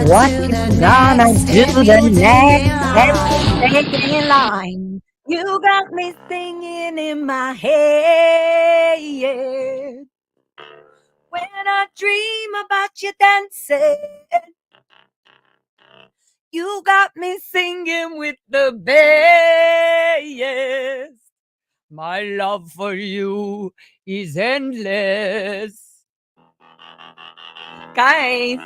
What you gonna do the next? Everything in line. You got me singing in my head. When I dream about you dancing, you got me singing with the bass. My love for you is endless. Guys,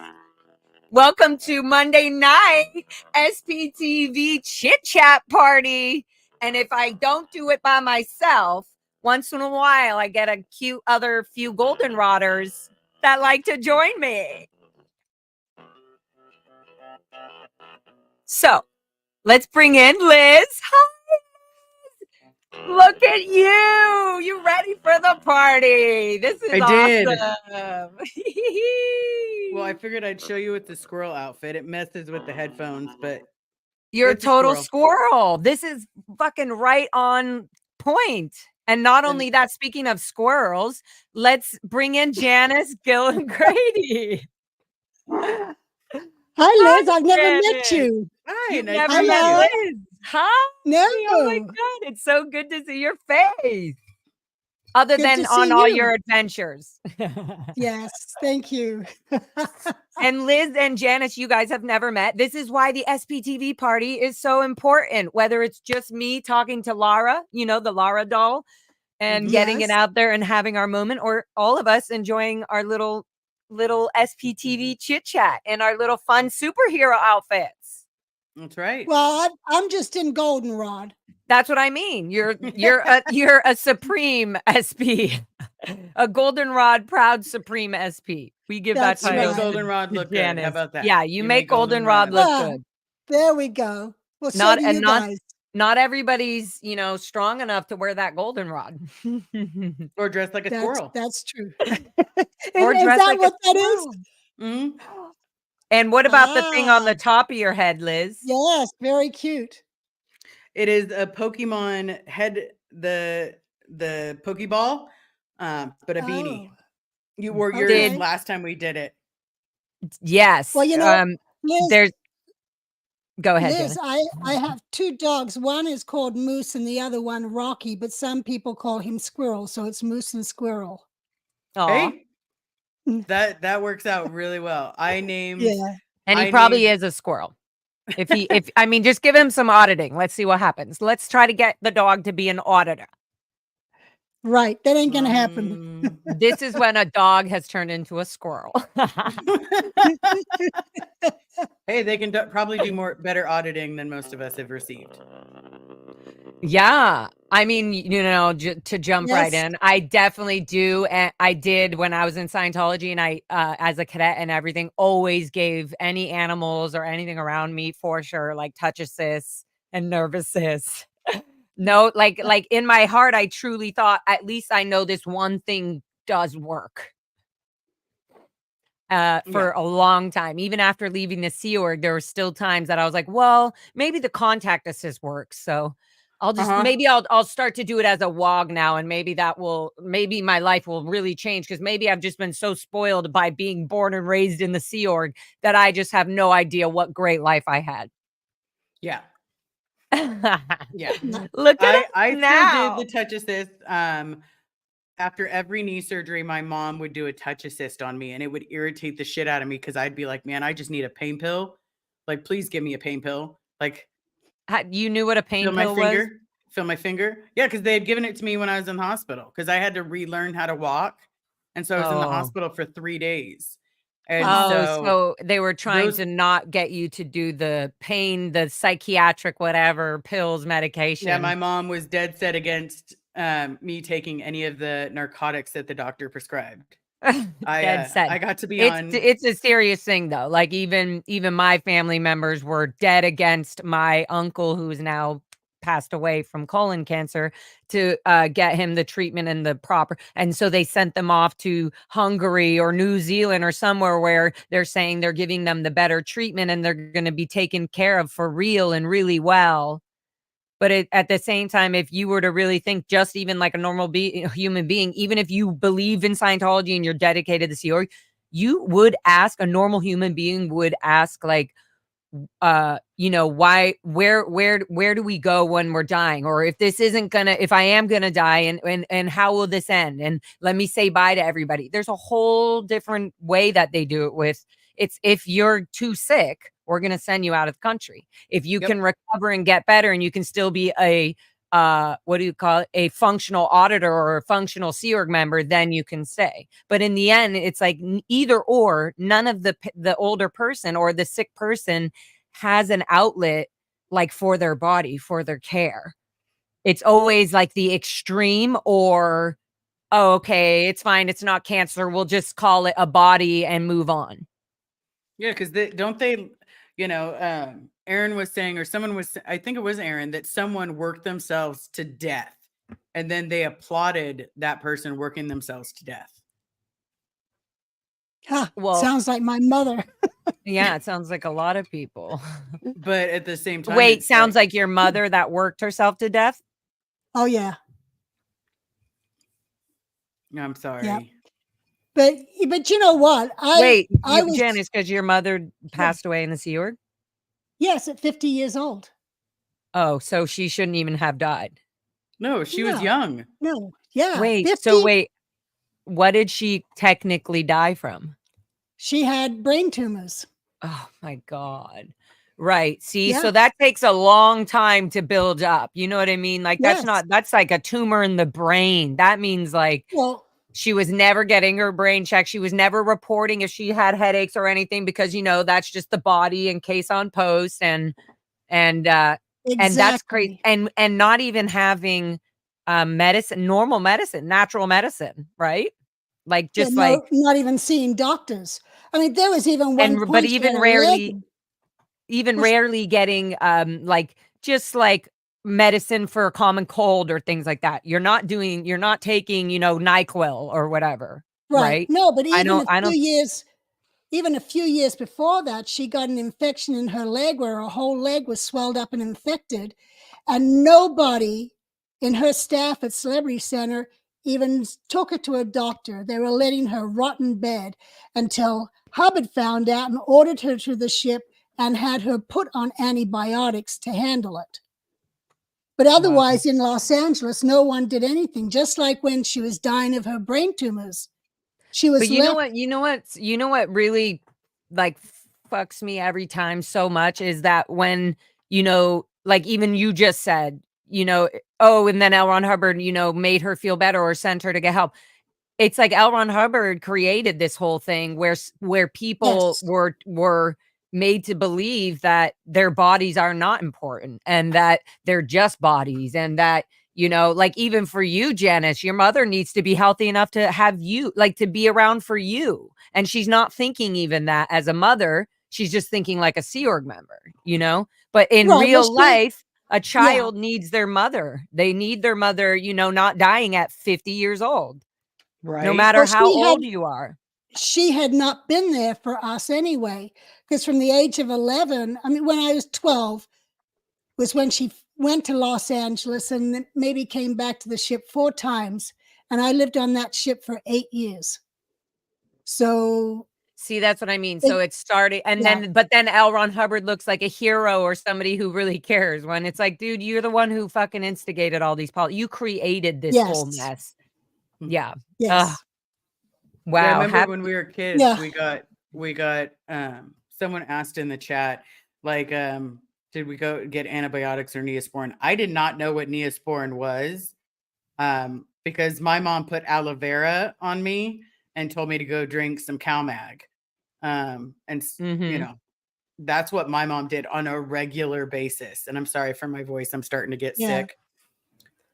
welcome to Monday night SPTV chit chat party. And if I don't do it by myself, once in a while I get a cute other few goldenrodders that like to join me. So let's bring in Liz. Hi. Look at you. You ready for the party? This is awesome. Well, I figured I'd show you with the squirrel outfit. It messes with the headphones, but you're a total squirrel. This is fucking right on point. And not only that, speaking of squirrels, let's bring in Janice, Gil, and Grady. Hi, Liz. I've never met you. Hi, You've never met Liz. Huh? No. Oh my God. It's so good to see your face. Other than on all your adventures. Yes, thank you. And Liz and Janice, you guys have never met. This is why the SPTV party is so important. Whether it's just me talking to Lara, you know, the Lara doll, and getting it out there and having our moment, or all of us enjoying our little SPTV chit chat and our little fun superhero outfits. That's right. Well, I'm just in goldenrod. That's what I mean. You're a supreme SP, a goldenrod proud supreme SP. We give that title. Right. Goldenrod look good. How about that? Yeah, you make goldenrod look good. There we go. Well, so do you guys. Not everybody's, strong enough to wear that goldenrod. Or dress like a squirrel. That's true. Or is dress that like what that is? Mm-hmm. And what about the thing on the top of your head, Liz? Yes, very cute. It is a Pokemon head, the Pokeball, but a beanie. You wore yours last time we did it. Yes. Well, Liz, go ahead, Liz. I have two dogs. One is called Moose and the other one Rocky, but some people call him Squirrel, so it's Moose and Squirrel. Hey, that works out really well. And he probably is a squirrel. Just give him some auditing. Let's see what happens. Let's try to get the dog to be an auditor. Right. That ain't going to happen. This is when a dog has turned into a squirrel. Hey, they can probably do better auditing than most of us have received. Yeah. To jump right in, I definitely do. And I did when I was in Scientology, and I, as a cadet and everything, always gave any animals or anything around me for sure, like touch assist and nervous assist. No, like in my heart, I truly thought, at least I know this one thing does work. For a long time, even after leaving the Sea Org, there were still times that I was like, well, maybe the contact assist works. So I'll just, maybe I'll start to do it as a WOG now. And maybe maybe my life will really change. Cause maybe I've just been so spoiled by being born and raised in the Sea Org that I just have no idea what great life I had. Yeah. Yeah. Look at I now. Still did the touch assist. After every knee surgery, my mom would do a touch assist on me, and it would irritate the shit out of me because I'd be like, man, I just need a pain pill. Like, please give me a pain pill. Like, you knew what a pain pill was? Feel my finger. Yeah, because they had given it to me when I was in the hospital because I had to relearn how to walk. And so I was in the hospital for 3 days. And so they were trying to not get you to do the pain, the psychiatric, whatever, pills, medication. Yeah, my mom was dead set against me taking any of the narcotics that the doctor prescribed. I got to be on. It's a serious thing though. Like even my family members were dead against my uncle, who's now passed away from colon cancer, to get him the treatment and the proper. And so they sent them off to Hungary or New Zealand or somewhere where they're saying they're giving them the better treatment and they're going to be taken care of for real and really well. But at the same time, if you were to really think just even like a normal human being, even if you believe in Scientology and you're dedicated to Sea Org, you would ask, a normal human being would ask, like, why, where do we go when we're dying? Or if I am gonna die, and how will this end? And let me say bye to everybody. There's a whole different way that they do it with. It's, if you're too sick, we're gonna send you out of the country. If you can recover and get better, and you can still be a what do you call it, a functional auditor or a functional Sea Org member, then you can stay. But in the end, it's like either or. None of the older person or the sick person has an outlet, like, for their body, for their care. It's always like the extreme, or, oh, okay, it's fine, it's not cancer, we'll just call it a body and move on. Yeah, because they, Aaron was saying, or someone was, I think it was Aaron, that someone worked themselves to death, and then they applauded that person working themselves to death. Well, sounds like my mother. Yeah, it sounds like a lot of people. But at the same time, Wait, sounds like your mother that worked herself to death? Oh yeah. I'm sorry. Yeah. But you know what? Janice, because your mother passed away in the Sea Org? Yes, at 50 years old. Oh, so she shouldn't even have died. No, she was young. No, yeah. Wait, 50, what did she technically die from? She had brain tumors. Oh my God. Right. See, Yeah. so that takes a long time to build up. You know what I mean? Like, Yes. that's like a tumor in the brain. That means, like, Well, she was never getting her brain checked. She was never reporting if she had headaches or anything, because, that's just the body in case on post, and that's crazy. exactly. And not even having medicine, normal medicine, natural medicine, right? Like, just like, not even seeing doctors. I mean, there was even one point, but she even had a rarely, leg- getting like, just like medicine for a common cold or things like that. You're not taking, NyQuil or whatever, right? No, but I even don't. even a few years before that, she got an infection in her leg where her whole leg was swelled up and infected, and nobody in her staff at Celebrity Center even took her to a doctor. They were letting her rot in bed until Hubbard found out and ordered her to the ship and had her put on antibiotics to handle it. But otherwise, in Los Angeles, no one did anything. Just like when she was dying of her brain tumors, she was. But you know what really, like, fucks me every time so much is that when, like, even you just said, oh, and then L. Ron Hubbard, made her feel better or sent her to get help. It's like L. Ron Hubbard created this whole thing where people were made to believe that their bodies are not important, and that they're just bodies, and that, like, even for you, Janice, your mother needs to be healthy enough to have you, like, to be around for you. And she's not thinking even that as a mother. She's just thinking like a Sea Org member, But in real life, a child needs their mother. They need their mother, not dying at 50 years old. Right. No matter how old you are. She had not been there for us anyway, because from the age of 11, I mean, when I was 12, was when she went to Los Angeles and maybe came back to the ship 4 times. And I lived on that ship for 8 years. So. See, that's what I mean. So it started, and but then L. Ron Hubbard looks like a hero or somebody who really cares, when it's like, dude, you're the one who fucking instigated all these you created this whole mess. Yeah. Yes. Wow. Yeah, I remember when we were kids, we got someone asked in the chat, like, did we go get antibiotics or Neosporin? I did not know what Neosporin was, because my mom put aloe vera on me and told me to go drink some CalMag. That's what my mom did on a regular basis. And I'm sorry for my voice. I'm starting to get sick.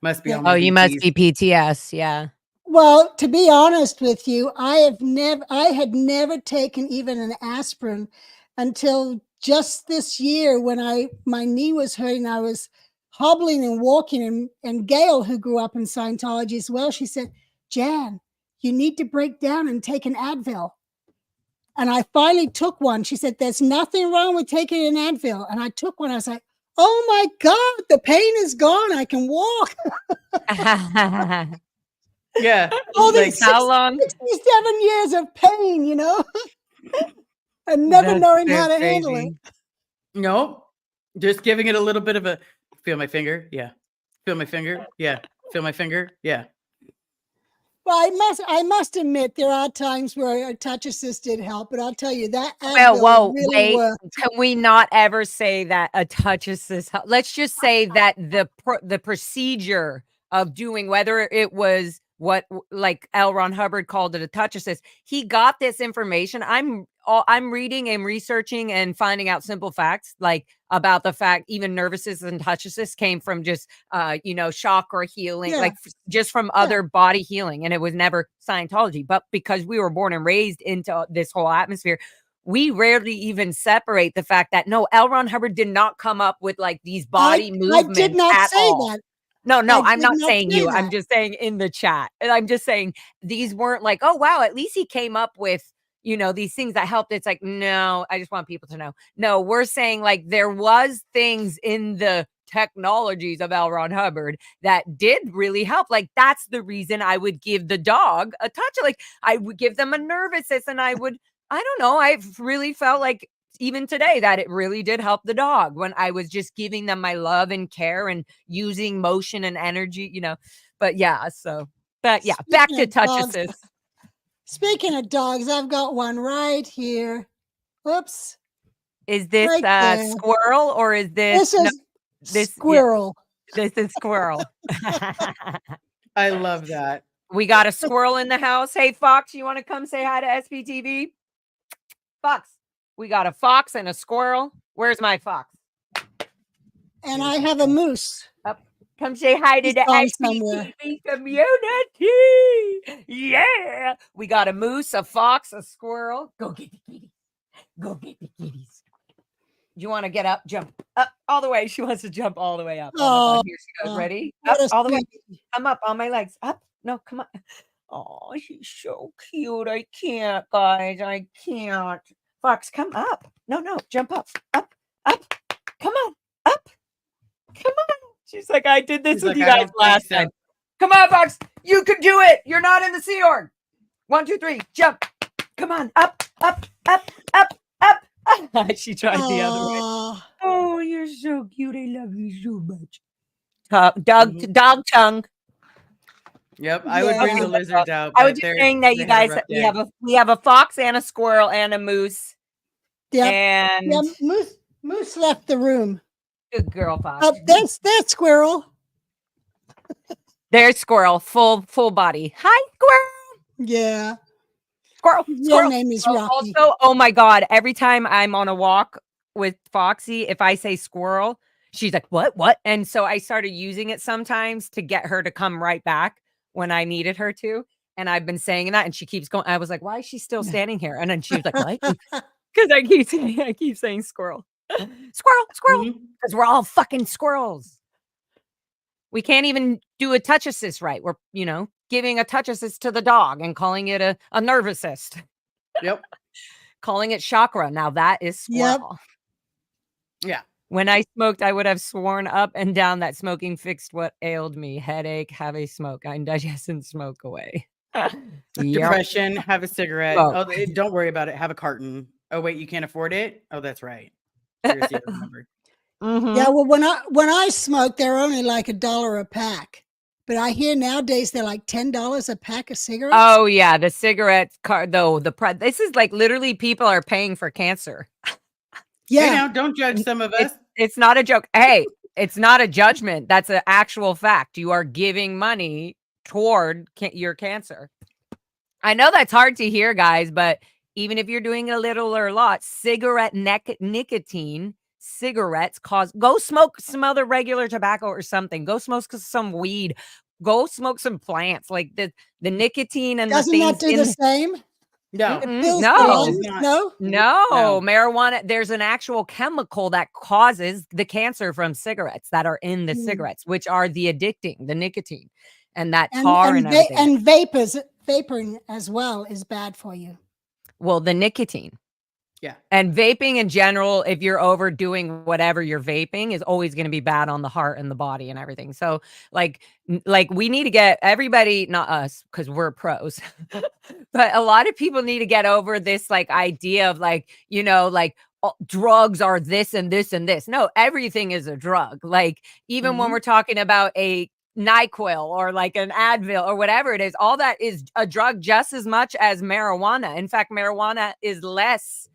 Must be on my you must be PTS. Yeah. Well, to be honest with you, I had never taken even an aspirin until just this year, when my knee was hurting. I was hobbling and walking, and Gail, who grew up in Scientology as well, she said, Jan, you need to break down and take an Advil. And I finally took one. She said, there's nothing wrong with taking an Advil. And I took one. I was like, oh my God, the pain is gone. I can walk. Yeah. All Like, these How long? 67 years of pain, you know, and never That's knowing so how to handle crazy. it. nope. Just giving it a little bit of a feel my finger. Yeah. Feel my finger. Yeah. Feel my finger. Yeah. Well, I must admit there are times where a touch assist did help, but I'll tell you that Well, Advil whoa, really wait. worked. Can we not ever say that a touch assist? Let's just say that the procedure of doing, whether it was what like L. Ron Hubbard called it a touch assist, he got this information. I'm reading and researching and finding out simple facts like about the fact even nervous systems and touch assists came from just chakra healing, Yeah, like just from yeah. other body healing, and it was never Scientology. But because we were born and raised into this whole atmosphere, we rarely even separate the fact that no, L. Ron Hubbard did not come up with like these body I did movements not at say all. that. No, I I'm did not not saying say you. I'm that. just saying in the chat. And I'm just saying these weren't like, oh, wow, at least he came up with, these things that helped. It's like, no, I just want people to know. No, we're saying like there was things in the technologies of L. Ron Hubbard that did really help. Like that's the reason I would give the dog a touch. Like I would give them a nervous system, and I don't know. I've really felt like even today that it really did help the dog when I was just giving them my love and care and using motion and energy, but yeah, back Speaking to of touch dogs, assist. speaking of dogs, I've got one right here. Whoops, Is this right there. squirrel or is This this is yeah, squirrel. this is squirrel. I love that. We got a squirrel in the house. Hey Fox, you want to come say hi to SPTV? Fox, we got a fox and a squirrel. Where's my fox? And I have a moose. Come say hi to He's the gone somewhere. SPTV community. Yeah. We got a moose, a fox, a squirrel. Go get the kitties. Go get the kitties. Do you want to get up? Jump up all the way. She wants to jump all the way up. Oh my God. Here she goes. Ready? Up What a all the way. sweetie. I'm up on my legs. Up. No, come on. Oh, she's so cute. I can't, guys. I can't. Fox, come up. No, jump up. Up. Come on. Up. Come on. She's like, I did this She's with like, you "I guys don't think last so." time. Come on, Fox. You can do it. You're not in the Sea Org. 1, 2, 3. Jump. Come on. Up. She tried the other way. Aw. Oh, you're so cute. I love you so much. Mhm. Dog tongue. Yep. I would Yeah. bring Okay, the lizards out, I was but just saying that they you had a guys, rough we day. have a fox and a squirrel and a moose. Yep. And Yeah, Moose left the room. good girl, Fox. Oh, there's squirrel. There's squirrel, full body. Hi, squirrel. Yeah. Squirrel. His real name is Rocky. Also, oh my God, every time I'm on a walk with Foxy, if I say squirrel, she's like, what? And so I started using it sometimes to get her to come right back when I needed her to. And I've been saying that, and she keeps going. I was like, why is she still standing here? And then she was like, what? Because I keep saying squirrel. Squirrel. Mhm. Because we're all fucking squirrels. We can't even do a touch assist right. We're, giving a touch assist to the dog and calling it a nerve assist. Yep. Calling it chakra. Now that is squirrel. Yep. Yeah. When I smoked, I would have sworn up and down that smoking fixed what ailed me. Headache, have a smoke. Indigestion, smoke away. Yep. Depression, have a cigarette. Smoke. Oh, don't worry about it. Have a carton. Oh, wait, you can't afford it? Oh, that's right. Here's the other number. Mhm. Yeah, well, when I smoked, they're only like $1 a pack. But I hear nowadays they're like $10 a pack of cigarettes. Oh yeah, the cigarette card though. This is like literally people are paying for cancer. yeah. Hey, now, don't judge some of us. It's not a joke. Hey, it's not a judgment. That's an actual fact. You are giving money toward your cancer. I know that's hard to hear, guys, but even if you're doing a little or a lot, cigarette nicotine, cigarettes go smoke some other regular tobacco or something. Go smoke some weed. Go smoke some plants. Like the nicotine and Doesn't the that things do the same? No. It Mm-mm, fills no. the It lungs? does not. No? No, No. marijuana. There's an actual chemical that causes the cancer from cigarettes that are in the Mm. cigarettes, which are the addicting, the nicotine, and that And, tar and, and everything. and vaporing as well is bad for you. Well, the nicotine. Yeah. And vaping in general, if you're overdoing whatever you're vaping, is always going to be bad on the heart and the body and everything. So like we need to get everybody, not us, because we're pros, but a lot of people need to get over this like idea of like, you know, like drugs are this and this and this. No, everything is a drug. Like even when we're talking about a NyQuil or like an Advil or whatever it is, all that is a drug just as much as marijuana. In fact, marijuana is less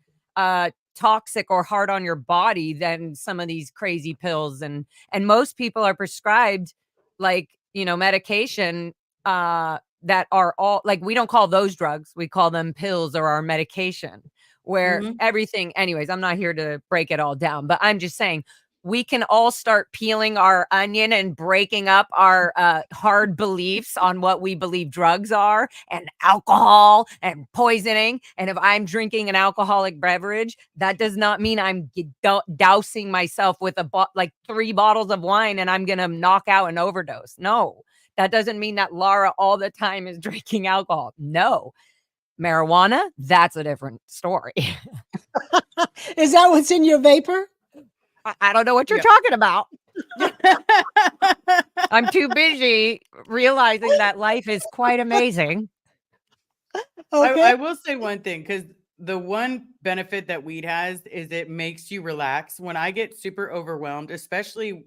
toxic or hard on your body than some of these crazy pills, and most people are prescribed like, you know, medication that are all like, we don't call those drugs, we call them pills or our medication, where everything, anyways, I'm not here to break it all down, but I'm just saying we can all start peeling our onion and breaking up our hard beliefs on what we believe drugs are and alcohol and poisoning. And if I'm drinking an alcoholic beverage, that does not mean I'm dousing myself with like 3 bottles of wine and I'm going to knock out an overdose. No, that doesn't mean that Laura all the time is drinking alcohol. No. Marijuana, that's a different story. Is that what's in your vapor? I don't know what you're talking about. I'm too busy realizing that life is quite amazing. Okay. I will say one thing, because the one benefit that weed has is it makes you relax. When I get super overwhelmed, especially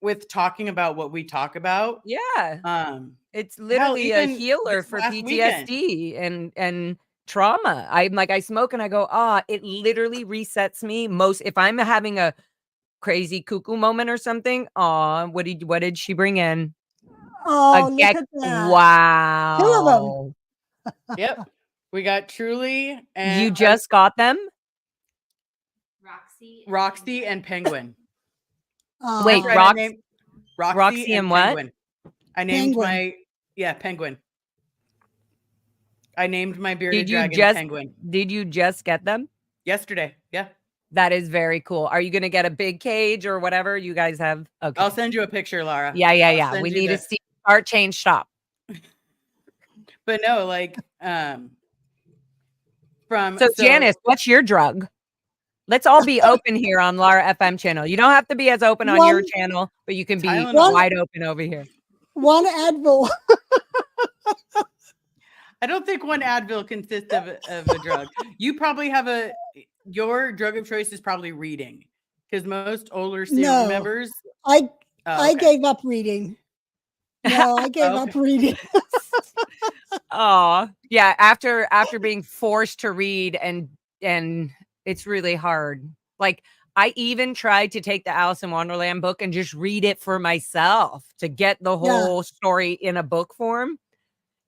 with talking about what we talk about. Yeah. It's literally a healer for PTSD and trauma. I'm like, I smoke and I go, it literally resets me. If I'm having a crazy cuckoo moment or something, what did she bring in? Oh, look at that. Wow. 2 of them. Yep. We got Truly and you just got them? Roxy and Penguin. Wait, right, Roxy and what? Penguin. I named Penguin. I named my bearded dragon Penguin. Did you just get them? Yesterday. Yeah. That is very cool. Are you going to get a big cage or whatever you guys have? Okay. I'll send you a picture, Laura. Yeah. We need to see start, change, stop. But no, like, So Janice, what's your drug? Let's all be open here on Laura FM channel. You don't have to be as open on your channel, but you can be wide open over here. 1 Advil. I don't think 1 Advil consists of a drug. You probably have your drug of choice is probably reading, because most older serial members. I gave up reading. No, I gave up reading. Oh, yeah. After being forced to read and it's really hard. Like I even tried to take the Alice in Wonderland book and just read it for myself to get the whole story in a book form.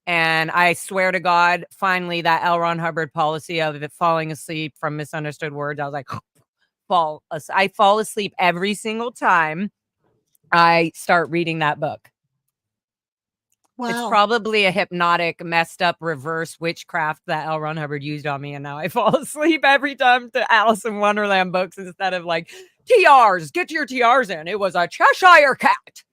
And I swear to God, finally that L. Ron Hubbard policy of it falling asleep from misunderstood words. I was like, I fall asleep every single time I start reading that book. Wow. It's probably a hypnotic, messed up reverse witchcraft that L. Ron Hubbard used on me. And now I fall asleep every time to Alice in Wonderland books instead of like, TRs, get your TRs in. It was a Cheshire cat.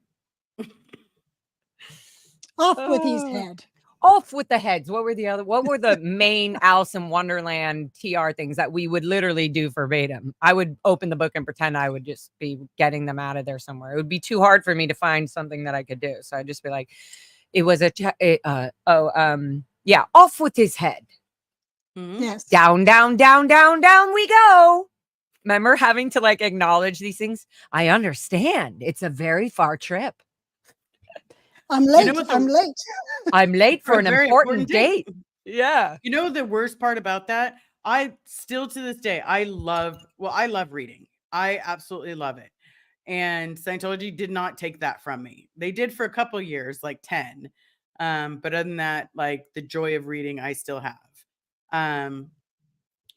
Off with his head. Off with the heads. What were the main Alice in Wonderland TR things that we would literally do verbatim? I would open the book and pretend I would just be getting them out of there somewhere. It would be too hard for me to find something that I could do. So I'd just be like, it was off with his head. Yes. Down, down, down, down, down we go. Remember having to like acknowledge these things? I understand. It's a very far trip. I'm late. I'm late for an important date. Yeah. You know the worst part about that? I still to this day, I love reading. I absolutely love it. And Scientology did not take that from me. They did for a couple years, like 10. But other than that, like the joy of reading, I still have.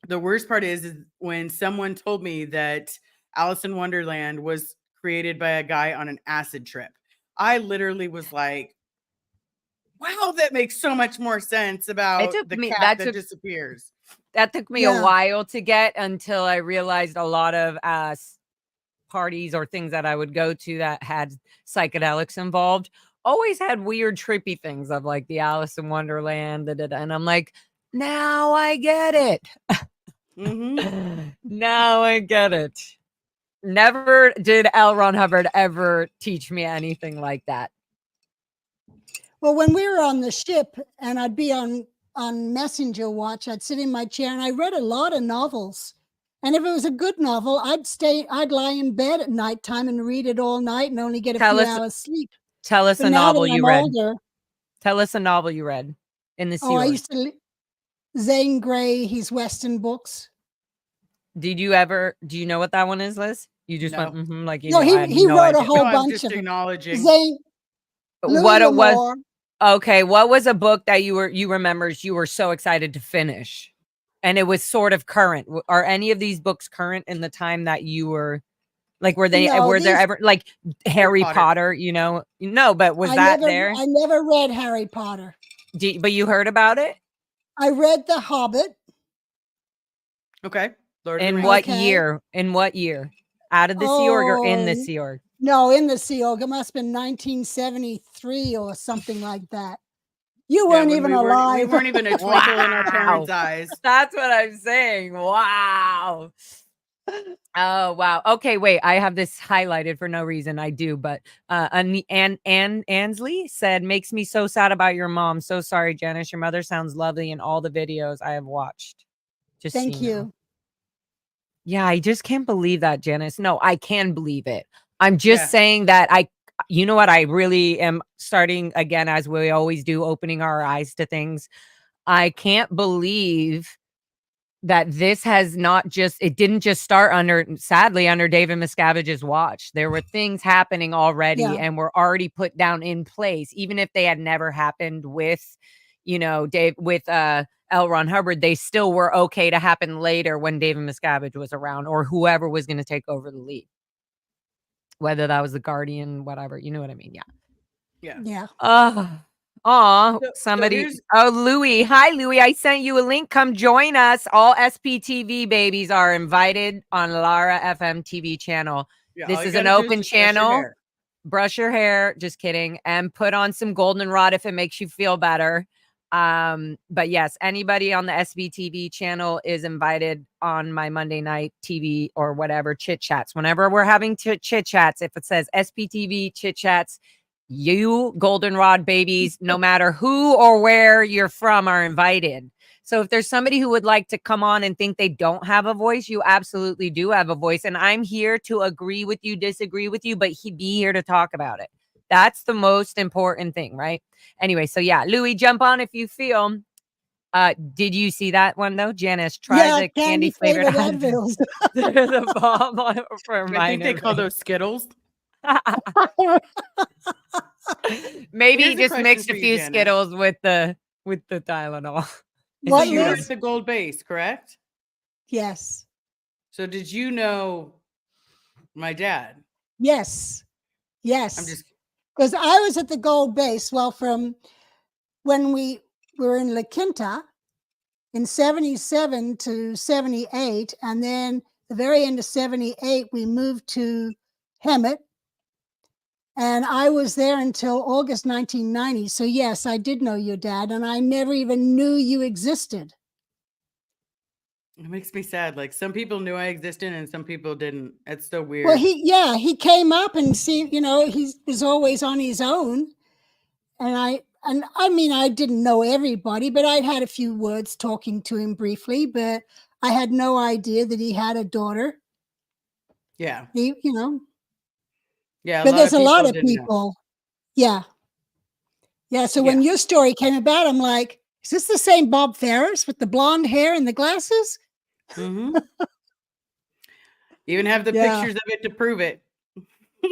The worst part is when someone told me that Alice in Wonderland was created by a guy on an acid trip. I literally was like, wow, that makes so much more sense about the cat that disappears. That took me a while to get until I realized a lot of parties or things that I would go to that had psychedelics involved always had weird, trippy things of like the Alice in Wonderland. And I'm like, now I get it. Now I get it. Never did L. Ron Hubbard ever teach me anything like that. Well, when we were on the ship and I'd be on messenger watch, I'd sit in my chair and I read a lot of novels. And if it was a good novel, I'd lie in bed at nighttime and read it all night and only get a few hours sleep. Tell us But a now novel that you I'm read. older, Tell us a novel you read in the Sea I Org. used to Zane Grey, his Western books. Do you know what that one is, Liz? You just No. went like you No, know. he wrote a whole No, I'm bunch just of them. acknowledging. Zane, What it was? L'Amour. Okay, what was a book that you remember you were so excited to finish, and it was sort of current? Are any of these books current in the time that you were like? Were they? No, were there ever like Harry Potter. Potter? You know, no, but was that there? I never read Harry Potter. But you heard about it? I read The Hobbit. Okay. Lord of the In Rings. what Okay. year? In what year? Out of the Sea Org or in the Oh, Sea Org? No, in the Sea Org. It must have been 1973 or something like that. You weren't when even we alive. weren't even a twinkle in our parents' eyes. That's what I'm saying. Wow. Oh wow. Okay, wait. I have this highlighted for no reason. I do, but Ansley said, "Makes me so sad about your mom. So sorry, Janice. Your mother sounds lovely in all the videos I have watched." Just Thank so you know. you. Yeah, I just can't believe that, Janice. No, I can believe it. I'm just saying that you know what? I really am starting again, as we always do, opening our eyes to things. I can't believe that this has not just, it didn't just start sadly, under David Miscavige's watch. There were things happening already and were already put down in place, even if they had never happened with, L. Ron Hubbard, they still were okay to happen later when David Miscavige was around or whoever was going to take over the lead. Whether that was the Guardian, whatever, you know what I mean? Yeah. Somebody. Louie. Hi, Louie. I sent you a link. Come join us. All SPTV babies are invited on Lara FM TV channel. Yeah, this is an open channel. Brush your hair. Just kidding. And put on some goldenrod if it makes you feel better. But yes, anybody on the SPTV channel is invited on my Monday night TV or whatever chit chats. Whenever we're having chit chats, if it says SPTV chit chats, you goldenrod babies, no matter who or where you're from, are invited. So if there's somebody who would like to come on and think they don't have a voice, you absolutely do have a voice. And I'm here to agree with you, disagree with you, but be here to talk about it. That's the most important thing, right? Anyway, so yeah, Louie, jump on if you feel. Did you see that one though? Janice, try the candy flavored Advils. There's a bomb for mine. I think they call those Skittles. Maybe just mixed a few Skittles with the Tylenol. What you were at the gold base, correct? Yes. So did you know my dad? Yes. Yes. I'm just because I was at the gold base. Well, from when we were in La Quinta in 77 to 78, and then the very end of 78, we moved to Hemet. And I was there until August 1990. So yes, I did know your dad, and I never even knew you existed. It makes me sad. Like some people knew I existed and some people didn't. It's so weird. Well, he came up and he was always on his own. And I mean, I didn't know everybody, but I'd had a few words talking to him briefly, but I had no idea that he had a daughter. Yeah. Yeah. But there's a lot of people. Yeah. Yeah. So when your story came about, I'm like, is this the same Bob Ferris with the blonde hair and the glasses? Mm-hmm. Even have the pictures of it to prove it.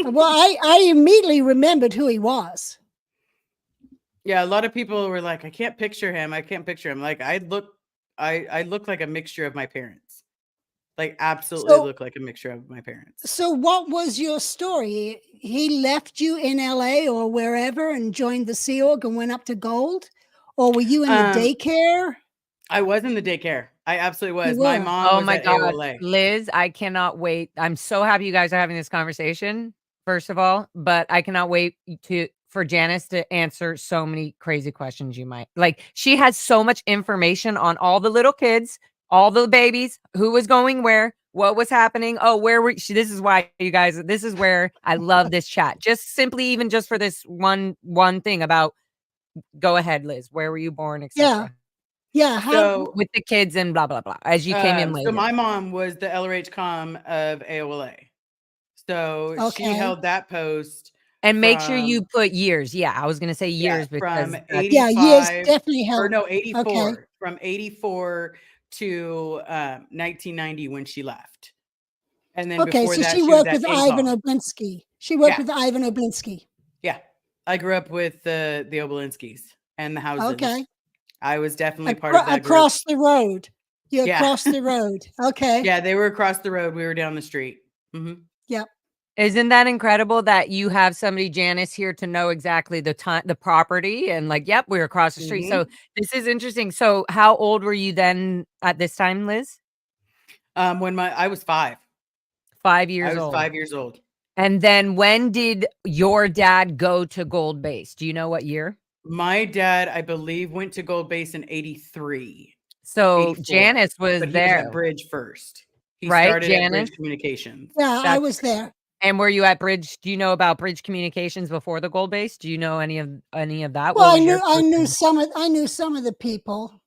Well, I immediately remembered who he was. Yeah, a lot of people were like, I can't picture him. Like I look like a mixture of my parents. Like absolutely look like a mixture of my parents. So what was your story? He left you in LA or wherever and joined the Sea Org and went up to gold? Or were you in the daycare? I was in the daycare. I absolutely was. My mom was at aola. Liz, I cannot wait. I'm so happy you guys are having this conversation, first of all, but I cannot wait for Janice to answer so many crazy questions you might. Like, she has so much information on all the little kids, all the babies, who was going where, what was happening. Oh, where were this is why you guys, this is where I love this chat. Just simply, even just for this one thing about, go ahead, Liz, where were you born, Yeah. etc. Yeah. How, So, With the kids and blah, blah, blah, as you came in later. so my mom was the LRH comm of AOLA. So she Okay. held that post. And make sure from- you put years. Yeah, I was going to say years because from that's- 85 years definitely or help. no, 84. Okay. From 84 to 1990 when she left. And then Okay, before so that, she was worked at with Ivan ACOM. Oblinsky. She worked Yeah. with Ivan Oblinsky. Yeah. I grew up with the Oblinskys and the houses. Okay. I was definitely part of that across the road. You're Yeah. across the road. Okay. group. Yeah, they were across the road. We were down the street. Yep. Isn't that incredible that you have somebody, Janice, here to know exactly the time, the property, and like, yep, we're across the street. So this is interesting. So how old were you then at this time, Liz? When I was 5. 5 years I was old. 5 years old. And then when did your dad go to Gold Base? Do you know what year? My dad, I believe, went to Gold Base in 83. So 84, Janice was but he there, was at Bridge first. He right, started at Janice? Bridge Communications. Yeah, I That's was there. And were you at Bridge? Do you know about Bridge Communications before the Gold Base? Do you know any of that? Well, What I was your knew first- I knew some of the people.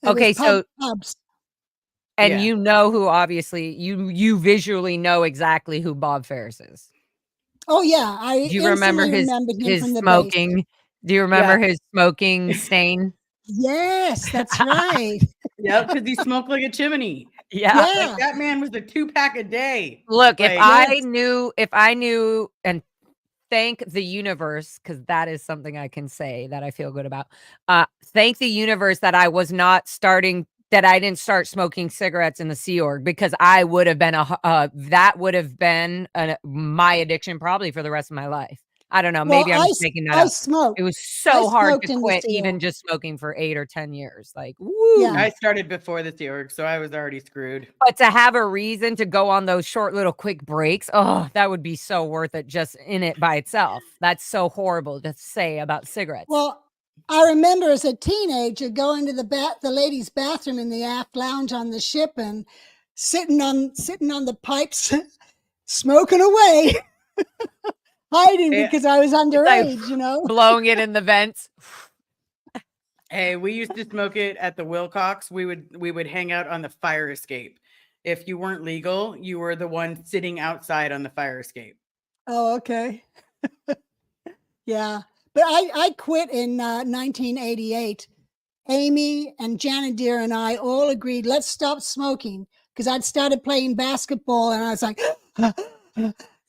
It Okay, was so pubs. and Yeah. you know who, obviously you visually know exactly who Bob Ferris is. Oh yeah, I Do you remember instantly his remembered him his from the base. smoking? Do you remember his smoking stain? Yes, that's right. Yep, because he smoked like a chimney. Yeah. Yeah. Like that man was a 2-pack a day. Look, if Like, I knew, and thank the universe, because that is something I can say that I feel good about. Thank the universe that I was not starting, that I didn't start smoking cigarettes in the Sea Org, because I would have been that would have been my addiction probably for the rest of my life. I don't know. Maybe Well, I'm just making that I up. smoked. It was so hard smoked to in the quit, Sea even Org. just smoking for 8 or 10 years. Like, woo. Yeah. I started before the Sea Org, so I was already screwed. But to have a reason to go on those short little quick breaks, oh, that would be so worth it just in it by itself. That's so horrible to say about cigarettes. Well, I remember as a teenager going to the ladies' bathroom in the aft lounge on the ship and sitting on the pipes, smoking away, hiding because I was underage, you know. Blowing it in the vents. Hey, we used to smoke it at the Wilcox. We would hang out on the fire escape. If you weren't legal, you were the one sitting outside on the fire escape. Oh, okay. Yeah. But I quit in 1988. Amy and Janice and I all agreed, let's stop smoking, because I'd started playing basketball and I was like,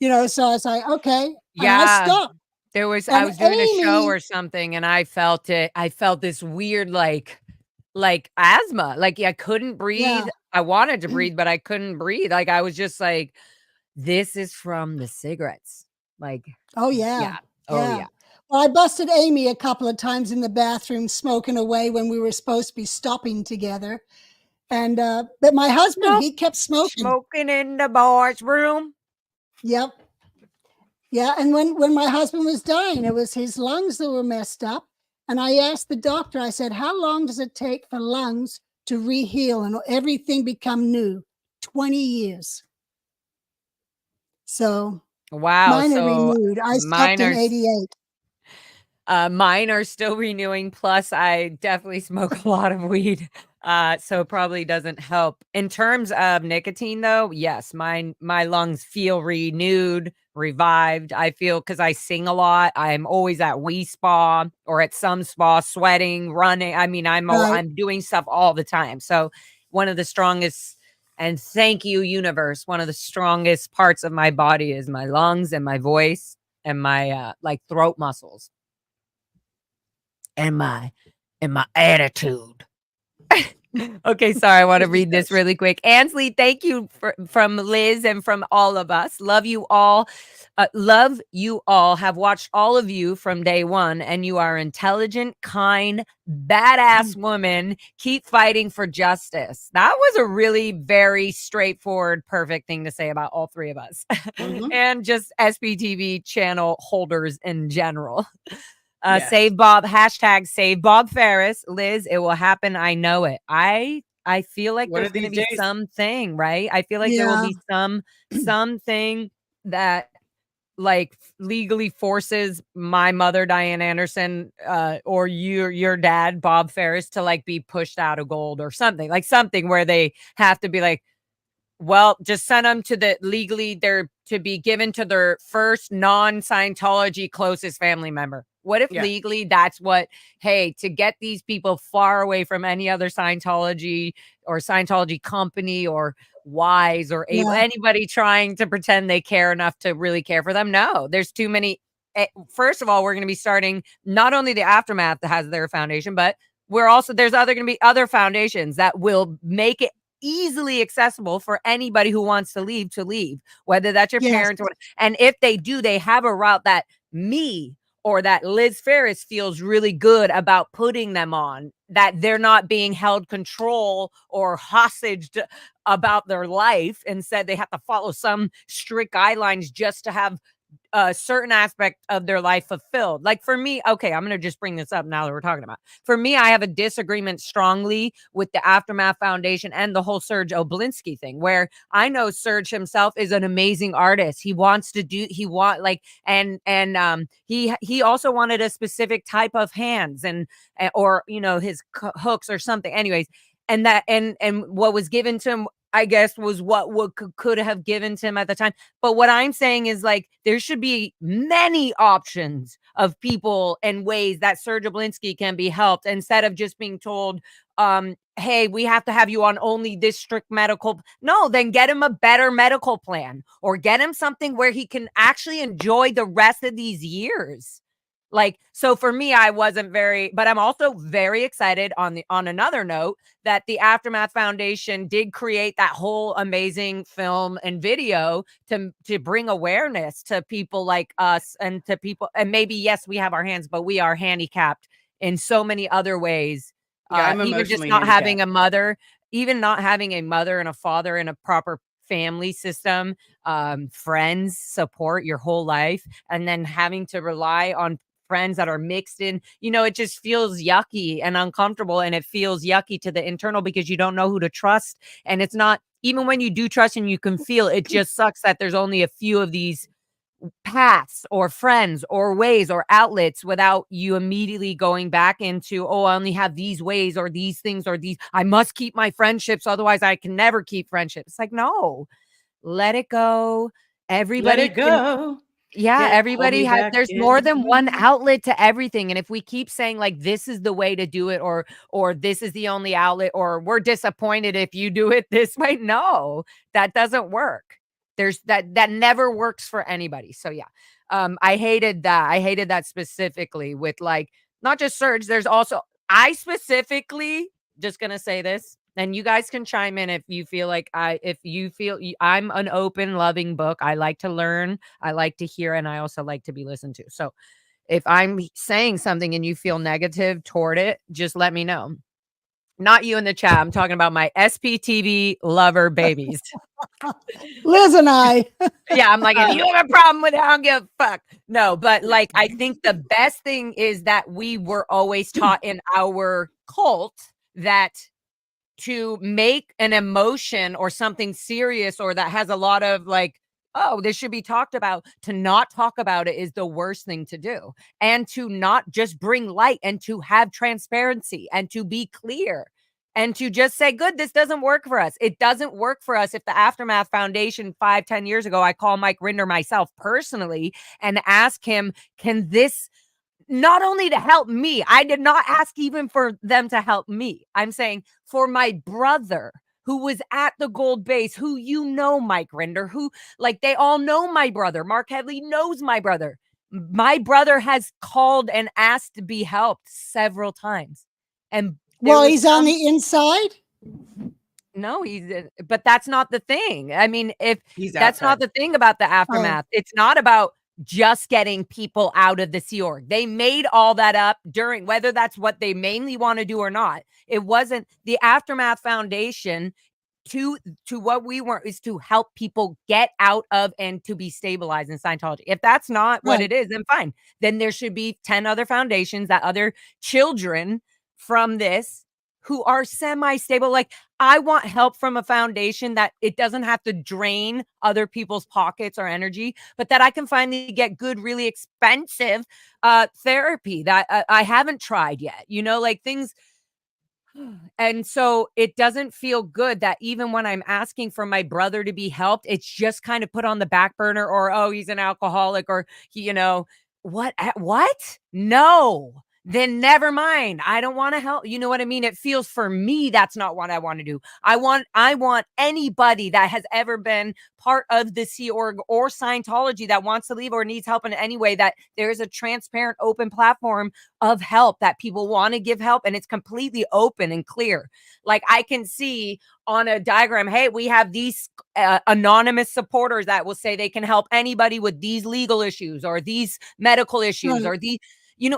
you know, so I was like, okay. Yeah. And I stopped. There was, And I was doing a show Amy- or something, and I felt it. I felt this weird, like asthma. Like I couldn't breathe. Yeah. I wanted to breathe, but I couldn't breathe. Like I was just like, this is from the cigarettes. Like, Oh, yeah. yeah. Oh, yeah. Well, I busted Amy a couple of times in the bathroom smoking away when we were supposed to be stopping together. And but my husband, Nope. he kept smoking. Smoking in the boys' room. Yep. Yeah, and when my husband was dying, it was his lungs that were messed up. And I asked the doctor, I said, how long does it take for lungs to reheal and everything become new? 20 years. So Wow. mine are So renewed. I mine stopped in are 88. mine are still renewing. Plus, I definitely smoke a lot of weed. So it probably doesn't help. In terms of nicotine, though, yes, my lungs feel renewed, revived. I feel, because I sing a lot. I'm always at Wee Spa or at some spa, sweating, running. I mean, I'm doing stuff all the time. So one of the strongest, and thank you, universe, one of the strongest parts of my body is my lungs and my voice and my like throat muscles. And my attitude. Okay, sorry. I want to read this really quick. Ansley, thank you from Liz and from all of us. Love you all. Love you all. Have watched all of you from day one, and you are intelligent, kind, badass woman. Keep fighting for justice. That was a really very straightforward, perfect thing to say about all three of us, and just SPTV channel holders in general. Yes. Save Bob, hashtag save Bob Ferris. Liz, it will happen. I know it. I I feel like One there's of going to these be days. something, right? I feel like there will Yeah. be something that like legally forces my mother Diane Anderson or your dad Bob Ferris to like be pushed out of gold or something, like something where they have to be like, well, just send them to the legally they're to be given to their first non-Scientology closest family member. What if Yeah. legally that's what, hey, to get these people far away from any other Scientology or Scientology company or wise or able Yeah. anybody trying to pretend they care enough to really care for them? No, there's too many. First of all, we're going to be starting not only the Aftermath that has their foundation, but there's going to be other foundations that will make it easily accessible for anybody who wants to leave, whether that's your Yes. parents or what. And if they do, they have a route that me or that Liz Ferris feels really good about putting them on, that they're not being held control or hostage about their life and said they have to follow some strict guidelines just to have a certain aspect of their life fulfilled. Like for me, okay, I'm going to just bring this up now that we're talking about. For me, I have a disagreement strongly with the Aftermath Foundation and the whole Serge Oblinsky thing, where I know Serge himself is an amazing artist. He wants to do, he also wanted a specific type of hands or, his hooks or something. Anyways, and what was given to him, I guess, was what could have given to him at the time. But what I'm saying is like there should be many options of people and ways that Serge Oblinsky can be helped instead of just being told, hey, we have to have you on only this strict medical. No, then get him a better medical plan or get him something where he can actually enjoy the rest of these years. Like, so for me, I wasn't but I'm also very excited on another note that the Aftermath Foundation did create that whole amazing film and video to bring awareness to people like us and to people. And maybe, yes, we have our hands, but we are handicapped in so many other ways. Yeah, I'm Even just emotionally not having handicapped. a mother, even not having a mother and a father in a proper family system, friends, support your whole life, and then having to rely on friends that are mixed in, it just feels yucky and uncomfortable, and it feels yucky to the internal because you don't know who to trust. And it's not, even when you do trust and you can feel, it just sucks that there's only a few of these paths or friends or ways or outlets without you immediately going back into, oh, I only have these ways or these things or these, I must keep my friendships, otherwise I can never keep friendships. It's like, no, let it go. Let Everybody it can. go. Yeah, Hold everybody me has, back there's more than one in. outlet to everything. And if we keep saying like this is the way to do it, or this is the only outlet, or we're disappointed if you do it this way, no, that doesn't work. There's that never works for anybody. So yeah. I hated that specifically with like not just Serge. There's also, I specifically just gonna say this, and you guys can chime in if you feel like I'm an open, loving book. I like to learn, I like to hear, and I also like to be listened to. So if I'm saying something and you feel negative toward it, just let me know. Not you in the chat. I'm talking about my SPTV lover babies. Liz and I. Yeah, I'm like, if you have a problem with it, I don't give a fuck. No, but like, I think the best thing is that we were always taught in our cult that to make an emotion or something serious or that has a lot of like, oh, this should be talked about, to not talk about it is the worst thing to do. And to not just bring light and to have transparency and to be clear and to just say, good, this doesn't work for us. It doesn't work for us. If the Aftermath Foundation 5-10 years ago, I call Mike Rinder myself personally and ask him, can this not only to help me, I did not ask even for them to help me. I'm saying for my brother who was at the gold base, who Mike Rinder, who like they all know my brother. Mark Headley knows my brother. My brother has called and asked to be helped several times. And Well, he's on the inside. No, but that's not the thing. I mean, if He's that's outside. not the thing about the Aftermath, it's not about just getting people out of the Sea Org. They made all that up during, whether that's what they mainly want to do or not. It wasn't the Aftermath Foundation to what we want is to help people get out of and to be stabilized in Scientology. If that's not what it is, then fine. Then there should be 10 other foundations that other children from this who are semi-stable. Like, I want help from a foundation that it doesn't have to drain other people's pockets or energy, but that I can finally get good, really expensive therapy that I haven't tried yet, like things. And so it doesn't feel good that even when I'm asking for my brother to be helped, it's just kind of put on the back burner, or, oh, he's an alcoholic, or what? No, then never mind. I don't want to help. You know what I mean? It feels, for me, that's not what I want to do. I want anybody that has ever been part of the Sea Org or Scientology that wants to leave or needs help in any way, that there is a transparent, open platform of help, that people want to give help, and it's completely open and clear. Like, I can see on a diagram, hey, we have these anonymous supporters that will say they can help anybody with these legal issues or these medical issues, Right. or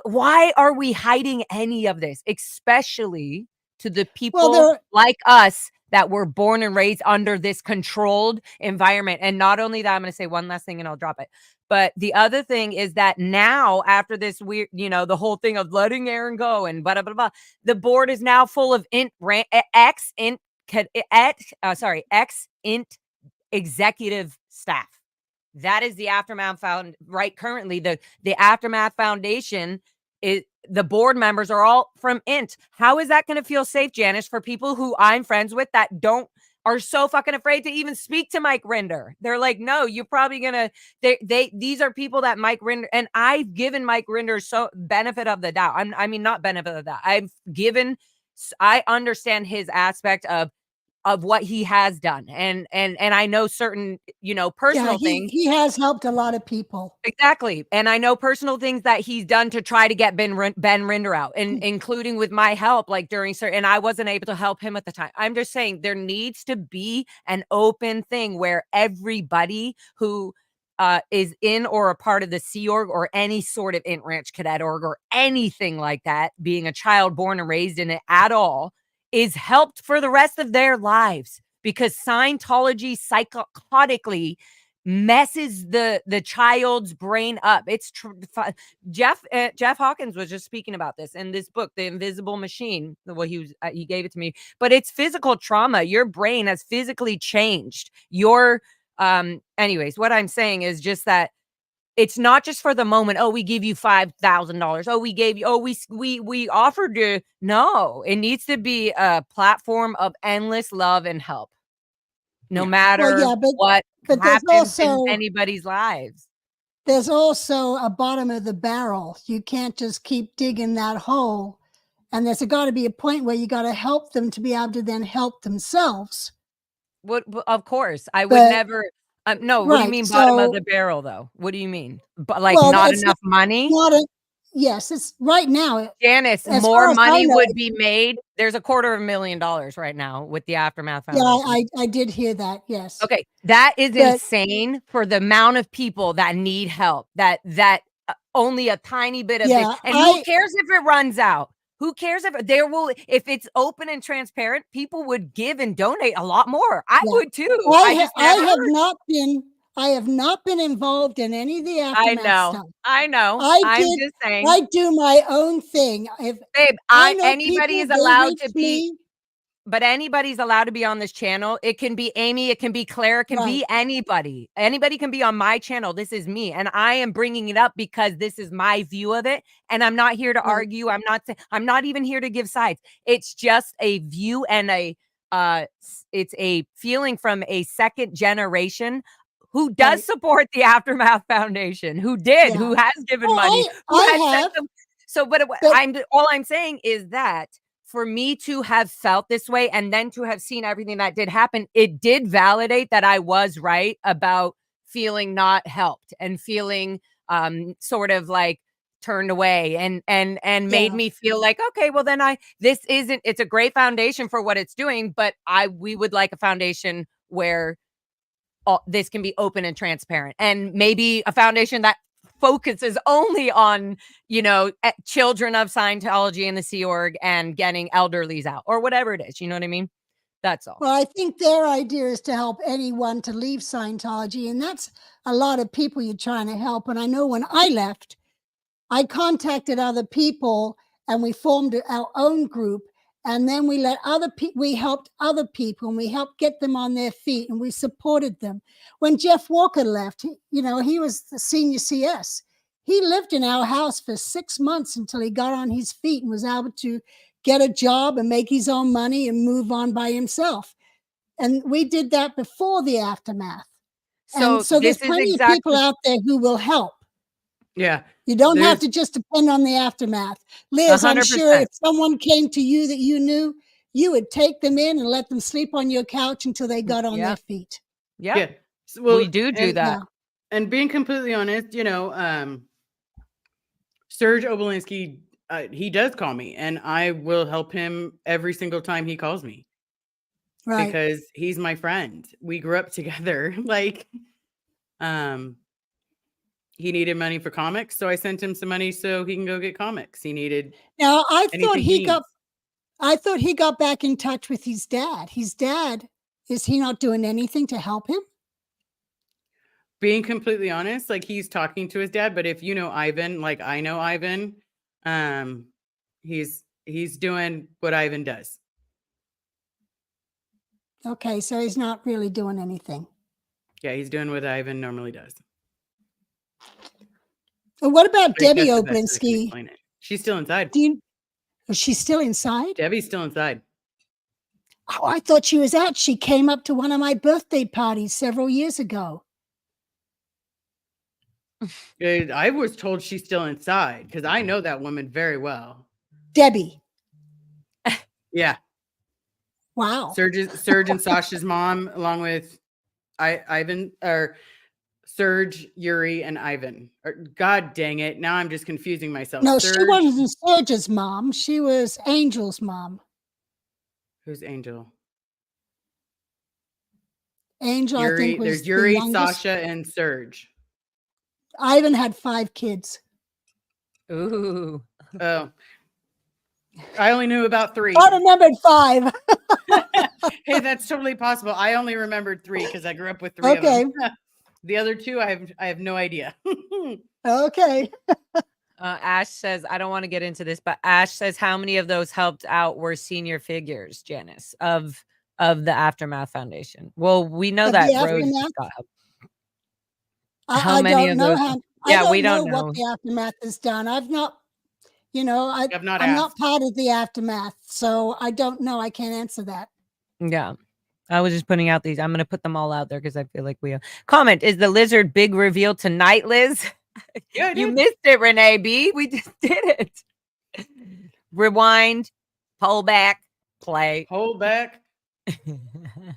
why are we hiding any of this, especially to the people like us that were born and raised under this controlled environment? And not only that, I'm going to say one last thing and I'll drop it. But the other thing is that now, after this weird, the whole thing of letting Aaron go and blah, blah, blah, the board is now full of ex-int executive staff. That is the Aftermath Found. Right, currently, the Aftermath Foundation, the board members are all from INT. How is that going to feel safe, Janice, for people who I'm friends with that are so fucking afraid to even speak to Mike Rinder? They're like, no, you're probably gonna. These are people that Mike Rinder, and I've given Mike Rinder so benefit of the doubt. Not benefit of the doubt. I understand his aspect of what he has done, and I know certain personal things. He has helped a lot of people. Exactly. And I know personal things that he's done to try to get Ben Rinder out, and including with my help, like during certain, and I wasn't able to help him at the time. I'm just saying there needs to be an open thing where everybody who is in or a part of the Sea Org or any sort of Int Ranch Cadet Org or anything like that, being a child born and raised in it at all, is helped for the rest of their lives, because Scientology psychotically messes the child's brain up. It's Jeff Hawkins was just speaking about this in this book, The Invisible Machine. Well, he gave it to me, but it's physical trauma. Your brain has physically changed. Anyways, what I'm saying is just that it's not just for the moment. Oh, we give you $5,000. Oh, we gave you. Oh, we offered to. No, it needs to be a platform of endless love and help, no matter what happens in anybody's lives. There's also a bottom of the barrel. You can't just keep digging that hole, and there's got to be a point where you got to help them to be able to then help themselves. What? Of course, I would never. No, what do you mean bottom of the barrel, though? What do you mean? But not enough money? Yes, it's right now. Janice, more money would be made. There's $250,000 right now with the Aftermath Foundation. Yeah, I did hear that. Yes. Okay, that is insane for the amount of people that need help. That only a tiny bit of it. And who cares if it runs out? Who cares if it's open and transparent? People would give and donate a lot more. I would too. I have not been involved in any of the Aftermath stuff. I know. I'm just saying. I do my own thing. Babe, anybody is allowed to be. But anybody's allowed to be on this channel. It can be Amy. It can be Claire. It can be anybody. Anybody can be on my channel. This is me. And I am bringing it up because this is my view of it. And I'm not here to argue. I'm not even here to give sides. It's just a view and it's a feeling from a second generation who does support the Aftermath Foundation, who has given money. All I'm saying is that for me to have felt this way and then to have seen everything that did happen, it did validate that I was right about feeling not helped and feeling sort of like turned away and made me feel like, okay, well then it's a great foundation for what it's doing, but we would like a foundation where this can be open and transparent, and maybe a foundation that focuses only on, children of Scientology and the Sea Org and getting elderlies out or whatever it is. You know what I mean? That's all. Well, I think their idea is to help anyone to leave Scientology. And that's a lot of people you're trying to help. And I know when I left, I contacted other people and we formed our own group. And then we let we helped other people, and we helped get them on their feet, and we supported them. When Jeff Walker left, he was the senior CS. He lived in our house for 6 months until he got on his feet and was able to get a job and make his own money and move on by himself. And we did that before the aftermath. So There's plenty of people out there who will help. Yeah. You don't have to just depend on the aftermath. Liz, 100%. I'm sure if someone came to you that you knew, you would take them in and let them sleep on your couch until they got on their feet. Yeah. Well, we do that. Yeah. And being completely honest, Serge Oblinsky, he does call me, and I will help him every single time he calls me. Right. Because he's my friend. We grew up together. He needed money for comics, so I sent him some money so he can go get comics. He needed. Now, I thought he got back in touch with his dad. His dad, is he not doing anything to help him? Being completely honest, he's talking to his dad, but if you know Ivan, like I know Ivan, he's doing what Ivan does. Okay, so he's not really doing anything. Yeah, he's doing what Ivan normally does. And what about Debbie Oblinsky? She's still inside. Is she still inside? Debbie's still inside. Oh, I thought she was out. She came up to one of my birthday parties several years ago. I was told she's still inside because I know that woman very well. Debbie. Yeah. Wow. Serge and Sasha's mom, along with Ivan, or Serge, Yuri, and Ivan. God dang it. Now I'm just confusing myself. No, she wasn't Serge's mom. She was Angel's mom. Who's Angel? Angel, Yuri, I think, was there's Yuri, the youngest. Sasha, and Serge. Ivan had 5 kids. Ooh. Oh. I only knew about 3. I remembered 5. Hey, that's totally possible. I only remembered 3 because I grew up with 3 of them. The other 2, I have no idea. Okay. Ash says, I don't want to get into this, but Ash says, how many of those helped out were senior figures, Janice, of the Aftermath Foundation? Well, we know that Rose got help. How many of those? We don't know what the Aftermath has done. I've not, I'm not part of the Aftermath, so I don't know. I can't answer that. Yeah. I was just putting out these. I'm going to put them all out there because I feel like we comment. Is the lizard big reveal tonight, Liz? Yeah, you missed it, Renee B. We just did it. Rewind, pull back, play. Hold back.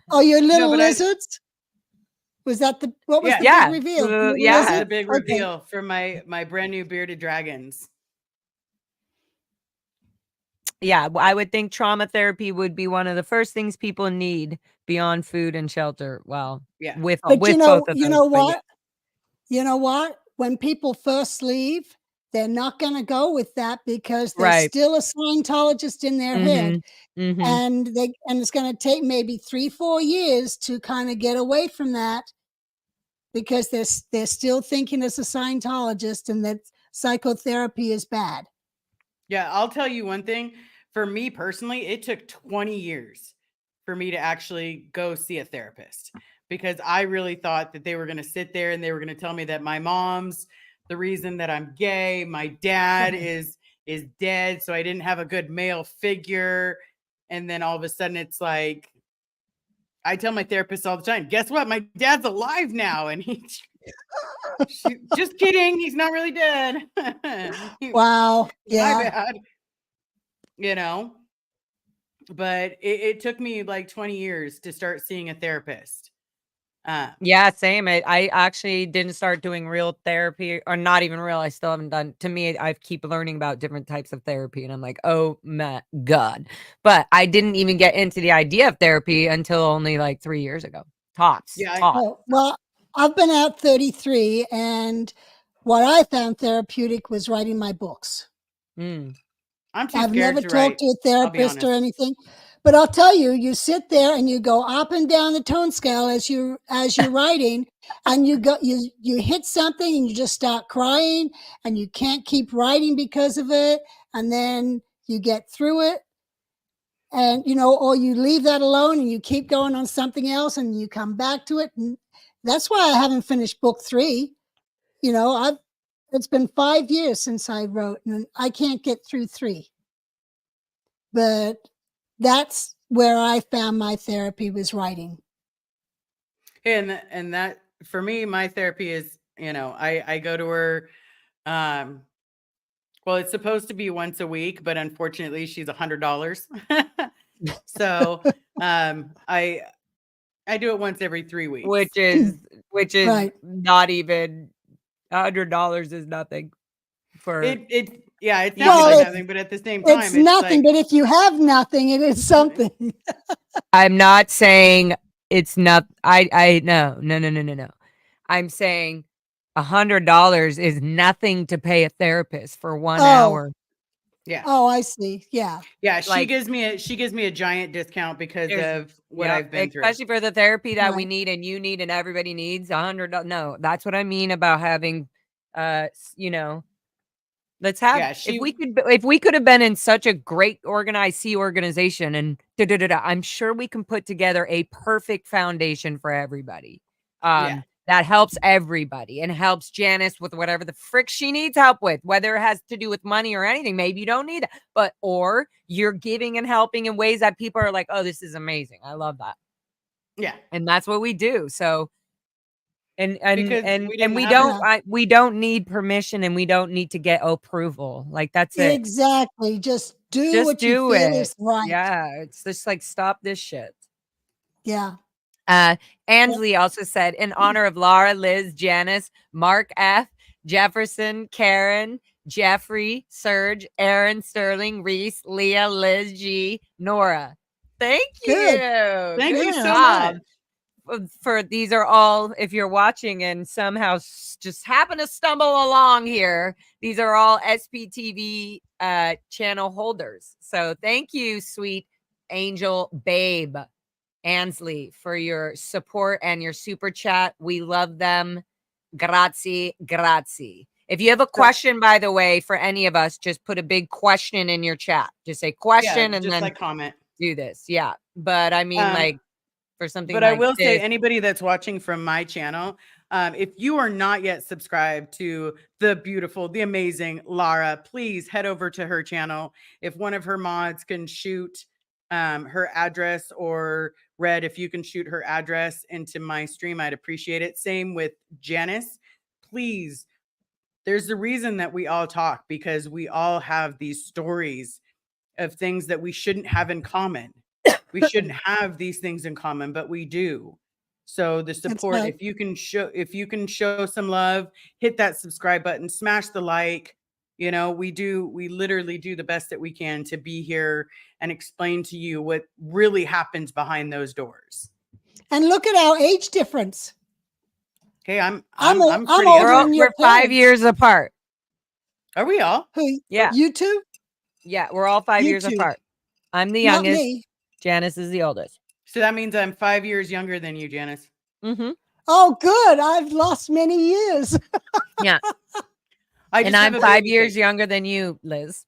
Oh, your little lizards? Was that what was the big reveal? Yeah, the big reveal for my brand new bearded dragons. Yeah, I would think trauma therapy would be one of the first things people need beyond food and shelter. Well, yeah, with both of those. You know what? You know what? When people first leave, they're not going to go with that because there's still a Scientologist in their head, and it's going to take maybe 3-4 years to kind of get away from that because they're still thinking as a Scientologist and that psychotherapy is bad. Yeah, I'll tell you one thing. For me personally, it took 20 years for me to actually go see a therapist because I really thought that they were going to sit there and they were going to tell me that my mom's the reason that I'm gay. My dad is dead, so I didn't have a good male figure. And then all of a sudden it's like, I tell my therapist all the time, guess what? My dad's alive now. And just kidding. He's not really dead. Wow. Yeah. My bad. But it took me like 20 years to start seeing a therapist. Yeah, same. I actually didn't start doing real therapy, or not even real. I still haven't done. To me, I keep learning about different types of therapy, and I'm like, oh my God. But I didn't even get into the idea of therapy until only like 3 years ago. Tops. Yeah. Well, I've been out 33, and what I found therapeutic was writing my books. I've never talked to a therapist or anything, but I'll tell you, you sit there and you go up and down the tone scale as you're writing, and you hit something and you just start crying and you can't keep writing because of it, and then you get through it. and or you leave that alone and you keep going on something else and you come back to it. And that's why I haven't finished book 3. It's been 5 years since I wrote, and I can't get through 3. But that's where I found my therapy, was writing. And that for me, my therapy is, I go to her. Well, it's supposed to be once a week, but unfortunately she's $100. So I do it once every 3 weeks. Which is Right. not even $100 is nothing for it's not Well, really it's- nothing, but at the same time, It's nothing, like, but if you have nothing, it is something. I'm not saying it's not. I no. I'm saying $100 is nothing to pay a therapist for 1 Oh. hour. yeah. Oh, I see. Yeah. Yeah, she like- gives me a giant discount because There's- of what Yep, I've been through. especially for the therapy that we Right. need and you need and everybody needs. $100. No, that's what I mean about having, let's have. Yeah, if we could have been in such a great organized organization and I'm sure we can put together a perfect foundation for everybody. Yeah. That helps everybody and helps Janice with whatever the frick she needs help with, whether it has to do with money or anything. Maybe you don't need it, or you're giving and helping in ways that people are like, oh, this is amazing. I love that. Yeah. And that's what we do. So, and Because we don't need permission and we don't need to get approval. Like that's it. Exactly. Just do what you do feel it. is right. Yeah. It's just like, stop this shit. Yeah. Ansley also said, in honor of Laura, Liz, Janice, Mark F, Jefferson, Karen, Jeffrey, Serge, Aaron, Sterling, Reese, Leah, Liz G, Nora. Thank you. Good. Thank you Good so job. much. For these are all, if you're watching and somehow just happen to stumble along here, these are all SPTV channel holders. So thank you, sweet angel babe Ansley, for your support and your super chat. We love them. Grazie. If you have a question, by the way, for any of us, just put a big question in your chat. Just say question and just then like comment. do this. Yeah. But I mean, like, for something But like I will say, this, anybody that's watching from my channel, if you are not yet subscribed to the beautiful, the amazing Lara, please head over to her channel. If one of her mods can shoot her address, or Red, if you can shoot her address into my stream, I'd appreciate it. Same with Janice. Please, there's a reason that we all talk, because we all have these stories of things that we shouldn't have in common. We shouldn't have these things in common, but we do. So the support, right. if you can show some love, hit that subscribe button, smash the like. We literally do the best that we can to be here and explain to you what really happens behind those doors. And look at our age difference. Okay, I'm I'm pretty older good. than your we're 5 parents. years apart. Are we all? Who? Yeah. You two? Yeah, we're all 5 years You two. apart. I'm the Not youngest. me. Janice is the oldest. So that means I'm 5 years younger than you, Janice. Mm-hmm. Oh, good. I've lost many years. Yeah. And I'm 5 years younger than you, Liz.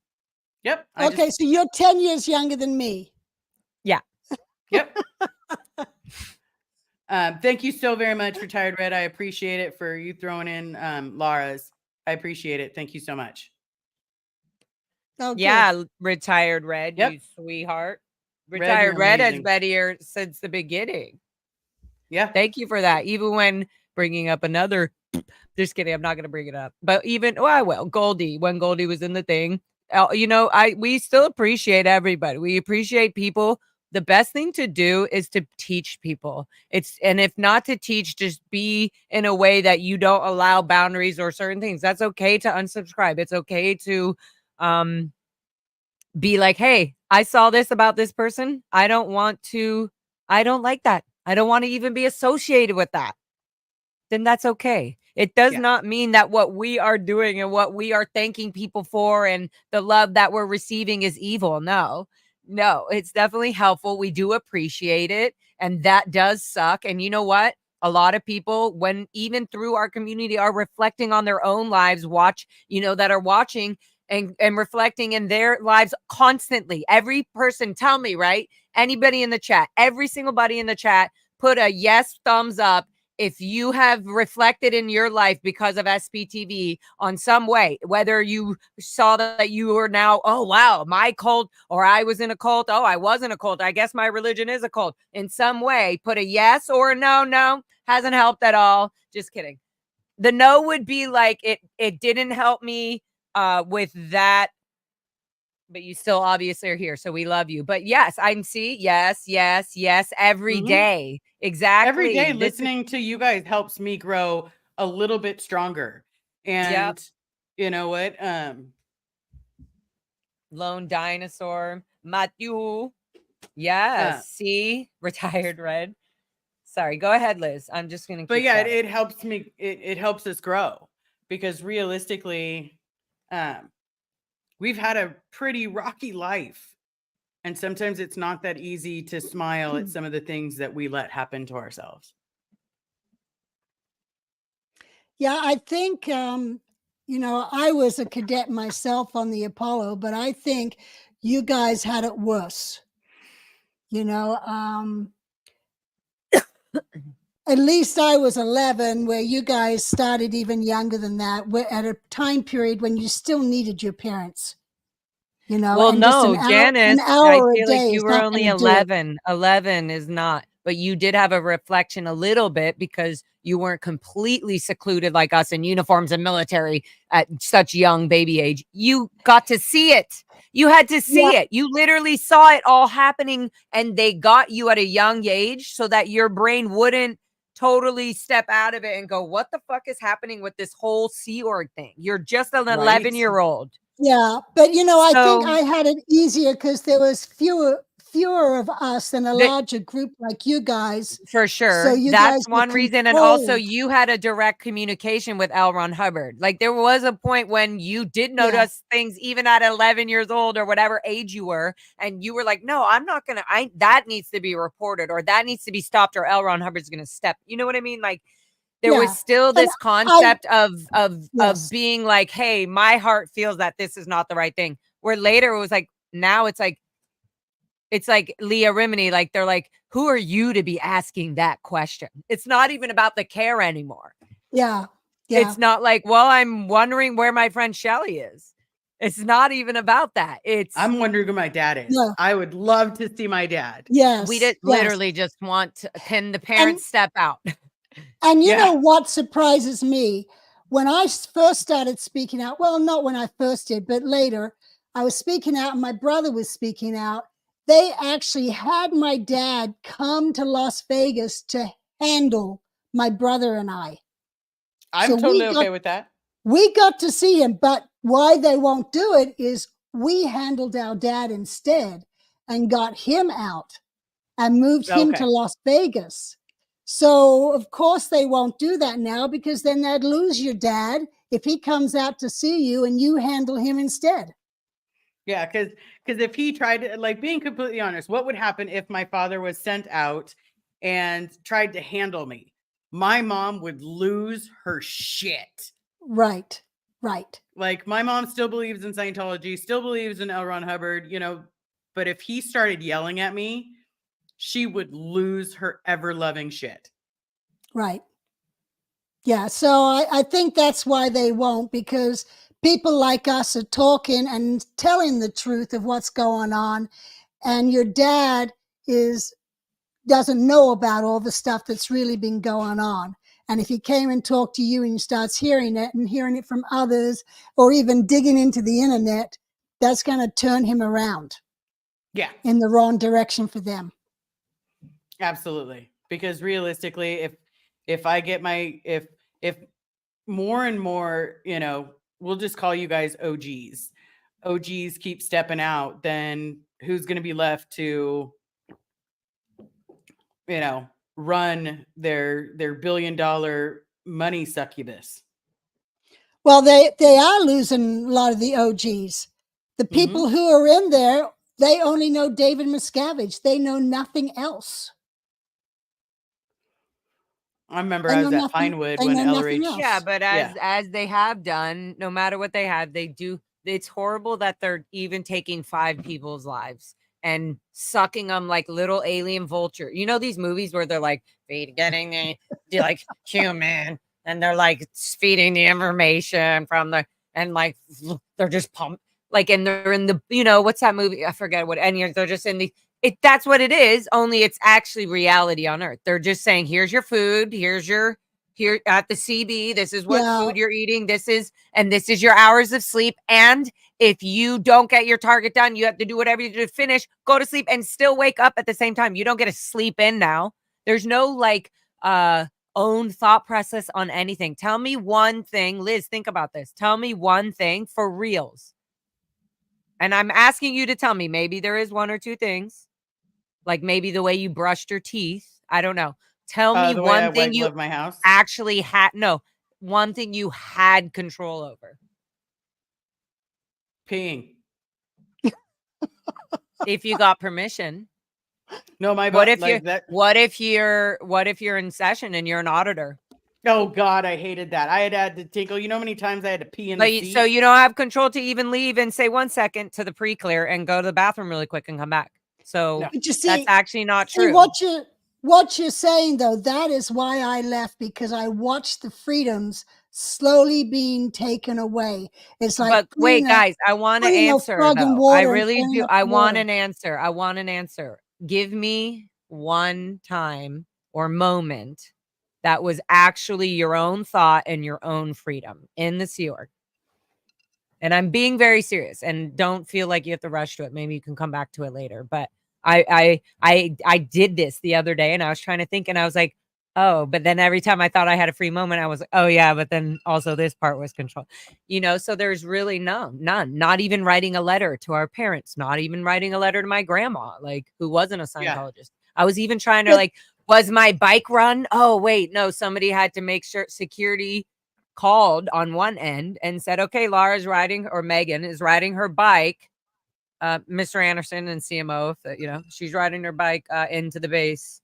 Yep. Okay, so you're 10 years younger than me. Yep. Thank you so very much, Retired Red. I appreciate it for you throwing in Laura's. I appreciate it. Thank you so much. Oh, good. Yeah, Retired Red, Yep. you sweetheart. Red, Retired you're Red has amazing. been here since the beginning. Yeah. Thank you for that. Even when bringing up another, just kidding, I'm not going to bring it up. But even, I will. Goldie, when Goldie was in the thing, we still appreciate everybody. We appreciate people. The best thing to do is to teach people. And if not to teach, just be in a way that you don't allow boundaries or certain things. That's okay to unsubscribe. It's okay to be like, hey, I saw this about this person. I don't like that. I don't want to even be associated with that. Then that's okay. It does not mean that what we are doing and what we are thanking people for and the love that we're receiving is evil. No, it's definitely helpful. We do appreciate it. And that does suck. And you know what? A lot of people, when even through our community, are reflecting on their own lives, that are watching and reflecting in their lives constantly. Every person, tell me, right? Anybody in the chat, every single buddy in the chat, put a yes thumbs up if you have reflected in your life because of SPTV on some way, whether you saw that you were now, oh, wow, my cult, or I was in a cult. Oh, I wasn't a cult. I guess my religion is a cult. In some way, put a yes or a no. No, hasn't helped at all. Just kidding. The no would be like, it didn't help me with that, but you still obviously are here, so we love you. But yes, I'm yes every day. Exactly. Every day listening to you guys helps me grow a little bit stronger. And you know what? Lone dinosaur, Matthew. Yes. See, retired red. Sorry, go ahead, Liz. I'm just gonna. But yeah, it helps me. It helps us grow, because realistically, we've had a pretty rocky life, and sometimes it's not that easy to smile at some of the things that we let happen to ourselves. Yeah, I think, you know, I was a cadet myself on the Apollo, but I think you guys had it worse. You know, at least I was 11, where you guys started even younger than that, at a time period when you still needed your parents. You know, well, and no, Janice, I feel like you were only 11. 11 is not, but you did have a reflection a little bit, because you weren't completely secluded like us in uniforms and military at such young baby age. You got to see it. You had to see it. You literally saw it all happening, and they got you at a young age so that your brain wouldn't totally step out of it and go, what the fuck is happening with this whole Sea Org thing? You're just an 11-year-old. Yeah, but you know, I think I had it easier because there was fewer of us than a larger group like you guys. For sure. So That's one reason. And also, you had a direct communication with L. Ron Hubbard. Like, there was a point when you did notice things even at 11 years old or whatever age you were, and you were like, no, I'm not gonna, that needs to be reported, or that needs to be stopped, or L. Ron Hubbard's gonna step, you know what I mean? Like, there was still this concept of being like, hey, my heart feels that this is not the right thing. Where later it was like, now it's like Leah Remini, like, they're like, who are you to be asking that question? It's not even about the care anymore. Yeah. It's not like, well, I'm wondering where my friend Shelly is. It's not even about that. I'm wondering who my dad is. Yeah. I would love to see my dad. Yes. We did literally just want to, can the parents step out? And you know what surprises me? When I first started speaking out, well, not when I first did, but later, I was speaking out and my brother was speaking out. They actually had my dad come to Las Vegas to handle my brother and I. I'm totally okay with that. We got to see him, but why they won't do it is we handled our dad instead and got him out and moved him to Las Vegas. So, of course, they won't do that now, because then they'd lose your dad if he comes out to see you and you handle him instead. Yeah, because if he tried to, like, being completely honest, what would happen if my father was sent out and tried to handle me? My mom would lose her shit. Right. Like, my mom still believes in Scientology, still believes in L. Ron Hubbard, you know, but if he started yelling at me, she would lose her ever-loving shit. Right. Yeah, so I think that's why they won't, because people like us are talking and telling the truth of what's going on, and your dad doesn't know about all the stuff that's really been going on. And if he came and talked to you and he starts hearing it and hearing it from others, or even digging into the internet, that's going to turn him around. Yeah. In the wrong direction for them. Absolutely. Because realistically, if I get if more and more, you know, we'll just call you guys OGs keep stepping out, then who's going to be left to, you know, run their $1 billion money succubus? Well, they are losing a lot of the OGs. The people who are in there, they only know David Miscavige. They know nothing else. I remember I was at Pinewood when LRH. Yeah, but as they have done, no matter what they have, they do. it's horrible that they're even taking 5 people's lives and sucking them like little alien vulture. You know these movies where they're like getting the like human, and they're like feeding the information from the, and like they're just pumped like, and they're in the, you know, what's that movie? I forget what. And they're just in the. That's what it is. Only it's actually reality on Earth. They're just saying, here's your food. Here's your. Here at the CB, this is what food you're eating. This is your hours of sleep. And if you don't get your target done, you have to do whatever you do to finish, go to sleep, and still wake up at the same time. You don't get to sleep in now. There's no like own thought process on anything. Tell me one thing, Liz, think about this. Tell me one thing for reals. And I'm asking you to tell me, maybe there is 1 or 2 things, like maybe the way you brushed your teeth. I don't know. Tell me one thing you my house. actually had. No, one thing you had control over. Peeing. If you got permission. No, my what if like you're that. What if you're in session and you're an auditor? Oh God, I hated that. I had to tinkle. You know how many times I had to pee in the seat? So you don't have control to even leave and say 1 second to the pre-clear and go to the bathroom really quick and come back. So No. But you see, that's actually not true. What you're saying though, that is why I left, because I watched the freedoms slowly being taken away. It's like, but wait, guys, I want to answer though. I really do. I want an answer. I want an answer. Give me one time or moment that was actually your own thought and your own freedom in the Sea Org. And I'm being very serious, and don't feel like you have to rush to it. Maybe you can come back to it later. But I did this the other day, and I was trying to think, and I was like, oh, but then every time I thought I had a free moment, I was like, oh yeah, but then also this part was controlled, you know? So there's really none, not even writing a letter to our parents, not even writing a letter to my grandma, like who wasn't a Scientologist. Yeah. I was even trying to like, was my bike run? Oh wait, no, somebody had to make sure security called on one end and said, okay, Laura's riding, or Megan is riding her bike. Mr. Anderson and CMO, if you know, she's riding her bike into the base.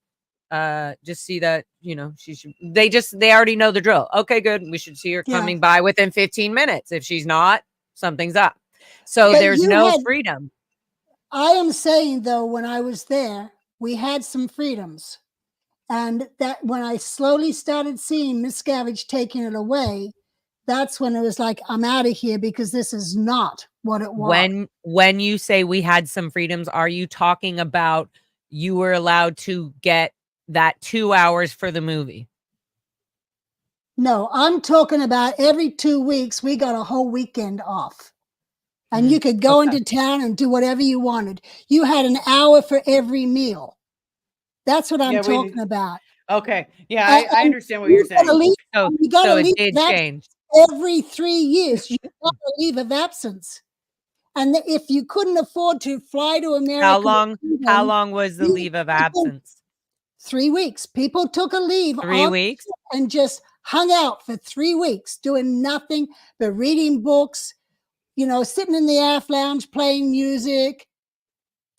Just see that, you know, they already know the drill. Okay, good. We should see her coming by within 15 minutes. If she's not, something's up. So there's no freedom. I am saying though, when I was there, we had some freedoms. And that when I slowly started seeing Miscavige taking it away, that's when it was like, I'm out of here, because this is not what it was. When you say we had some freedoms, are you talking about you were allowed to get that 2 hours for the movie? No, I'm talking about every 2 weeks, we got a whole weekend off. And you could go into town and do whatever you wanted. You had an hour for every meal. That's what I'm talking about. Okay. Yeah, I understand what you're saying. So it did change. Every 3 years, you got a leave of absence. And if you couldn't afford to fly to America. How long was the leave of absence? 3 weeks. People took a leave. 3 weeks? And just hung out for 3 weeks, doing nothing but reading books, you know, sitting in the aft lounge, playing music.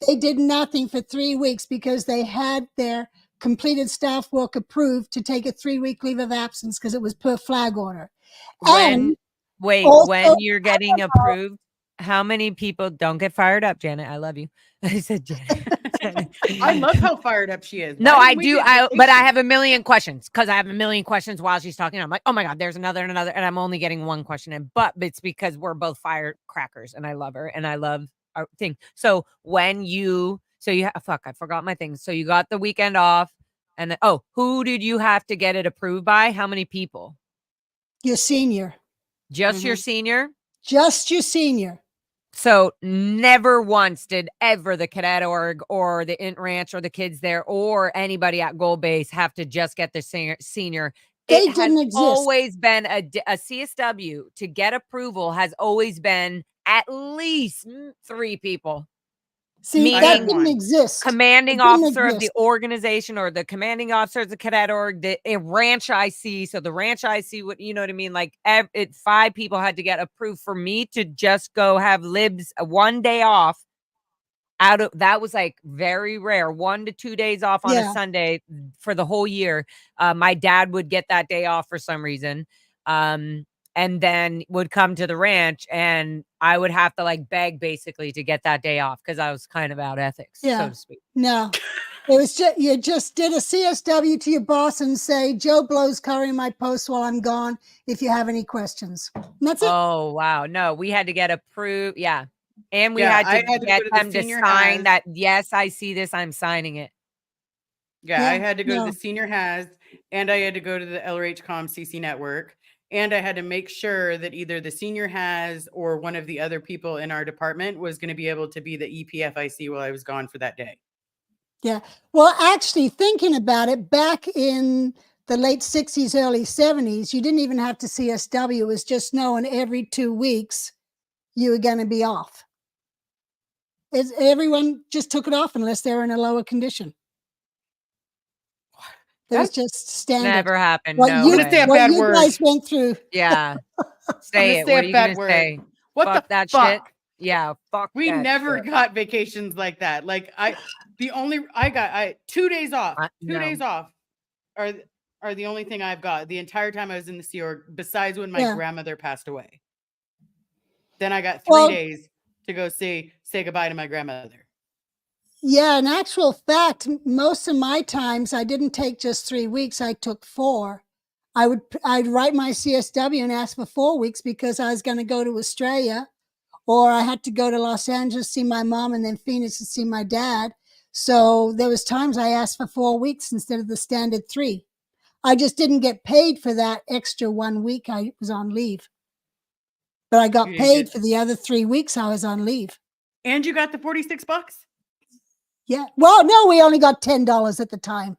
They did nothing for 3 weeks because they had their completed staff work approved to take a 3-week leave of absence because it was per flag order. When you're getting approved, how many people don't get fired up, Janet? I love you. I said Janet. I love how fired up she is. No, I do. But I have a million questions, because I have a million questions while she's talking. I'm like, oh my God, there's another, and I'm only getting one question in. But it's because we're both firecrackers, and I love her, and I love our thing. So I forgot my thing. So you got the weekend off, and who did you have to get it approved by? How many people? Your senior. Just your senior? Just your senior. So never once did ever the cadet org or the int ranch or the kids there or anybody at Gold Base have to just get the senior. They didn't exist. Always been a CSW to get approval has always been at least 3 people. See, that didn't exist. Commanding officer of the organization, or the commanding officer of the cadet org, the ranch IC. So the ranch IC, you know what I mean? Like 5 people had to get approved for me to just go have libs 1 day off. That was like very rare. 1 to 2 days off on a Sunday for the whole year. My dad would get that day off for some reason. and then would come to the ranch, and I would have to like beg basically to get that day off because I was kind of out ethics, so to speak. No, it was just, you just did a CSW to your boss and say, Joe Blow's covering my post while I'm gone. If you have any questions, and that's it. Oh, wow. No, we had to get approved. Yeah. And we Yeah, had I to had to get go to the them to senior sign has. that, yes, I see this, I'm signing it. Yeah, I Yeah, had to go to no. the senior has, and I had to go to the LRH Com CC network, and I had to make sure that either the senior has or one of the other people in our department was going to be able to be the EPFIC while I was gone for that day. Yeah. Well, actually, thinking about it, back in the late 60s, early 70s, you didn't even have to CSW. It was just knowing every 2 weeks you were going to be off. Everyone just took it off unless they were in a lower condition. It was just standard. Never happened. What No you, gonna say a way. what bad you word. guys went through. Yeah. I'm Say gonna it. say What a are you bad going to word. say? What Fuck the that fuck? shit? Yeah. Fuck We that never shit. got vacations like that. Like I got 2 days off. 2 No. days off are the only thing I've got the entire time I was in the Sea Org, besides when my Yeah. grandmother passed away. Then I got 3 Well, days to go say goodbye to my grandmother. yeah, in actual fact, most of my times I didn't take just 3 weeks, I took 4. I'd write my CSW and ask for 4 weeks because I was going to go to Australia, or I had to go to Los Angeles, see my mom, and then Phoenix to see my dad. So there was times I asked for 4 weeks instead of the standard 3. I just didn't get paid for that extra 1 week I was on leave. But I got You didn't paid get- for the other 3 weeks I was on leave. And you got the $46? Yeah. Well, no, we only got $10 at the time.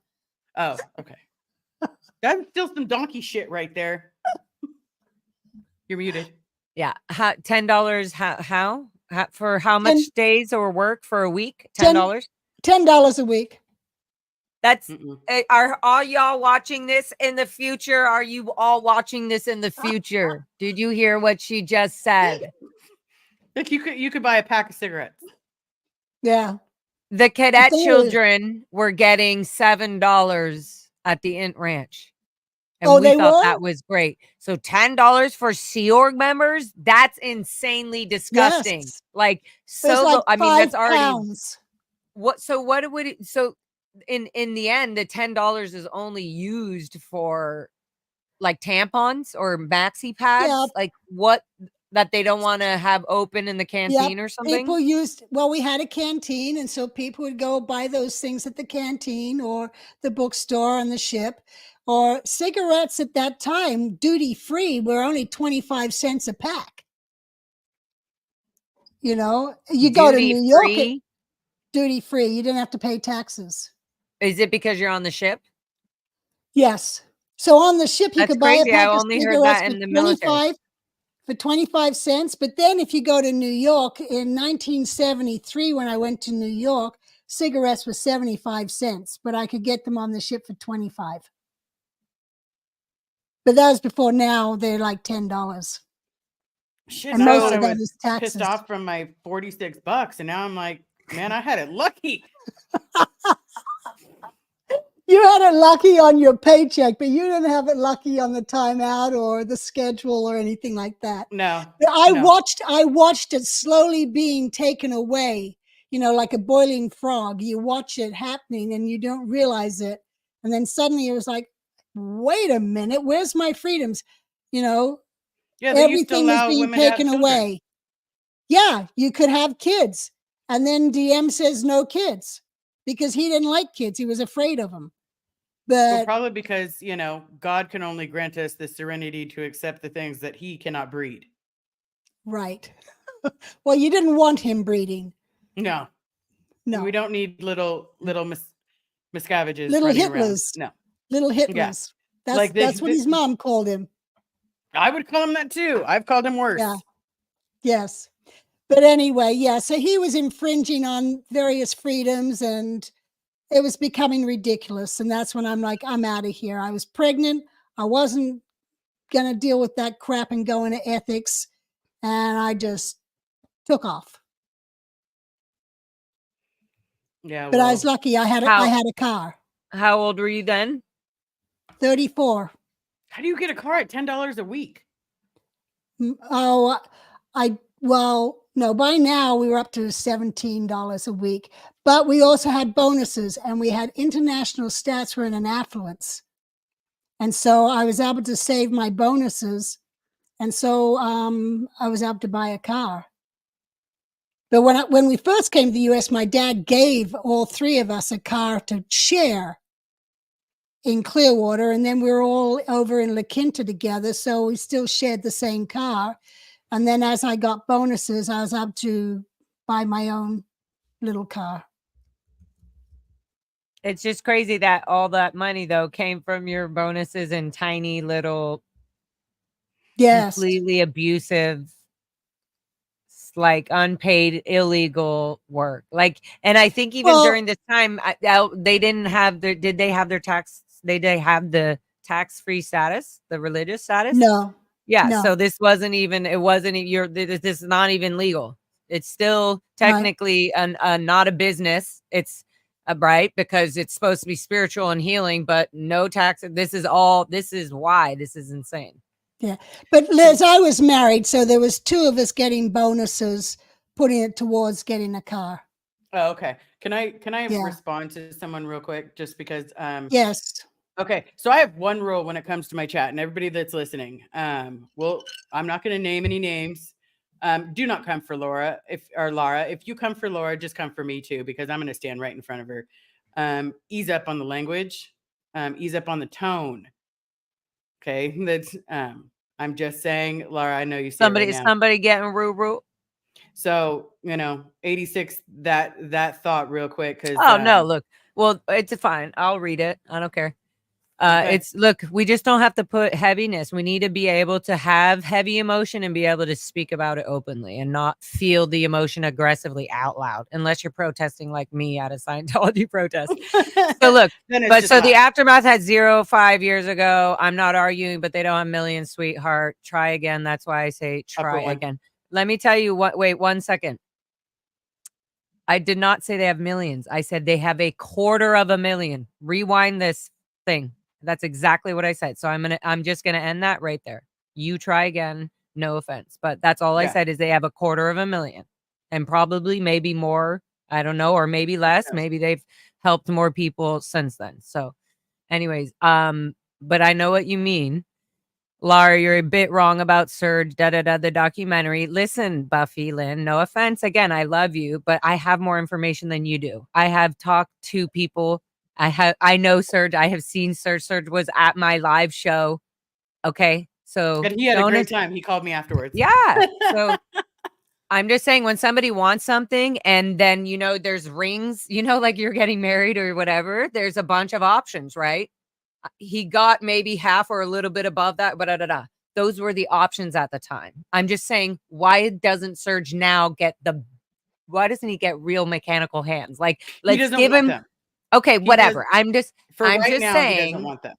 Oh, okay. That's still some donkey shit right there. You're muted. Yeah. $10. How? For how much 10 days or work for a week? $10 $10? $10 a week. That's Mm-mm. are all y'all watching this in the future? Are you all watching this in the future? Did you hear what she just said? Like you could buy a pack of cigarettes. Yeah. The cadet thing is- children were getting $7 at the Int Ranch. And Oh, we they thought were? that was great. So $10 for Sea Org members, that's insanely disgusting. Yes. Like It was so like low. I mean, that's already £5. what would it so in the end, the $10 is only used for like tampons or maxi pads, Yeah. like what that they don't want to have open in the canteen or something. People used, well, we had a canteen, and so people would go buy those things at the canteen or the bookstore on the ship. Or cigarettes at that time, duty free, were only 25 cents a pack. You know, you go to Duty New York, free? duty free. You didn't have to pay taxes. Is it because you're on the ship? Yes. So on the ship, you That's could buy a crazy. I pack of only heard cigarettes that for in the military. 25 cents. But then if you go to New York in 1973, when I went to New York, cigarettes were 75 cents, but I could get them on the ship for 25. But that was before. Now they're like $10. Shit, And I most thought of I that was is taxes. pissed off from my $46, and now I'm like, man, I had it lucky. You had it lucky on your paycheck, but you didn't have it lucky on the timeout or the schedule or anything like that. No, But I no. watched it slowly being taken away, you know, like a boiling frog. You watch it happening and you don't realize it. And then suddenly it was like, wait a minute, where's my freedoms? You know, Yeah, they used to everything was allow being women to have taken children. away. Yeah, you could have kids. And then DM says no kids because he didn't like kids. He was afraid of them. Well, But probably because, you know, God can only grant us the serenity to accept the things that he cannot breed. right. Well, you didn't want him breeding. No. No. We don't need little miscavages Little running around. Hitlers. No. Little Hitlers. That's Like that's what his mom called him. I would call him that too. I've called him worse. Yeah. Yes. But anyway, yeah, so he was infringing on various freedoms and it was becoming ridiculous. And that's when I'm like, I'm out of here. I was pregnant. I wasn't going to deal with that crap and go into ethics. And I just took off. Yeah. But I was lucky. I had a car. How old were you then? 34. How do you get a car at $10 a week? Oh, well, no, by now we were up to $17 a week, but we also had bonuses and we had international stats were in an affluence. And so I was able to save my bonuses. And so I was able to buy a car. But when we first came to the US, my dad gave all three of us a car to share in Clearwater. And then we were all over in La Quinta together. So we still shared the same car. And then as I got bonuses, I was able to buy my own little car. It's just crazy that all that money though came from your bonuses and tiny little Yes. completely abusive, like unpaid illegal work. Like, and I think even Well, during this time, they didn't have their, did they have their tax? They have the tax-free status, the religious status? no. Yeah. No. So this wasn't even, it wasn't, this is not even legal. It's still technically not a business. It's right, because it's supposed to be spiritual and healing, but no tax. This is why this is insane. Yeah. But Liz, I was married, so there was two of us getting bonuses, putting it towards getting a car. Oh, okay. Can I Yeah. respond to someone real quick? Just because Yes. okay, so I have one rule when it comes to my chat, and everybody that's listening. Well, I'm not going to name any names. Do not come for Laura. Lara, if you come for Laura, just come for me too, because I'm going to stand right in front of her. Ease up on the language. Ease up on the tone. Okay, that's. I'm just saying, Laura. I know you see it right now. Somebody getting roo. So 86. That thought real quick, because Oh no, look. Well, it's fine. I'll read it. I don't care. Okay. It's look, we just don't have to put heaviness. We need to be able to have heavy emotion and be able to speak about it openly and not feel the emotion aggressively out loud, unless you're protesting like me at a Scientology protest. So look, but so the aftermath had 5 years ago. I'm not arguing, but they don't have millions, sweetheart. Try again. That's why I say try again. Let me tell you what. Wait 1 second. I did not say they have millions. I said they have 250,000. Rewind this thing. That's exactly what I said. So I'm just gonna end that right there. You try again. No offense, but that's all I said is they have 250,000 and probably maybe more. I don't know, or maybe less. Yes. Maybe they've helped more people since then. So, anyways, but I know what you mean. Lara, you're a bit wrong about Serge, the documentary. Listen, Buffy, Lynn, no offense. Again, I love you, but I have more information than you do. I have talked to people. I know Serge. I have seen Serge. Serge was at my live show. Okay. So and he had a great time. He called me afterwards. Yeah. So I'm just saying, when somebody wants something and then, there's rings, like you're getting married or whatever, there's a bunch of options, right? He got maybe half or a little bit above that, but those were the options at the time. I'm just saying, why doesn't Serge now why doesn't he get real mechanical hands? Like, let's give him them. Okay, whatever. I'm just saying, he doesn't want them.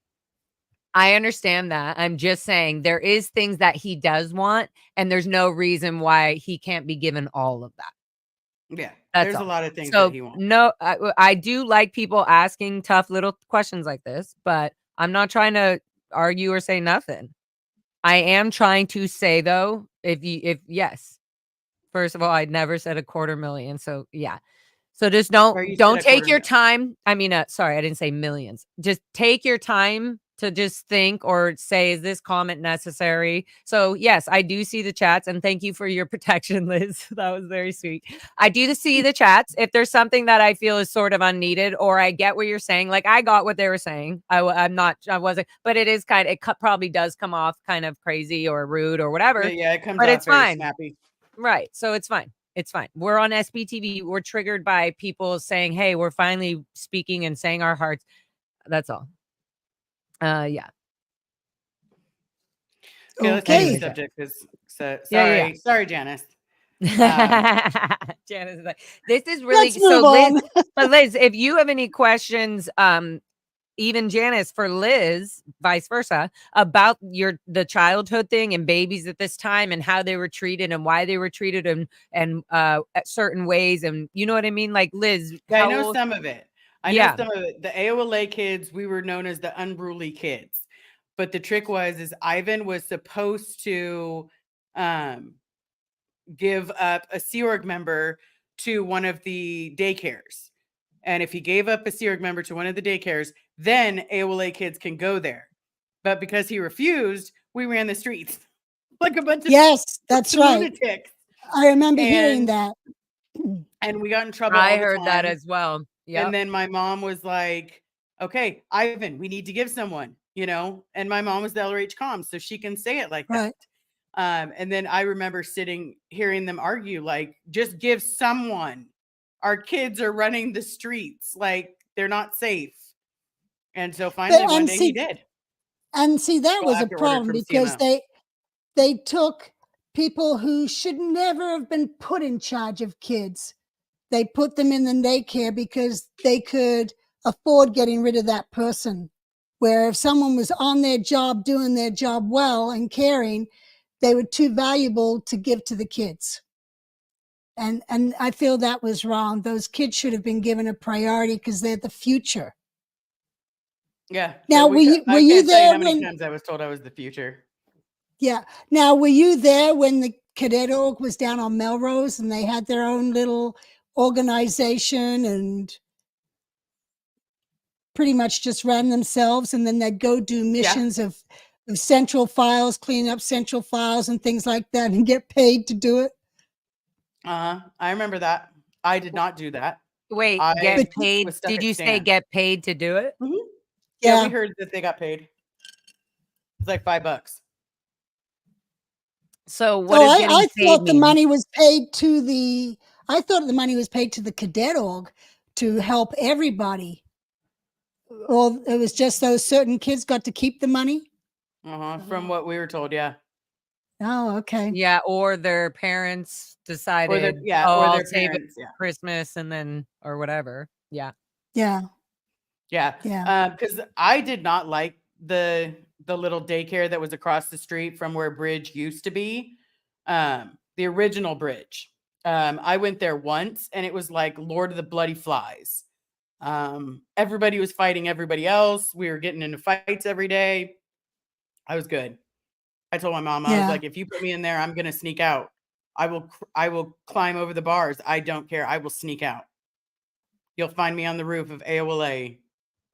I understand that. I'm just saying there is things that he does want, and there's no reason why he can't be given all of that. Yeah. There's a lot of things So that he wants. no, I do like people asking tough little questions like this, but I'm not trying to argue or say nothing. I am trying to say though, if yes, first of all, I'd never said 250,000. So yeah. So just don't take your time. I mean, sorry, I didn't say millions. Just take your time to just think or say, is this comment necessary? So yes, I do see the chats, and thank you for your protection, Liz. That was very sweet. I do see the chats. If there's something that I feel is sort of unneeded, or I get what you're saying, like I got what they were saying. I wasn't, but it is probably does come off kind of crazy or rude or whatever. Yeah, it comes but off it's very fine. snappy. Right. So it's fine. It's fine. We're on SPTV. We're triggered by people saying, hey, we're finally speaking and saying our hearts. That's all. Yeah. Okay, let's change the subject. Sorry, Janice. Janice is like, this is really Let's move on. Liz, if you have any questions, even Janice, for Liz, vice versa, about the childhood thing and babies at this time and how they were treated and why they were treated and at certain ways, and you know what I mean? Like, Liz, I know some of it. I know some of it. The aola kids, we were known as the unruly kids. But the trick is Ivan was supposed to give up a Sea Org member to one of the daycares. And if he gave up a Sea Org member to one of the daycares, then AOLA kids can go there. But because he refused, we ran the streets like a bunch of Yes, that's right. lunatics. I remember hearing And- that. And we got in trouble. I all the heard that time. as well. Yeah. And then my mom was like, okay, Ivan, we need to give someone, you know, and my mom was the LRH comms, so she can say it like Right. that. And then I remember hearing them argue, like, just give someone. Our kids are running the streets, like they're not safe. And so finally one day he did. And see, that Well, was a after ordered problem from because CMO. they took people who should never have been put in charge of kids. They put them in the daycare because they could afford getting rid of that person. Where if someone was on their job, doing their job well and caring, they were too valuable to give to the kids. And I feel that was wrong. Those kids should have been given a priority because they're the future. Yeah. Now, were you I can't tell you there how many when? times I was told I was the future. Yeah. Now, were you there when the cadet org was down on Melrose and they had their own little organization and pretty much just ran themselves, and then they'd go do missions of central files, clean up central files and things like that, and get paid to do it? I remember that. I did not do that. Wait, I get was paid. stuck Did at you say Stan. get paid to do it? Yeah, Yeah. we heard that they got paid. It's like $5. So what So does getting I paid thought the mean? money was paid to the. I thought the money was paid to the cadet org to help everybody. Or it was just those certain kids got to keep the money. From what we were told, yeah. Oh, okay. Yeah, or their parents decided, Or their I'll save it parents, for Christmas and then or whatever. Yeah. Yeah. Yeah. Yeah. Because I did not like the little daycare that was across the street from where Bridge used to be. The original Bridge. I went there once and it was like Lord of the Bloody Flies. Everybody was fighting everybody else. We were getting into fights every day. I was good. I told my mom, I was Yeah. like, if you put me in there, I'm going to sneak out. I will climb over the bars. I don't care. I will sneak out. You'll find me on the roof of AOLA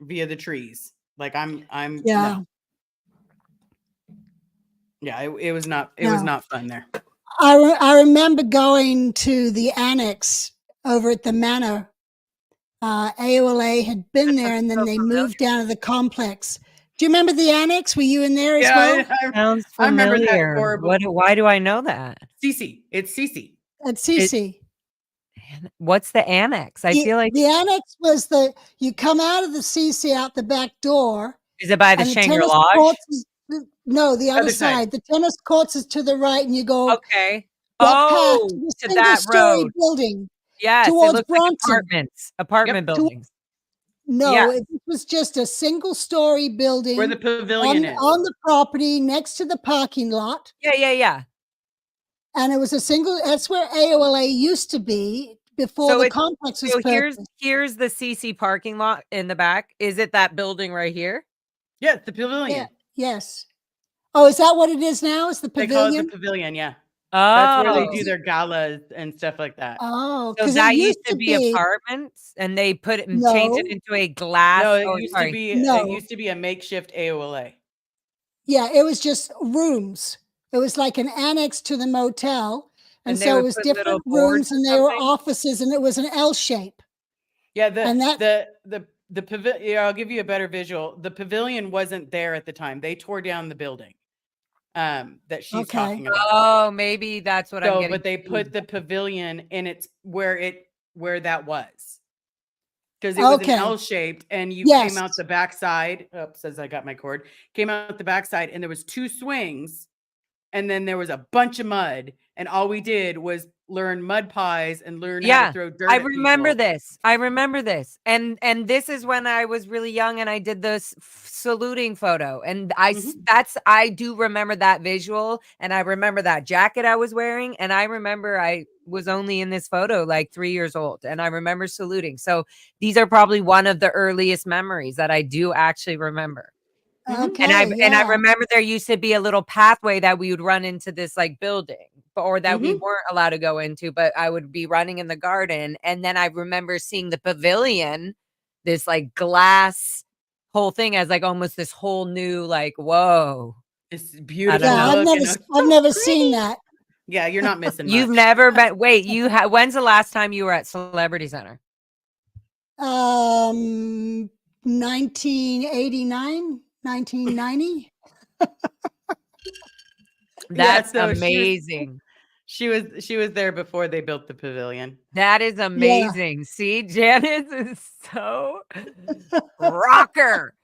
via the trees. Like I'm Yeah. no. Yeah, it was not No. was not fun there. I remember going to the annex over at the manor. AOLA had been there, and then so they moved down to the complex. Do you remember the annex? Were you in there as well? Sounds I remember that familiar. horrible. Why do I know that? Cece. It's Cece. At CC. What's the annex? I feel like the annex was you come out of the CC out the back door. is it by the and Shanger tennis Lodge? courts no, the other Other side. side. The tennis courts is to the right, and you go Okay. up past Oh, the to that single-story road. building. Yes, it towards looks Bronson. like apartment Yep. buildings. No, Yeah. it was just a single-story building Where the pavilion is. on the property next to the parking lot. Yeah. And it was that's where AOLA used to be before the complex was So purchased. here's the CC parking lot in the back. Is it that building right here? Yeah, it's the pavilion. Yeah. Yes. Oh, is that what it is now? Is the They call it pavilion? the pavilion, yeah. Oh, That's where they do their galas and stuff like that. Oh, so because that it used to be apartments, and they put it and changed it No. into a glass. No, oh, it used sorry. to be No. it used to be a makeshift AOLA. Yeah, it was just rooms. It was like an annex to the motel. And And they so it would was put little different boards rooms, or and they were something? offices, and it was an L shape. Yeah, And the pavilion. Yeah, I'll give you a better visual. The pavilion wasn't there at the time. They tore down the building. That she's Okay. talking about. Oh, maybe that's what I'm So, getting. but they put the pavilion in its where that was. Because it was Okay. an L shaped, and you Yes. came out the backside. Says I got my cord. Came out the backside, and there was 2 swings, and then there was a bunch of mud, and all we did was learn mud pies and learn how to throw dirt. I at remember people. this. I remember this. And this is when I was really young and I did this saluting photo. And I do remember that visual, and I remember that jacket I was wearing, and I remember I was only in this photo like 3 years old, and I remember saluting. So these are probably one of the earliest memories that I do actually remember. Okay. And I Yeah. remember there used to be a little pathway that we would run into this like building, or that we weren't allowed to go into, but I would be running in the garden. And then I remember seeing the pavilion, this like glass whole thing as like almost this whole new, like, whoa. It's I beautiful don't Yeah. know. look. And it's I've so never pretty. seen that. Yeah, you're not missing You've much. never been, wait, when's the last time you were at Celebrity Center? 1989, 1990. That's so amazing. she was there before they built the pavilion. That is amazing. See, Janice is so rocker.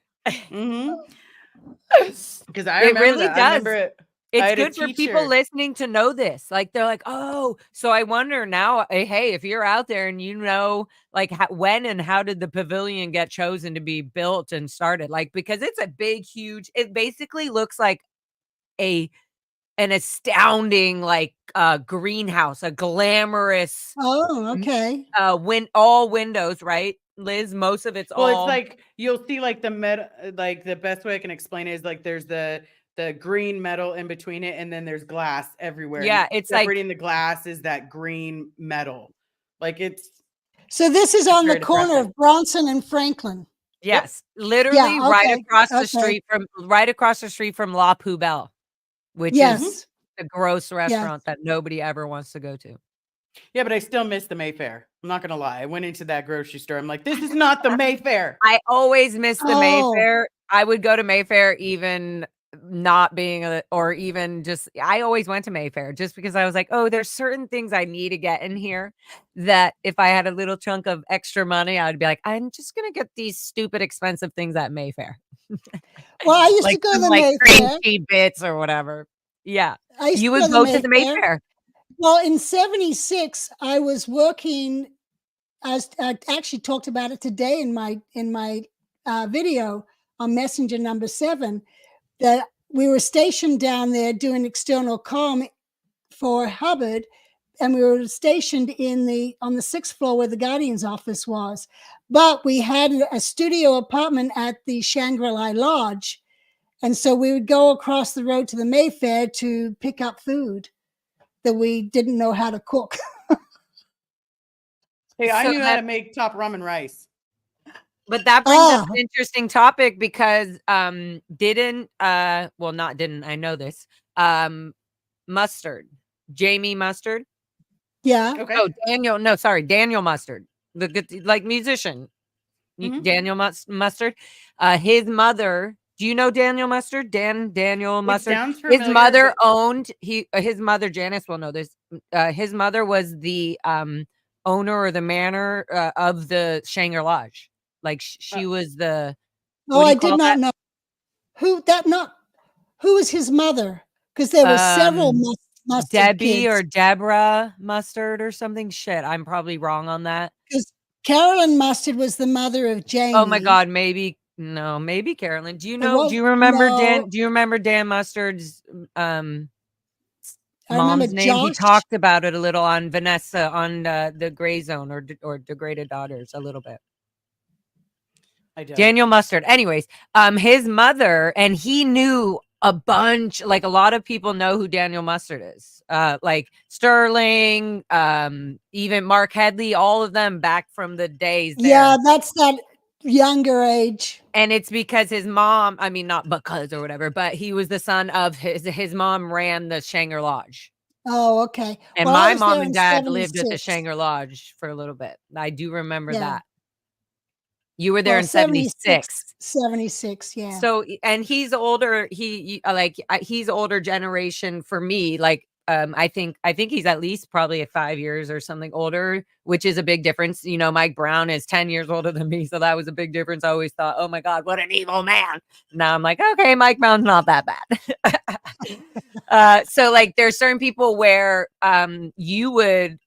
Because I It remember really that. I does. remember it. I It's had a good for people teacher- listening to know this. Like, they're like, oh, so I wonder now, hey, if you're out there and you know, like, when and how did the pavilion get chosen to be built and started? Like, because it's a big, huge, it basically looks like an astounding, like, greenhouse, a glamorous, Oh, okay. all windows, right, Liz? Most of it's Well, all. it's like you'll see like like the best way I can explain it is like there's the green metal in between it, and then there's glass everywhere. Yeah, and it's like, separating the glass is that green metal. Like it's So this is on the very corner depressing. of Bronson and Franklin. yes, literally right okay, across the okay. street from La Poubelle, which is Yes. a gross Yes. restaurant that nobody ever wants to go to. Yeah, but I still miss the Mayfair. I'm not gonna lie. I went into that grocery store. I'm like, this is not the Mayfair. I always miss the Oh. Mayfair. I would go to Mayfair even not being or even just, I always went to Mayfair just because I was like, oh, there's certain things I need to get in here that if I had a little chunk of extra money, I would be like, I'm just gonna get these stupid expensive things at Mayfair. Well, I used Like to go to some, the like, cream Mayfair. cheese bits or whatever. Yeah. I used You to would go go to to the Mayfair. Well, in 76, I was working. I actually talked about it today in my video on Messenger number 7, that we were stationed down there doing external comm for Hubbard, and we were stationed on the 6th floor where the Guardian's office was. But we had a studio apartment at the Shangri-La Lodge, and so we would go across the road to the Mayfair to pick up food that we didn't know how to cook. Hey, I So knew how to make top ramen rice. But that brings up Ah. an interesting topic because I know this. Mustard. Jamie Mustard. Yeah. Okay. Oh, Daniel Mustard. The good, like, musician. Daniel Mustard. His mother, do you know Daniel Mustard? Daniel Mustard. sounds His familiar, mother but- owned his mother, Janice will know this. His mother was the owner or the manor of the Shanger Lodge. Like she was the. Oh, I did not know. Who was his mother? Because there were several Mustard Debbie kids. or Deborah Mustard or something. Shit, I'm probably wrong on that. Because Carolyn Mustard was the mother of Jamie. Oh my God, maybe Carolyn. Do you know? Well, do you remember no. Dan? Do you remember Dan Mustard's I mom's remember name? He Josh. talked about it a little on Vanessa on the Gray Zone or Degraded Daughters a little bit. I don't. Daniel Mustard. Anyways, his mother, and he knew a bunch, like a lot of people know who Daniel Mustard is. Like Sterling, even Mark Headley, all of them back from the days there. Yeah, that's that younger age. And it's because his mom, I mean, not because or whatever, but he was the son of his mom ran the Shanger Lodge. Oh, okay. And Well, I my was mom there and in dad lived at the 76. Shanger Lodge for a little bit. I do remember Yeah. that. You were there Well, in 76. 76, yeah. So, and he's older. He's older generation for me. Like, I think he's at least probably 5 years or something older, which is a big difference. You know, Mike Brown is 10 years older than me. So that was a big difference. I always thought, oh my God, what an evil man. Now I'm like, okay, Mike Brown's not that bad. So like there's certain people where, you would,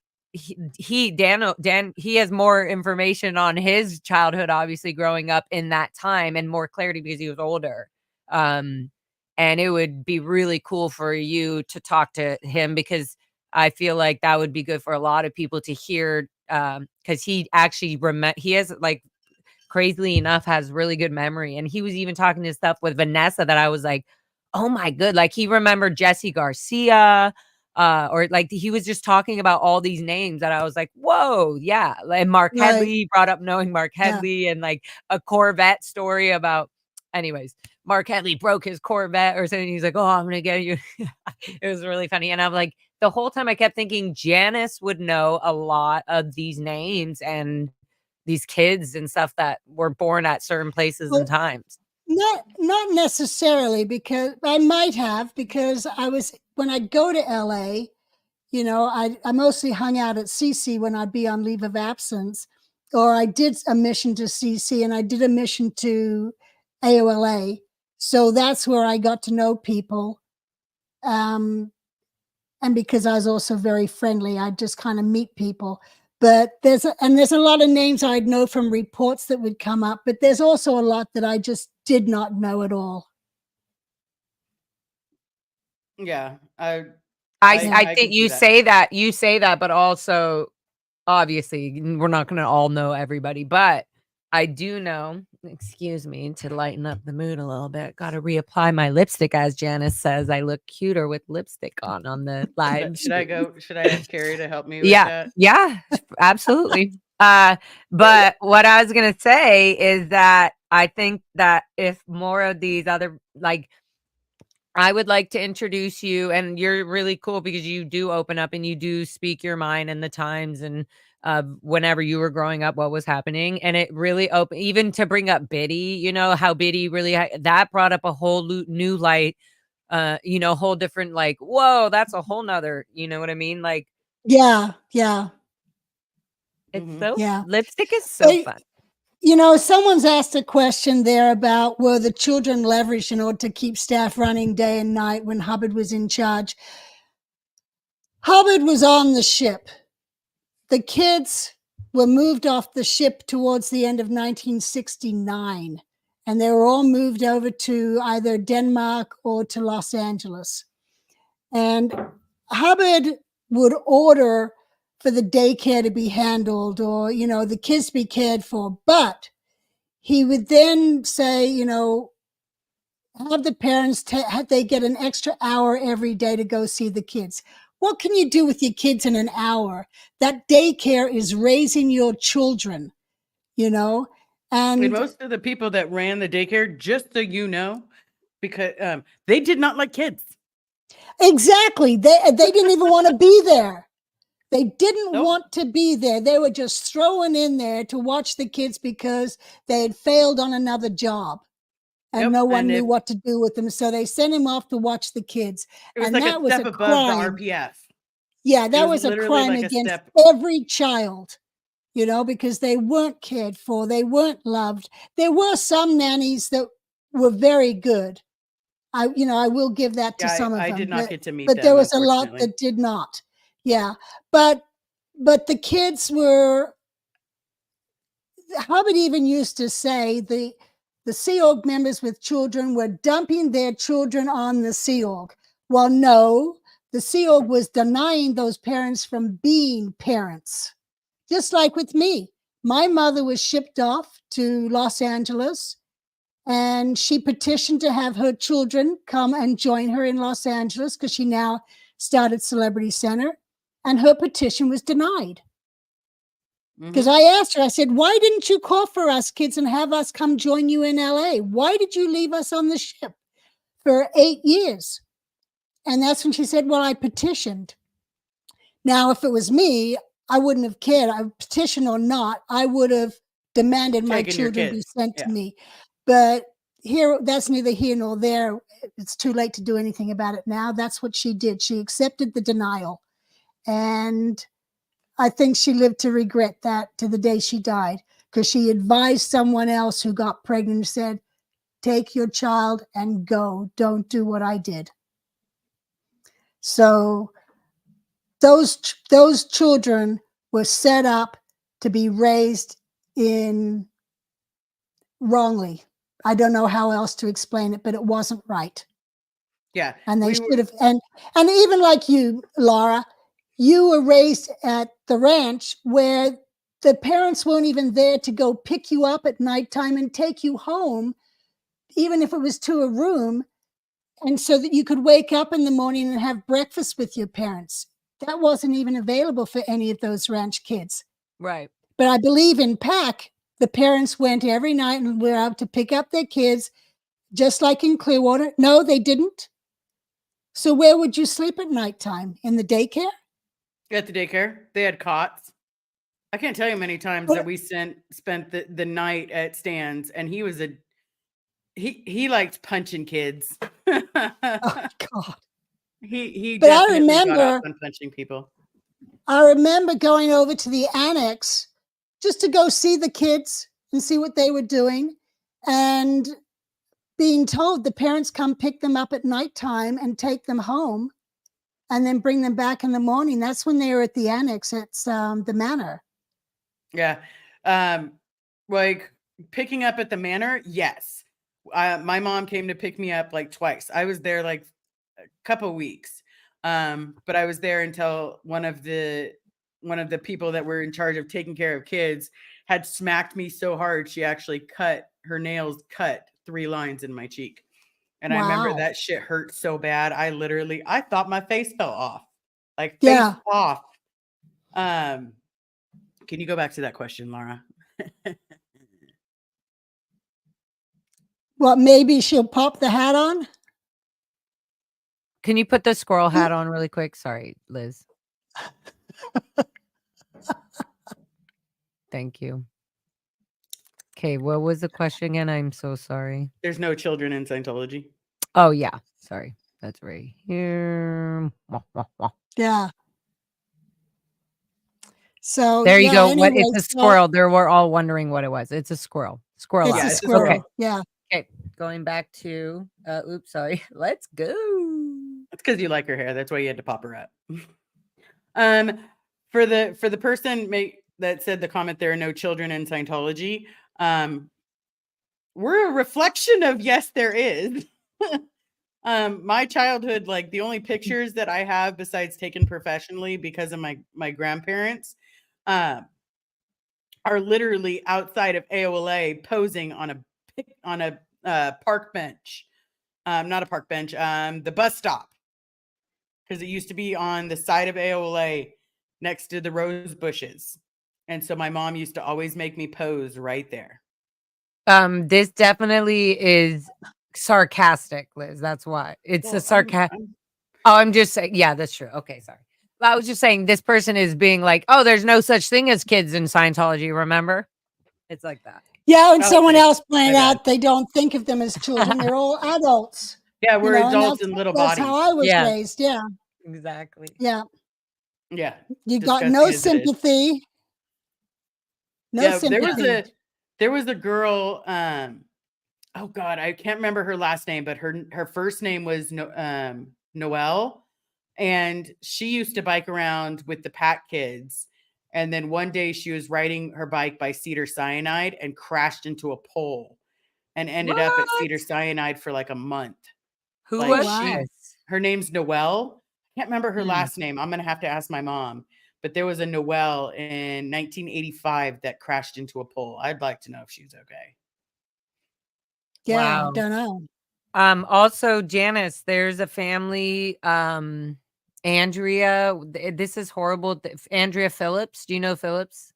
Dan, he has more information on his childhood, obviously growing up in that time and more clarity because he was older. And it would be really cool for you to talk to him because I feel like that would be good for a lot of people to hear. Because he actually he has like crazily enough has really good memory. And he was even talking to stuff with Vanessa that I was like, oh my good. Like he remembered Jesse Garcia, or like he was just talking about all these names that I was like, whoa, yeah. And Mark Right. Headley, he brought up knowing Mark Yeah. Headley and like a Corvette story about, anyways, Mark Headley broke his Corvette or something. He's like, oh, I'm gonna get you. It was really funny. And I'm like, the whole time I kept thinking Janice would know a lot of these names and these kids and stuff that were born at certain places and Well, times. not necessarily, because I might have, because when I go to LA, you know, I mostly hung out at CC when I'd be on leave of absence, or I did a mission to CC and I did a mission to AOLA. So that's where I got to know people. And because I was also very friendly, I'd just kind of meet people. But there's a lot of names I'd know from reports that would come up, but there's also a lot that I just did not know at all. Yeah, I can think see you that. say that, but also obviously we're not going to all know everybody, but I do know, excuse me, to lighten up the mood a little bit, got to reapply my lipstick. As Janice says, I look cuter with lipstick on the live. Should I ask Carrie to help me with Yeah, that? yeah, absolutely. But what I was gonna say is that I think that if more of these other, like, I would like to introduce you, and you're really cool because you do open up and you do speak your mind and the times and whenever you were growing up, what was happening, and it really opened, even to bring up Biddy. You know how Biddy really that brought up a whole new light. You know, whole different, like, whoa, that's a whole nother. You know what I mean? Like, Yeah. it's Mhm. so Yeah. lipstick is so But, fun. you know, someone's asked a question there about were the children leveraged in order to keep staff running day and night when Hubbard was in charge. Hubbard was on the ship. The kids were moved off the ship towards the end of 1969, and they were all moved over to either Denmark or to Los Angeles. And Hubbard would order for the daycare to be handled, or, you know, the kids be cared for, but he would then say, you know, have the parents they get an extra hour every day to go see the kids. What can you do with your kids in an hour? That daycare is raising your children, you know. And And most of the people that ran the daycare, just so you know, because they did not like kids. exactly, they didn't even want to be there. They didn't Nope. want to be there. They were just thrown in there to watch the kids because they had failed on another job. And Yep. no one And knew what to do with them. So they sent him off to watch the kids. it was And like that a was step a above the crime. RPF. Yeah, It that was was a literally crime like a against step. every child, you know, because they weren't cared for. They weren't loved. There were some nannies that were very good. I will give that to Yeah, some of I them. did not get to meet But there them, was a lot unfortunately. that did not. Yeah. But the kids were, Hubbard even used to say the Sea Org members with children were dumping their children on the Sea Org. Well, no, the Sea Org was denying those parents from being parents. Just like with me, my mother was shipped off to Los Angeles, and she petitioned to have her children come and join her in Los Angeles because she now started Celebrity Center, and her petition was denied. Because Mhm. I asked her, I said, why didn't you call for us kids and have us come join you in LA? Why did you leave us on the ship for 8 years? And that's when she said, well, I petitioned. Now, if it was me, I wouldn't have cared. I petitioned or not, I would have demanded my Taking your children be kids. sent Yeah. to me. But that's neither here nor there. It's too late to do anything about it now. That's what she did. She accepted the denial. And I think she lived to regret that to the day she died, because she advised someone else who got pregnant and said, take your child and go. Don't do what I did. So those children were set up to be raised in wrongly. I don't know how else to explain it, but it wasn't right. Yeah. And they We should have, and even like you, Laura, you were raised at the ranch where the parents weren't even there to go pick you up at nighttime and take you home, even if it was to a room, and so that you could wake up in the morning and have breakfast with your parents. That wasn't even available for any of those ranch kids. Right. But I believe in PAC, the parents went every night and were out to pick up their kids, just like in Clearwater. No, they didn't. So where would you sleep at nighttime? In the daycare? At the daycare, they had cots. I can't tell you how many times that we spent the night at Stan's, and he was he liked punching kids. Oh God. He But I definitely got remember- off on punching people. I remember going over to the annex just to go see the kids and see what they were doing, and being told the parents come pick them up at nighttime and take them home and then bring them back in the morning. That's when they were at the annex at the manor. Yeah. Like picking up at the manor. Yes. My mom came to pick me up like twice. I was there like a couple weeks. But I was there until one of the people that were in charge of taking care of kids had smacked me so hard she actually cut 3 lines in my cheek. And I remember Wow. that shit hurt so bad. I thought my face fell off. Like Yeah. face off. Can you go back to that question, Laura? Well, maybe she'll pop the hat on. Can you put the squirrel hat on really quick? Sorry, Liz. Thank you. Okay, what was the question again? I'm so sorry. There's no children in Scientology. Oh, yeah. Sorry. That's right here. Yeah. So There you yeah, go. What? anyway, It's a so squirrel. There were all wondering what it was. It's a squirrel. Squirrel. It's Yeah, a eye. it's a squirrel. squirrel. Yeah. Okay. Going back to oops, sorry. Let's go. That's because you like her hair. That's why you had to pop her up. For the person that said the comment, there are no children in Scientology. We're a reflection of yes, there is. My childhood, like the only pictures that I have besides taken professionally because of my grandparents, are literally outside of AOLA posing on a park bench. Not a park bench, the bus stop. Because it used to be on the side of AOLA next to the rose bushes. And so my mom used to always make me pose right there. This definitely is sarcastic, Liz. That's why. It's a sarcastic. Oh, I'm just saying. Yeah, that's true. Okay, sorry. I was just saying this person is being like, oh, there's no such thing as kids in Scientology, remember? It's like that. Yeah, and someone Okay. else pointed My bad. out they don't think of them as children. They're all adults. Yeah, we're You know, and adults in little that's bodies. how I was Yeah. raised. Yeah. Exactly. Yeah. Yeah. You got Disgusting no as it is. sympathy. No Yeah, sympathy. there was a girl, oh God, I can't remember her last name, but her first name was Noelle. And she used to bike around with the Pack kids. And then one day she was riding her bike by Cedar Cyanide and crashed into a pole and ended up at Cedar Cyanide for like a month. Who Like, was wow. this? Her name's Noelle. I can't remember her last name. I'm going to have to ask my mom. But there was a Noelle in 1985 that crashed into a pole. I'd like to know if she's okay. Yeah, Wow. don't know. Also, Janice, there's a family, Andrea. This is horrible. Andrea Phillips. Do you know Phillips?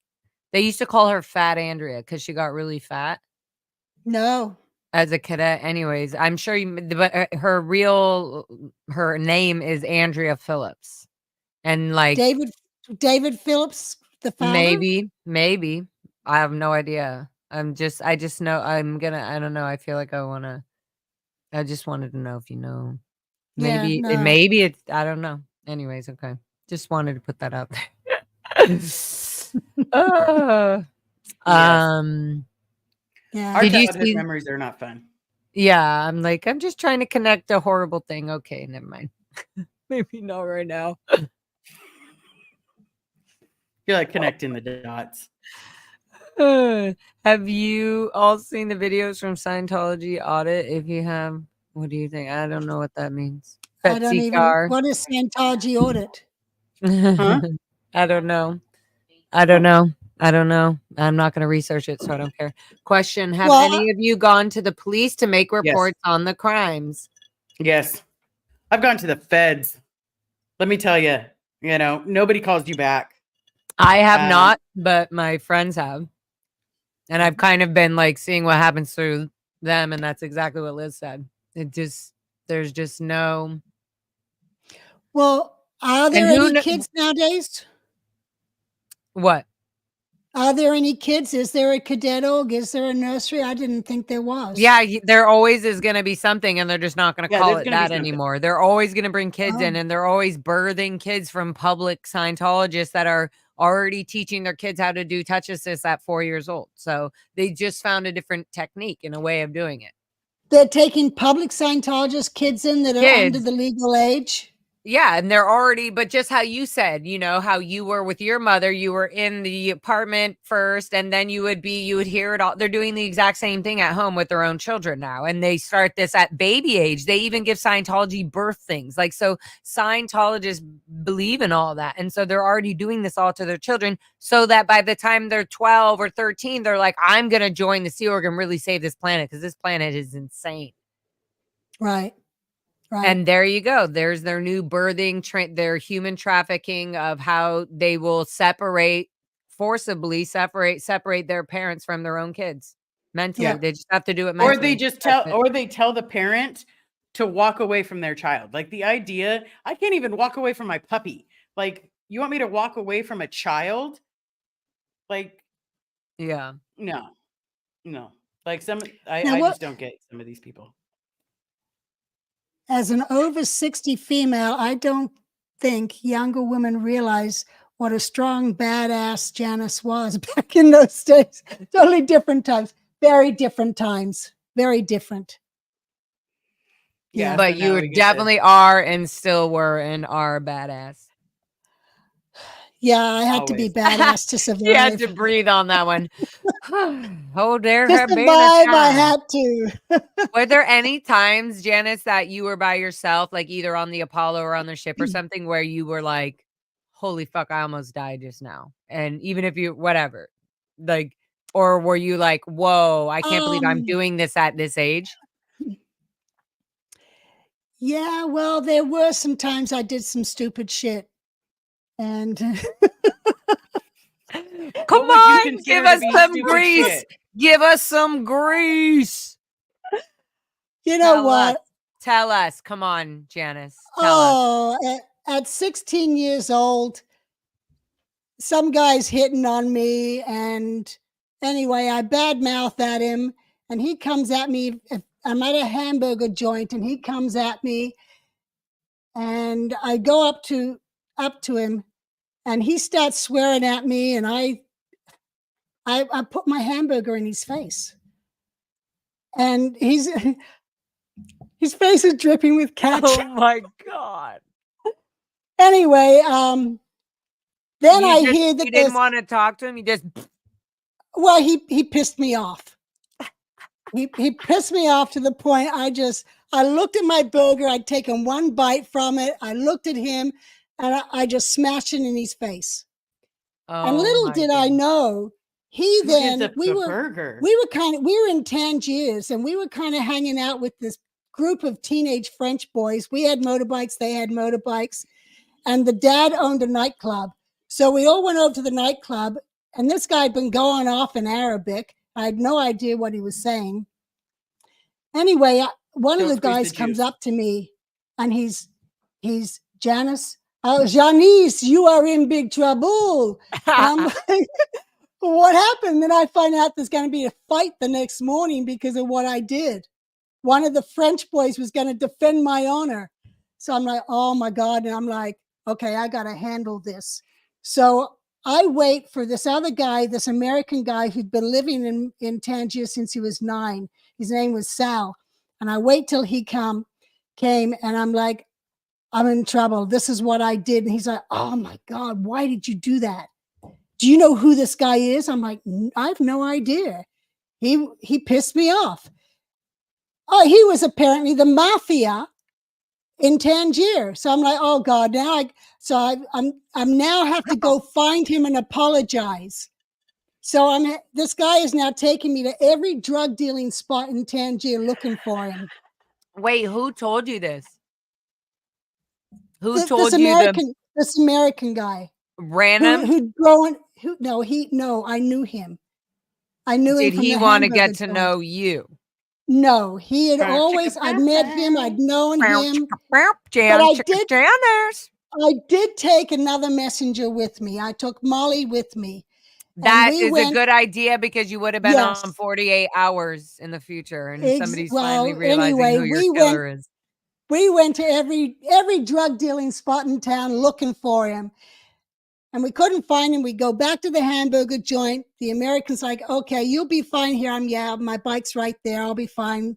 They used to call her Fat Andrea because she got really fat No. as a cadet. Anyways, I'm sure but her name is Andrea Phillips. And like David Phillips, the father? maybe. I have no idea. I just know I don't know. I feel like I just wanted to know if you know. Yeah, Maybe no. maybe it's I don't know. Anyways, okay. Just wanted to put that out there. Yeah. Our Did you childhood see- memories are not fun. Yeah, I'm just trying to connect a horrible thing. Okay, never mind. Maybe not right now. You're like connecting the dots. Have you all seen the videos from Scientology Audit? If you have, what do you think? I don't know what that means. I don't Betsy even. Carr. What is Scientology audit? Huh? I don't know. I don't know. I don't know. I'm not going to research it, so I don't care. Question: have Well, any of you gone to the police to make Yes. reports on the crimes? Yes. I've gone to the feds. Let me tell you, nobody calls you back. I have Um, not, but my friends have. And I've kind of been like seeing what happens through them, and that's exactly what Liz said. There's just no. well, are And there who any kn- kids nowadays? What? Are there any kids? Is there a cadet org? Is there a nursery? I didn't think there was. Yeah, there always is going to be something, and they're just not going to Yeah, call there's it gonna be that something. anymore. They're always going to bring kids in, Oh. and they're always birthing kids from public Scientologists that are already teaching their kids how to do touch assist at 4 years old. So they just found a different technique and a way of doing it. They're taking public Scientologist kids in that are under Kids. the legal age. Yeah, and they're already, but just how you said, how you were with your mother, you were in the apartment first, and then you would hear it all. They're doing the exact same thing at home with their own children now. And they start this at baby age. They even give Scientology birth things. Like, so Scientologists believe in all that. And so they're already doing this all to their children so that by the time they're 12 or 13, they're like, I'm going to join the Sea Org and really save this planet because this planet is insane. Right. Right. And there you go. There's their new birthing, their human trafficking of how they will forcibly separate their parents from their own kids mentally. Yeah. They just have to do it mentally. Or they tell the parent to walk away from their child. Like the idea, I can't even walk away from my puppy. Like, you want me to walk away from a child? Like, Yeah. no. Like I just don't get some of these people. As an over 60 female, I don't think younger women realize what a strong, badass Janice was back in those days. Totally different times. Very different times. Very different. Yeah. But so now you we get definitely are and still were and are badass. Yeah, I had to be Always. badass to She had survive. to breathe on that one. Oh, there To her being a survive, I time. had to. Were there any times, Janice, that you were by yourself, like either on the Apollo or on the ship or something, where you were like, holy fuck, I almost died just now? And even if you, whatever, like, or were you like, whoa, I can't believe I'm doing this at this age? Yeah, well, there were some times I did some stupid shit. And Come What would you on, consider give to us be some stupid grease. shit? Give us some grease. you know Tell what? us. Tell us. Come on, Janice. Tell us. Oh, at 16 years old, some guy's hitting on me. And anyway, I badmouth at him. And he comes at me. I'm at a hamburger joint and he comes at me. And I go up to him and he starts swearing at me. And I put my hamburger in his face. And his face is dripping with ketchup. Oh my God. Anyway, then I hear that you didn't want to talk to him. You just, well, he pissed me off. He pissed me off to the point I looked at my burger. I'd taken one bite from it. I looked at him and I just smashed it in his face. And little did I know, Who gives up we a were burger? we were in Tangiers and we were kind of hanging out with this group of teenage French boys. We had motorbikes, they had motorbikes, and the dad owned a nightclub. So we all went over to the nightclub, and this guy had been going off in Arabic. I had no idea what he was saying. Anyway, one of the guys comes up to me, and he's Janice. Oh, Janice, you are in big trouble. And I'm like, what happened? Then I find out there's going to be a fight the next morning because of what I did. One of the French boys was going to defend my honor. So I'm like, oh my God. And I'm like, okay, I got to handle this. So I wait for this other guy, this American guy who'd been living in Tangier since he was 9. His name was Sal. And I wait till he came and I'm like, I'm in trouble. This is what I did. And he's like, oh my God, why did you do that? Do you know who this guy is? I'm like, I have no idea. He pissed me off. Oh, he was apparently the mafia in Tangier. So I'm like, oh God, now I'm now have to go find him and apologize. So this guy is now taking me to every drug dealing spot in Tangier looking for him. Wait, who told you this? Who This told you the American guy random? who'd grown I knew him. I knew him Did from he the want to hamburger get to joint. know you? No, he had always, I'd met him, I'd known him, Janice. I did take another messenger with me. I took Molly with me. And That we is a went, good idea because you would have been on yes. 48 hours in the future and somebody's finally Well, realizing anyway, who your killer is. we went to every drug dealing spot in town looking for him. And we couldn't find him. We go back to the hamburger joint. The American's like, okay, you'll be fine here. My bike's right there. I'll be fine.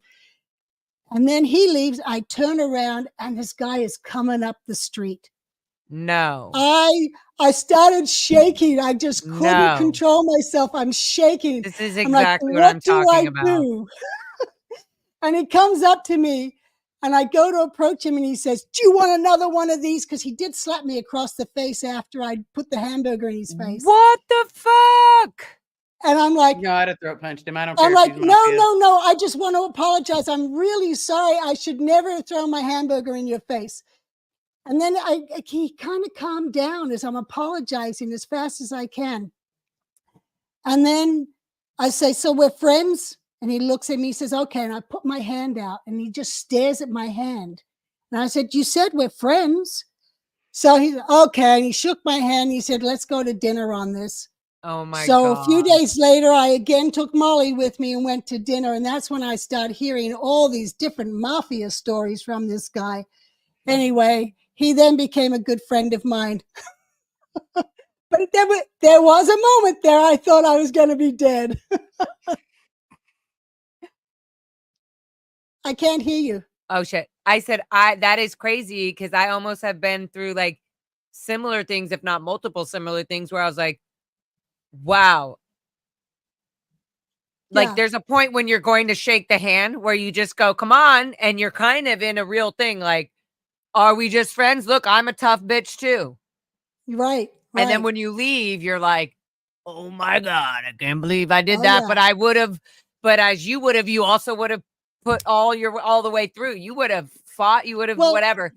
And then he leaves. I turn around and this guy is coming up the street. No. I started shaking. I just couldn't No. control myself. I'm shaking. This is I'm like, exactly what I'm talking about. do? And he comes up to me and I go to approach him and he says, do you want another one of these? Because he did slap me across the face after I put the hamburger in his face. What the fuck? And I'm like, No, I'd have throat punched him. I don't care. I'm if like, he's no, mafia. no. I just want to apologize. I'm really sorry. I should never have thrown my hamburger in your face. And then he kind of calmed down as I'm apologizing as fast as I can. And then I say, so we're friends? And he looks at me, he says, okay. And I put my hand out and he just stares at my hand. And I said, you said we're friends. So he's okay. And he shook my hand. He said, let's go to dinner on this. Oh my So God. a few days later, I again took Molly with me and went to dinner. And that's when I started hearing all these different mafia stories from this guy. Anyway, he then became a good friend of mine. But there was a moment there I thought I was going to be dead. I can't hear you. Oh shit. I said, that is crazy because I almost have been through like similar things, if not multiple similar things where I was like, wow. Like there's a point when you're going to shake the hand where you just go, come on. And you're kind of in a real thing. Like, are we just friends? Look, I'm a tough bitch too. Right. And then when you leave, you're like, oh my God, I can't believe I did that. Yeah. But I would have, but as you would have, you also would have put all the way through. You would have fought, you would have whatever.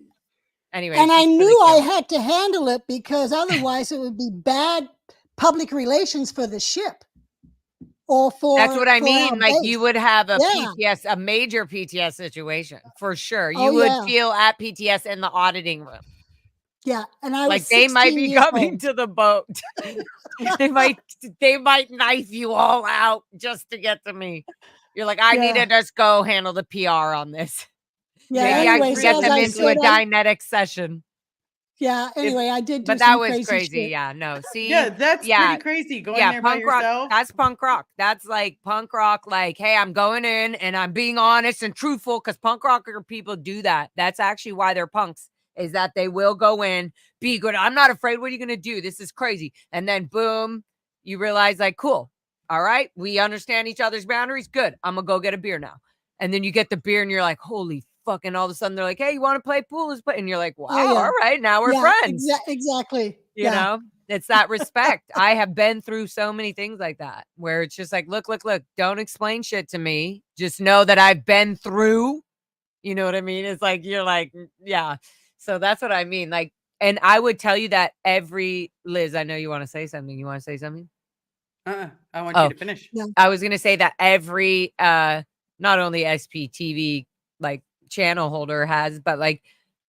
Anyway. And I knew I had to handle it because otherwise it would be bad public relations for the ship. Or that's what I mean. Like base. you would have a PTS, a major PTS situation for sure. You would feel at PTS in the auditing room. Yeah, and I like was they might be coming old. to the boat. they might knife you all out just to get to me. You're like, I need to just go handle the PR on this. Yeah, maybe anyway, I can get them into a Dianetics session. Yeah, anyway, I did do but that some was crazy shit. Yeah, no. See, yeah, that's pretty crazy. Going there by yourself. Rock, that's punk rock. That's like punk rock. Like, hey, I'm going in and I'm being honest and truthful because punk rocker people do that. That's actually why they're punks. Is that they will go in, be good. I'm not afraid. What are you going to do? This is crazy. And then boom, you realize like, cool. All right. We understand each other's boundaries. Good. I'm going to go get a beer now. And then you get the beer and you're like, holy fuck. And all of a sudden they're like, hey, you want to play pool? Let's play. And you're like, wow, all right. Now we're friends. Exactly. You know, it's that respect. I have been through so many things like that where it's just like, look, don't explain shit to me. Just know that I've been through, you know what I mean? It's like, you're like, yeah. So that's what I mean. Like, and I would tell you that Liz, I know you want to say something. You want to say something? I want you to finish. Yeah. I was going to say that every, not only SPTV, like channel holder has, but like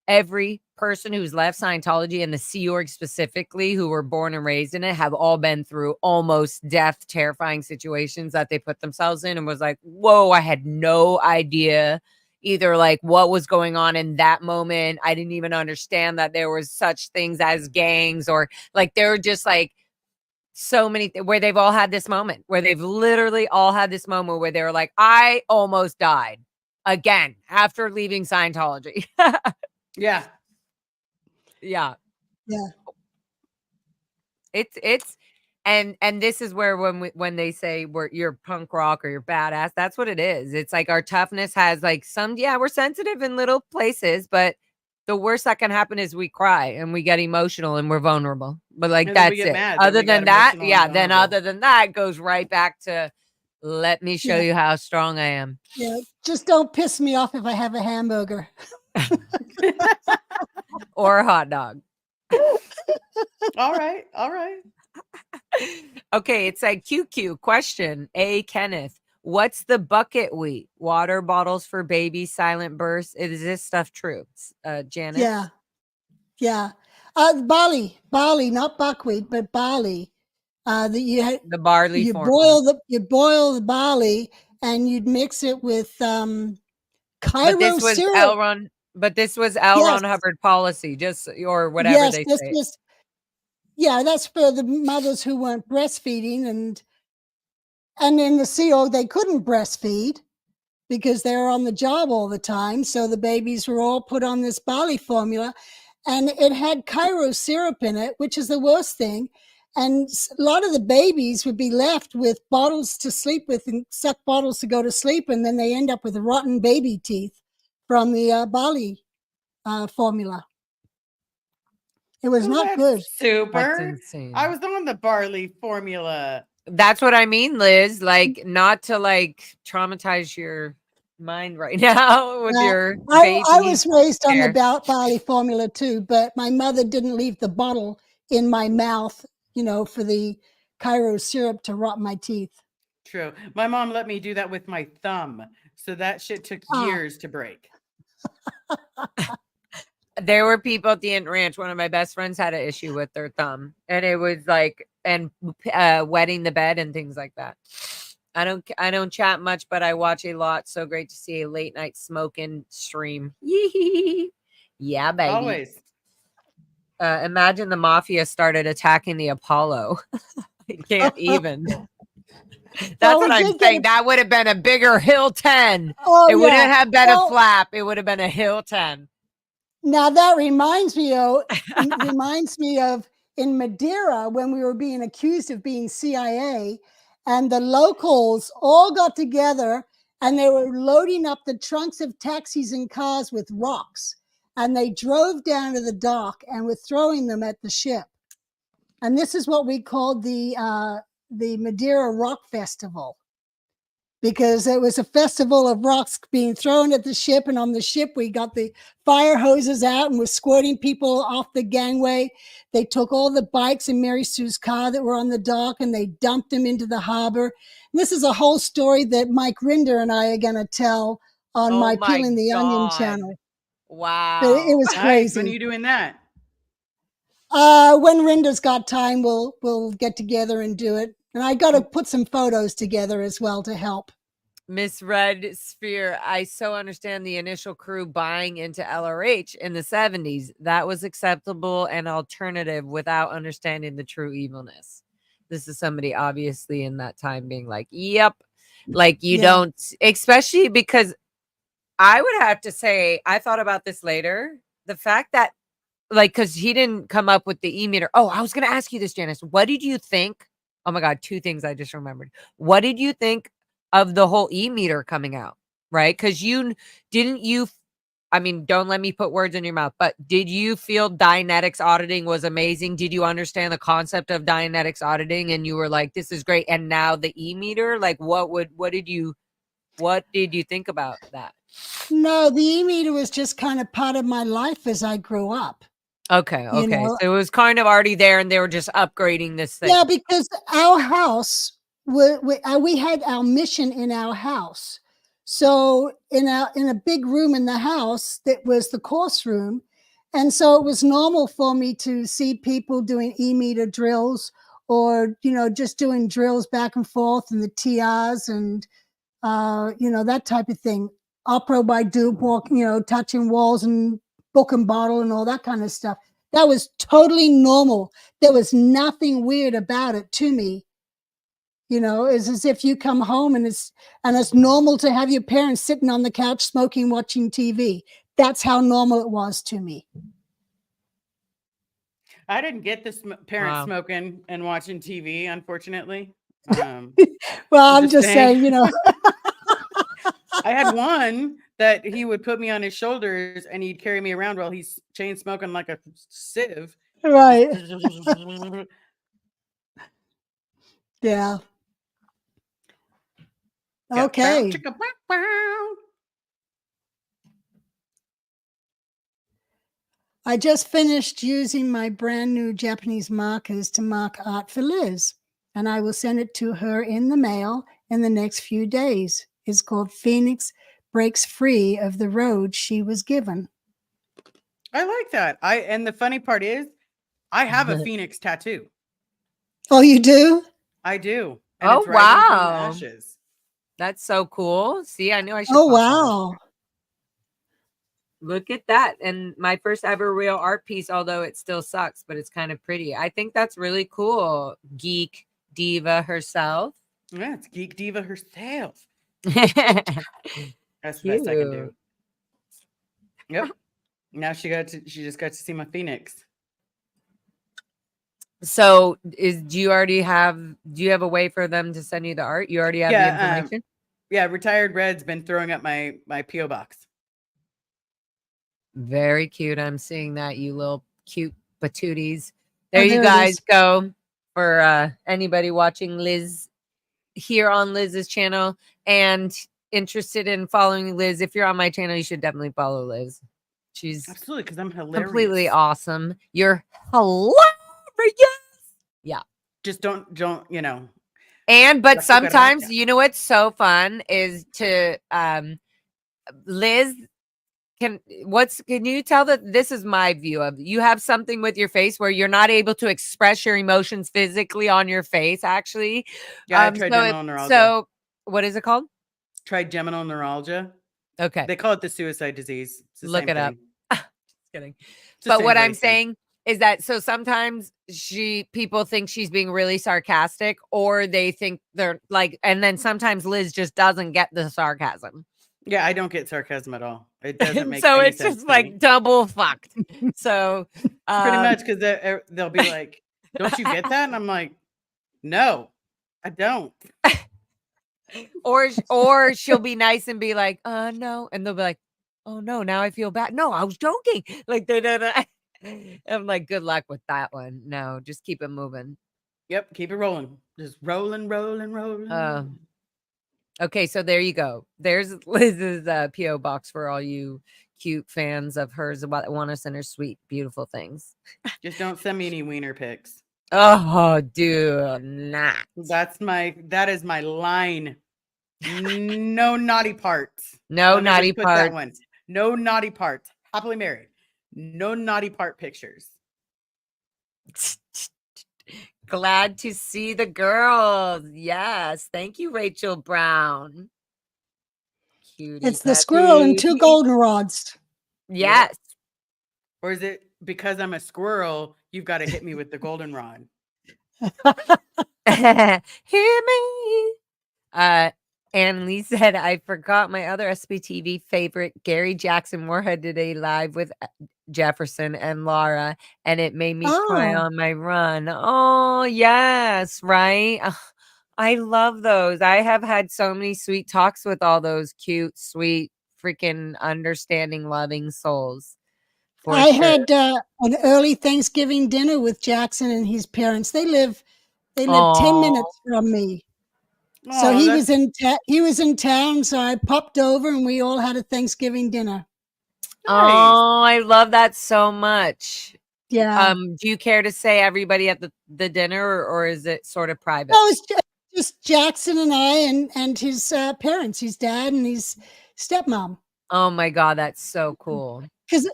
every person who's left Scientology and the Sea Org specifically, who were born and raised in it, have all been through almost death, terrifying situations that they put themselves in and was like, whoa, I had no idea either like what was going on in that moment. I didn't even understand that there was such things as gangs, or like there were just like so many where they've all had this moment where they've literally all had this moment where they were like, I almost died again after leaving Scientology. Yeah. It's and this is where when they say you're punk rock or you're badass, that's what it is. It's like our toughness has like some, we're sensitive in little places, but The worst that can happen is we cry and we get emotional and we're vulnerable. But like And then we that's get it. mad that Other we got than that, emotional and yeah, then vulnerable. other than that it goes right back to let me show Yeah. you how strong I am. Yeah, just don't piss me off if I have a hamburger. Or a hot dog. All right. All right. Okay, it's like QQ question. A Kenneth. What's the bucket wheat? Water bottles for babies, silent bursts. Is this stuff true? Janice? Yeah. Yeah. Barley, not buckwheat, but barley. That The barley you formula. boil the barley and you'd mix it with But Cairo this was syrup. L. Ron Yes. Hubbard policy, just or whatever Yes, they this say. was that's for the mothers who weren't breastfeeding, and in the CO they couldn't breastfeed because they were on the job all the time. So the babies were all put on this barley formula, and it had Cairo syrup in it, which is the worst thing. And a lot of the babies would be left with bottles to sleep with and suck bottles to go to sleep. And then they end up with rotten baby teeth from the barley formula. It was Well, not that's good. super. That's insane. I was on the barley formula. That's what I mean, Liz. Like, not to like traumatize your mind right now with your baby. I was raised on care. the barley formula too, but my mother didn't leave the bottle in my mouth, for the Cairo syrup to rot my teeth. True. My mom let me do that with my thumb. So that shit took years to break. There were people at the Ant Ranch. One of my best friends had an issue with their thumb, and it was like, and wetting the bed and things like that. I don't chat much, but I watch a lot. So great to see a late night smoking stream. Yeah, baby. Always. Imagine the mafia started attacking the Apollo. I can't even. That's what I'm saying. That would have been a bigger Hill 10. Oh, it wouldn't have been a flap. It would have been a Hill 10. Now that reminds me of in Madiera when we were being accused of being CIA, and the locals all got together and they were loading up the trunks of taxis and cars with rocks, and they drove down to the dock and were throwing them at the ship. And this is what we called the Madiera Rock Festival, because it was a festival of rocks being thrown at the ship. And on the ship, we got the fire hoses out and was squirting people off the gangway. They took all the bikes in Mary Sue's car that were on the dock and they dumped them into the harbor. And this is a whole story that Mike Rinder and I are going to tell on my Peeling the Onion channel. Wow. But it was crazy. When are you doing that? When Rinder's got time, we'll get together and do it. And I got to put some photos together as well to help. Miss Red Sphere, I so understand the initial crew buying into LRH in the 70s. That was acceptable and alternative without understanding the true evilness. This is somebody obviously in that time being like, yep. Like you don't, especially because I would have to say, I thought about this later. The fact that like, because he didn't come up with the e-meter. Oh, I was going to ask you this, Janice. What did you think? Oh my God, two things I just remembered. What did you think of the whole e-meter coming out? Right? Because I mean, don't let me put words in your mouth, but did you feel Dianetics auditing was amazing? Did you understand the concept of Dianetics auditing and you were like, this is great? And now the e-meter, like what did you think about that? No, the e-meter was just kind of part of my life as I grew up. Okay. So it was kind of already there and they were just upgrading this thing. Yeah, because our house, we had our mission in our house. So in a big room in the house, that was the course room. And so it was normal for me to see people doing e-meter drills or, just doing drills back and forth and the TRs and, that type of thing. Opera by dupe, walking, touching walls and book and bottle and all that kind of stuff. That was totally normal. There was nothing weird about it to me. It's as if you come home and it's normal to have your parents sitting on the couch smoking, watching TV. That's how normal it was to me. I didn't get this parents smoking and watching TV, unfortunately. Well, I'm just saying, I had one that he would put me on his shoulders and he'd carry me around while he's chain smoking like a sieve. Right. Yeah. Yeah. Okay. Chicka, bow, bow. I just finished using my brand new Japanese markers to mark art for Liz, and I will send it to her in the mail in the next few days. It's called Phoenix Breaks Free of the Road She Was Given. I like that. And the funny part is, I have a phoenix tattoo. Oh, you do? I do. And Oh, it's rising from the wow. ashes. That's so cool. See, I knew I should. Oh, pop one. wow. Look at that. And my first ever real art piece, although it still sucks, but it's kind of pretty. I think that's really cool. Geek diva herself. Yeah, it's Geek Diva herself. That's That's the best I can do. Yep. Now she just got to see my phoenix. So do you have a way for them to send you the art? You already have the information? Yeah, Retired Red's been throwing up my P.O. box. Very cute. I'm seeing that, you little cute patooties. There Oh, you there it guys is. go. For anybody watching Liz here on Liz's channel and interested in following Liz, if you're on my channel, you should definitely follow Liz. She's Absolutely, because I'm hilarious. completely awesome. You're hilarious. Yeah. Just don't, But That's sometimes, cucaracha. you know what's so fun is to Liz, can you tell that this is my view of you have something with your face where you're not able to express your emotions physically on your face, actually. Yeah, I trigeminal neuralgia. So what is it called? Trigeminal neuralgia. Okay. They call it the suicide disease. It's the Look same it up. thing. Just kidding. It's the But same what I'm bloody thing. saying is that so sometimes people think she's being really sarcastic, or they think they're like, and then sometimes Liz just doesn't get the sarcasm. Yeah, I don't get sarcasm at all. It doesn't make So any it's sense just to like me. double fucked. So Pretty much, because they'll be like, "Don't you get that?" And I'm like, "No, I don't." or she'll be nice and be like, no, and they'll be like, oh no, now I feel bad. No, I was joking. Like I'm like, good luck with that one. No, just keep it moving. Yep, keep it rolling. Just rolling. Okay, so there you go. There's Liz's P.O. box for all you cute fans of hers that want to send her sweet, beautiful things. Just don't send me any wiener pics. Oh, dude, not. That is my line. No naughty parts. No Let me naughty just put that parts. one. No naughty parts. Happily married. No naughty part pictures. Glad to see the girls. Yes. Thank you, Rachel Brown. Cutie It's the squirrel and two patootie. goldenrods. Yes. Or is it because I'm a squirrel, you've got to hit me with the goldenrod? Hear me. Ann Lee said, I forgot my other SPTV favorite, Gary Jackson Moorhead, did a live with Jefferson and Laura, and it made me cry Oh. on my run. Oh, yes, right? Ugh, I love those. I have had so many sweet talks with all those cute, sweet, freaking understanding, loving souls. I had an early Thanksgiving dinner with Jackson and his parents. They live 10 minutes from me. So he was in town, so I popped over and we all had a Thanksgiving dinner. Nice. Oh, I love that so much. Yeah. Do you care to say everybody at the dinner, or is it sort of private? No, it's just Jackson and I and his parents, his dad and his stepmom. Oh my God, that's so cool. Because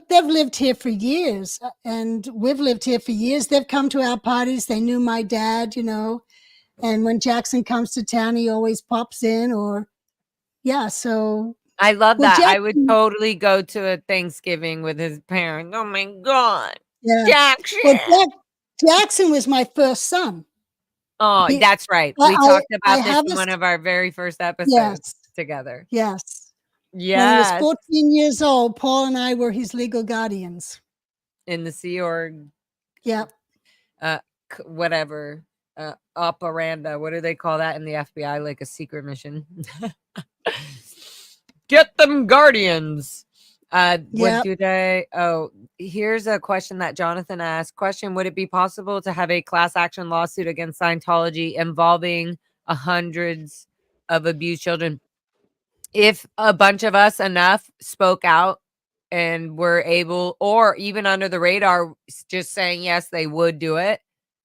they've lived here for years, and we've lived here for years. They've come to our parties. They knew my dad, and when Jackson comes to town, he always pops in. So I love Well, that. I would totally go to a Thanksgiving with his parents. Oh my God. yeah. Jackson. Well, Jackson was my first son. Oh, that's right. We talked about this in one of our very first episodes together. Yes. Yes. When he was 14 years old, Paul and I were his legal guardians. In the Sea Org. Yeah. Whatever. Operanda. What do they call that in the FBI? Like a secret mission. Get them guardians. What Yep. do they? Oh, here's a question that Jonathan asked. Question: Would it be possible to have a class action lawsuit against Scientology involving hundreds of abused children? If a bunch of us enough spoke out and were able, or even under the radar, just saying yes, they would do it,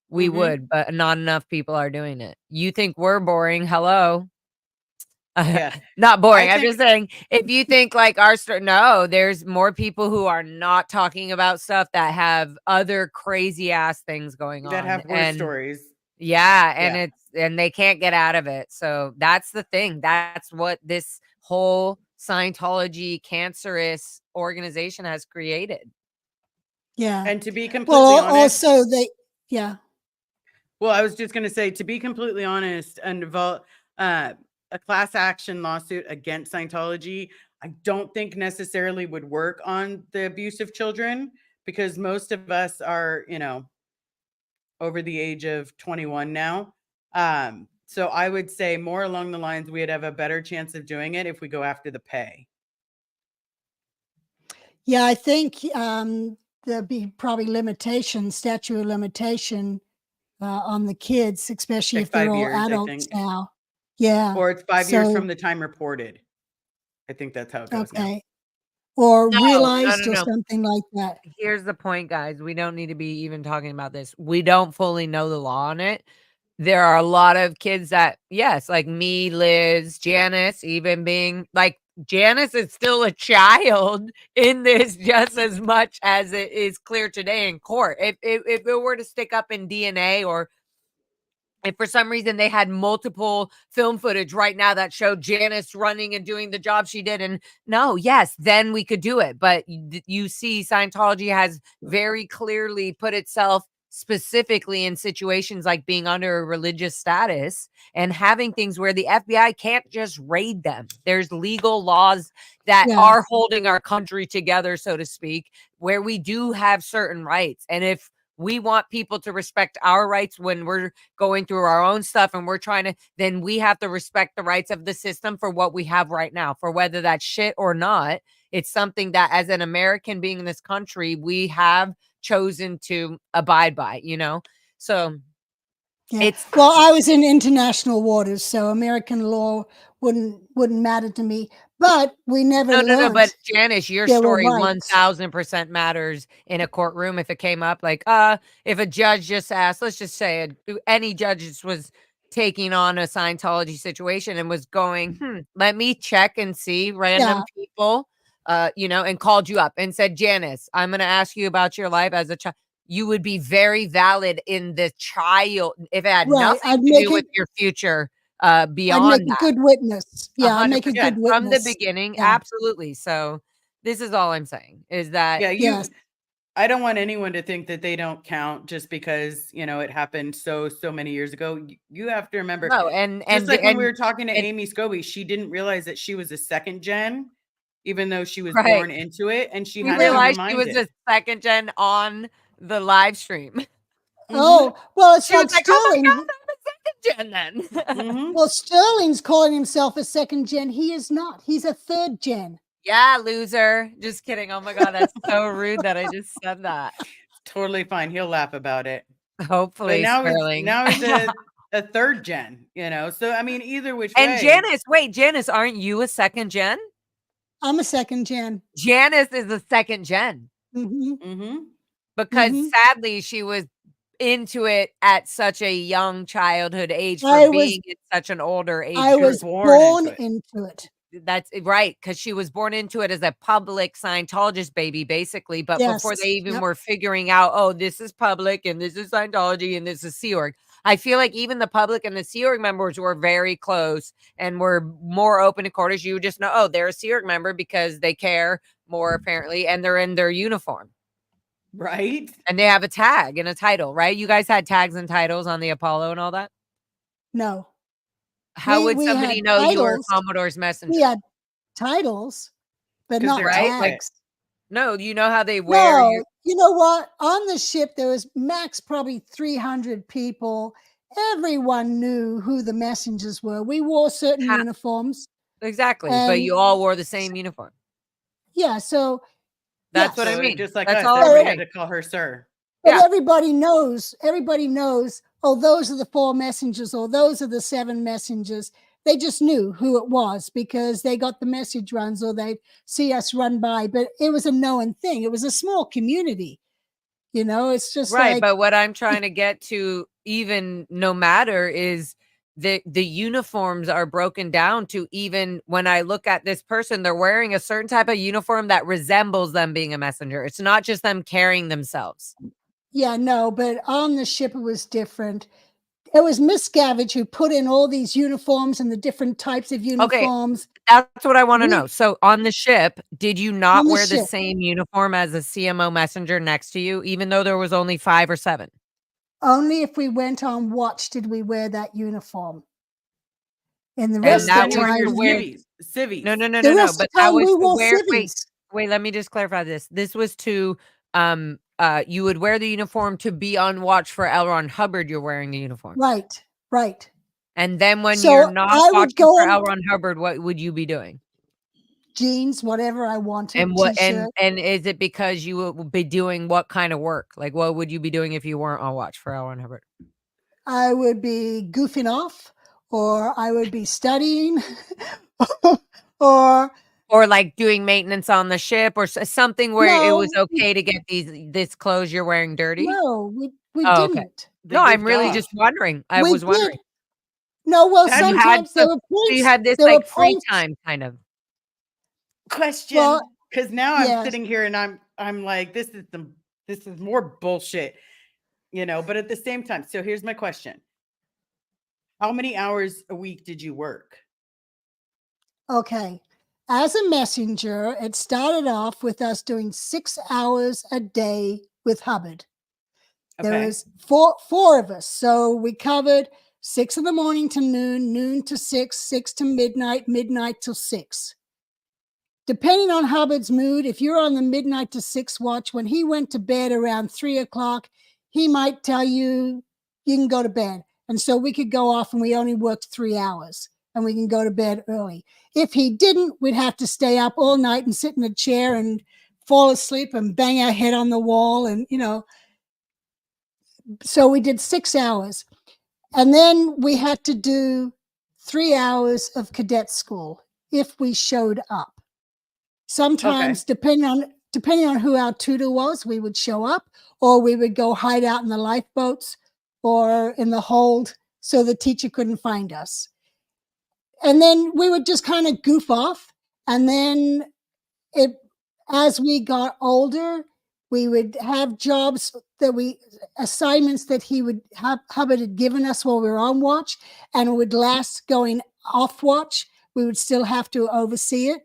we would, but not enough people are doing it. You think we're boring? Hello. Yeah. Not boring. I I'm just saying, if you think like our story, no, there's more people who are not talking about stuff that have other crazy ass things going That on. have worse And stories. yeah, and Yeah. and they can't get out of it. So that's the thing. That's what this whole Scientology cancerous organization has created. Yeah. And to be completely Well, honest, also yeah. well, I was just going to say, to be completely honest, a class action lawsuit against Scientology, I don't think necessarily would work on the abusive children, because most of us are, over the age of 21 now. So I would say more along the lines, we'd have a better chance of doing it if we go after the pay. Yeah, I think there'll be probably statute of limitation on the kids, especially Like if they're 5 all years, I adults think. now. Yeah. Or it's 5 years So, from the time reported. I think that's how it goes now. okay. Or No, no, realized no, or no. something like that. Here's the point, guys. We don't need to be even talking about this. We don't fully know the law on it. There are a lot of kids that, yes, like me, Liz, Janice, even being like, Janice is still a child in this just as much as it is clear today in court. If it were to stick up in DNA, or if for some reason they had multiple film footage right now that showed Janice running and doing the job she did, and no, yes, then we could do it. But you see, Scientology has very clearly put itself specifically in situations like being under a religious status and having things where the FBI can't just raid them. There's legal laws that Yeah. are holding our country together, so to speak, where we do have certain rights. And if we want people to respect our rights when we're going through our own stuff and we're trying to, then we have to respect the rights of the system for what we have right now, for whether that's shit or not. It's something that as an American being in this country, we have chosen to abide by, So Yeah. it's Well, I was in international waters, so American law wouldn't matter to me. But we never no, but learned Janice, your there were story rights. 1000% matters in a courtroom. If it came up, like, if a judge just asked, let's just say any judge just was taking on a Scientology situation and was going, let me check and see random people, and called you up and said, Janice, I'm going to ask you about your life as a child. You would be very valid in the child if it had Right. nothing to do with your future. I'd make Beyond a that. good witness. Yeah, I'd make a 100% good from the witness. beginning. Yeah. Absolutely. So this is all I'm saying is that Yeah, Yes. I don't want anyone to think that they don't count just because, it happened so many years ago. You have to remember, no, and just like when we and were talking to and Amy Scobie, she didn't realize that she was a second gen, even though she was right. born into it, and she We had to be Yeah. realized she was reminded. a second gen on the live stream. Oh, well, it's She was like like, "Oh my Sterling. god, I'm a second gen then." Mhm. Well, Sterling's calling himself a second gen. He is not. He's a third gen. Yeah, loser. Just kidding. Oh my god, that's so rude that I just said that. Totally fine. He'll laugh about it. But Hopefully, Sterling. now he's a third gen, So I mean, either which And way. Janice, aren't you a second gen? I'm a second gen. Janice is a second gen. Mm-hmm. Mhm. Because Mm-hmm. sadly she was into it at such a young childhood age for I was being in such an older age I You're was group. born born into it. into it. That's right, because she was born into it as a public Scientologist baby, basically. But before Yes. they even Yep. were figuring out, oh, this is public and this is Scientology and this is Sea Org. I feel like even the public and the Sea Org members were very close and were more open to quarters. You would just know, oh, they're a Sea Org member because they care more apparently, and they're in their uniform. Right? And they have a tag and a title, right? You guys had tags and titles on the Apollo and all that? No. How would We somebody had know you were titles. Commodore's We messenger? had titles, but 'Cause not they're Right? outfit. tags. No, you know how they wear No, your you know what? On the ship, there was max probably 300 people. Everyone knew who the messengers were. We wore certain ha uniforms. Exactly, but And you all wore the same uniform. yeah, so That's what I yes. So mean. just like That's us, all I'm everybody had saying. to call her sir. But Yeah. everybody knows, oh, those are the 4 messengers, or those are the 7 messengers. They just knew who it was because they got the message runs or they'd see us run by. But it was a known thing. It was a small community. It's just Right, like, but what I'm trying to get to, even no matter, is the uniforms are broken down to, even when I look at this person, they're wearing a certain type of uniform that resembles them being a messenger. It's not just them carrying themselves. yeah, no, but on the ship it was different. It was Miss Gavage who put in all these uniforms and the different types of Okay, uniforms that's what I want to we, know. So on the ship, did you on not the wear the ship. same uniform as a CMO messenger next to you, even though there was only 5 or 7? Only if we went on watch did we wear that uniform. And the And rest So of that the then you was were time, your to wear civvies. no, no, no, the no, no, rest of but the that time was we to wore wear civvies. wait, let me just clarify this. This was to, you would wear the uniform to be on watch for L. Ron Hubbard, you're wearing the uniform. Right, right. And then when you're So not I would watching go for on L. Ron Hubbard, what would you be doing? jeans, whatever I wanted, And what t-shirt. and is it because you would be doing what kind of work? Like, what would you be doing if you weren't on watch for L. Ron Hubbard? I would be goofing off, or I would be studying, or Or, like, doing maintenance on the ship, or something where it was no, okay to get this clothes you're wearing dirty? no, we Oh, okay. didn't. They No, I'm goofed really off. just wondering. I We was did. wondering. No, well, That's sometimes there were So you points. had this, There were like, free points. time kind of. Well, question. Because now I'm yes. sitting here and I'm like, this is more bullshit, but at the same time, so here's my question. How many hours a week did you work? Okay. As a messenger, it started off with us doing 6 hours a day with Hubbard. There Okay. was four of us. So we covered 6 in the morning to noon, noon to 6, 6 to midnight, midnight till 6. Depending on Hubbard's mood, if you're on the midnight to 6 watch, when he went to bed around 3 o'clock, he might tell you, you can go to bed. And so we could go off and we only worked 3 hours and we can go to bed early. If he didn't, we'd have to stay up all night and sit in a chair and fall asleep and bang our head on the wall. And, so we did 6 hours. And then we had to do 3 hours of cadet school if we showed up. Sometimes, depending on who our tutor was, we would show up, or we would go hide out in the lifeboats or in the hold so the teacher couldn't find us. And then we would just kind of goof off. And then as we got older, we would have jobs assignments that Hubbard had given us while we were on watch, and it would last going off watch. We would still have to oversee it.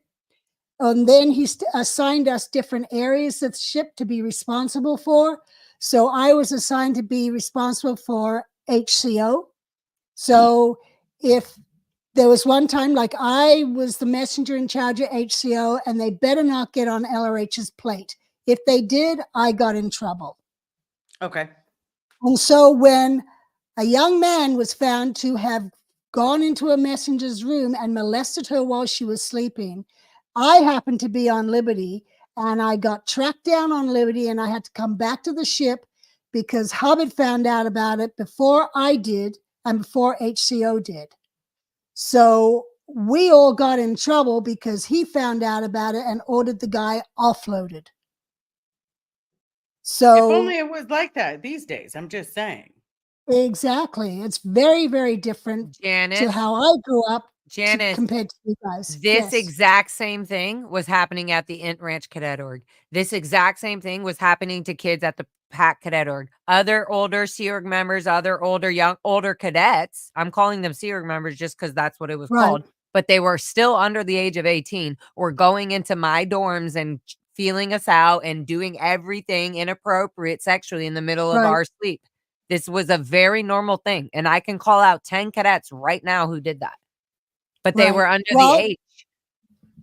And then he assigned us different areas of the ship to be responsible for. So I was assigned to be responsible for HCO. So if there was one time, like I was the messenger in charge of HCO, and they better not get on LRH's plate. If they did, I got in trouble. Okay. And so when a young man was found to have gone into a messenger's room and molested her while she was sleeping, I happened to be on Liberty, and I got tracked down on Liberty, and I had to come back to the ship because Hubbard found out about it before I did and before HCO did. So we all got in trouble because he found out about it and ordered the guy offloaded. So if only it was like that these days. I'm just saying. Exactly. It's very, very different Janice, to how I grew up Janice, compared to you guys. this Yes. exact same thing was happening at the Int Ranch Cadet Org. This exact same thing was happening to kids at the Pack Cadet Org. Other older Sea Org members, other older cadets, I'm calling them Sea Org members just because that's what it was Right. called, but they were still under the age of 18, were going into my dorms and feeling us out and doing everything inappropriate sexually in the middle of Right. our sleep. This was a very normal thing, and I can call out 10 cadets right now who did that. But they Right. were under Well, the age.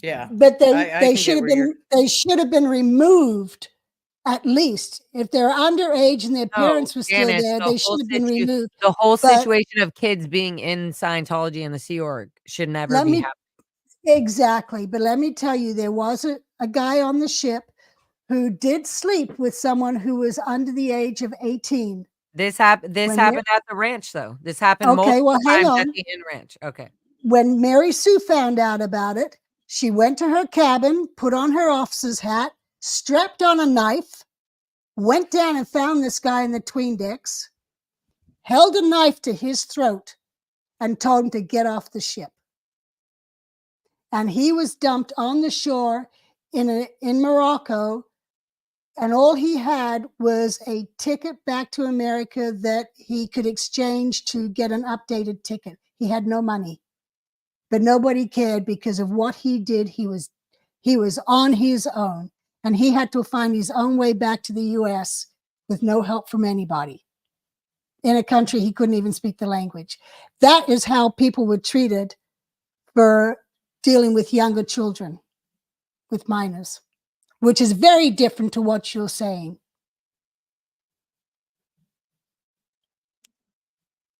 Yeah. But I they can should get have where been removed at least. If they're underage and their No, parents were still Janice, there, they should have been removed. the whole But situation of kids being in Scientology and the Sea Org should never let be me happening. Exactly. But let me tell you, there was a guy on the ship who did sleep with someone who was under the age of 18. This happened When at the ranch, though. This happened Okay, well, multiple hang times at on. the Inn Ranch. Okay. When Mary Sue found out about it, she went to her cabin, put on her officer's hat, strapped on a knife, went down and found this guy in the 'tween decks, held a knife to his throat, and told him to get off the ship. And he was dumped on the shore in Morocco, and all he had was a ticket back to America that he could exchange to get an updated ticket. He had no money, but nobody cared because of what he did. He was on his own, and he had to find his own way back to the US with no help from anybody in a country he couldn't even speak the language. That is how people were treated for dealing with younger children, with minors, which is very different to what you're saying.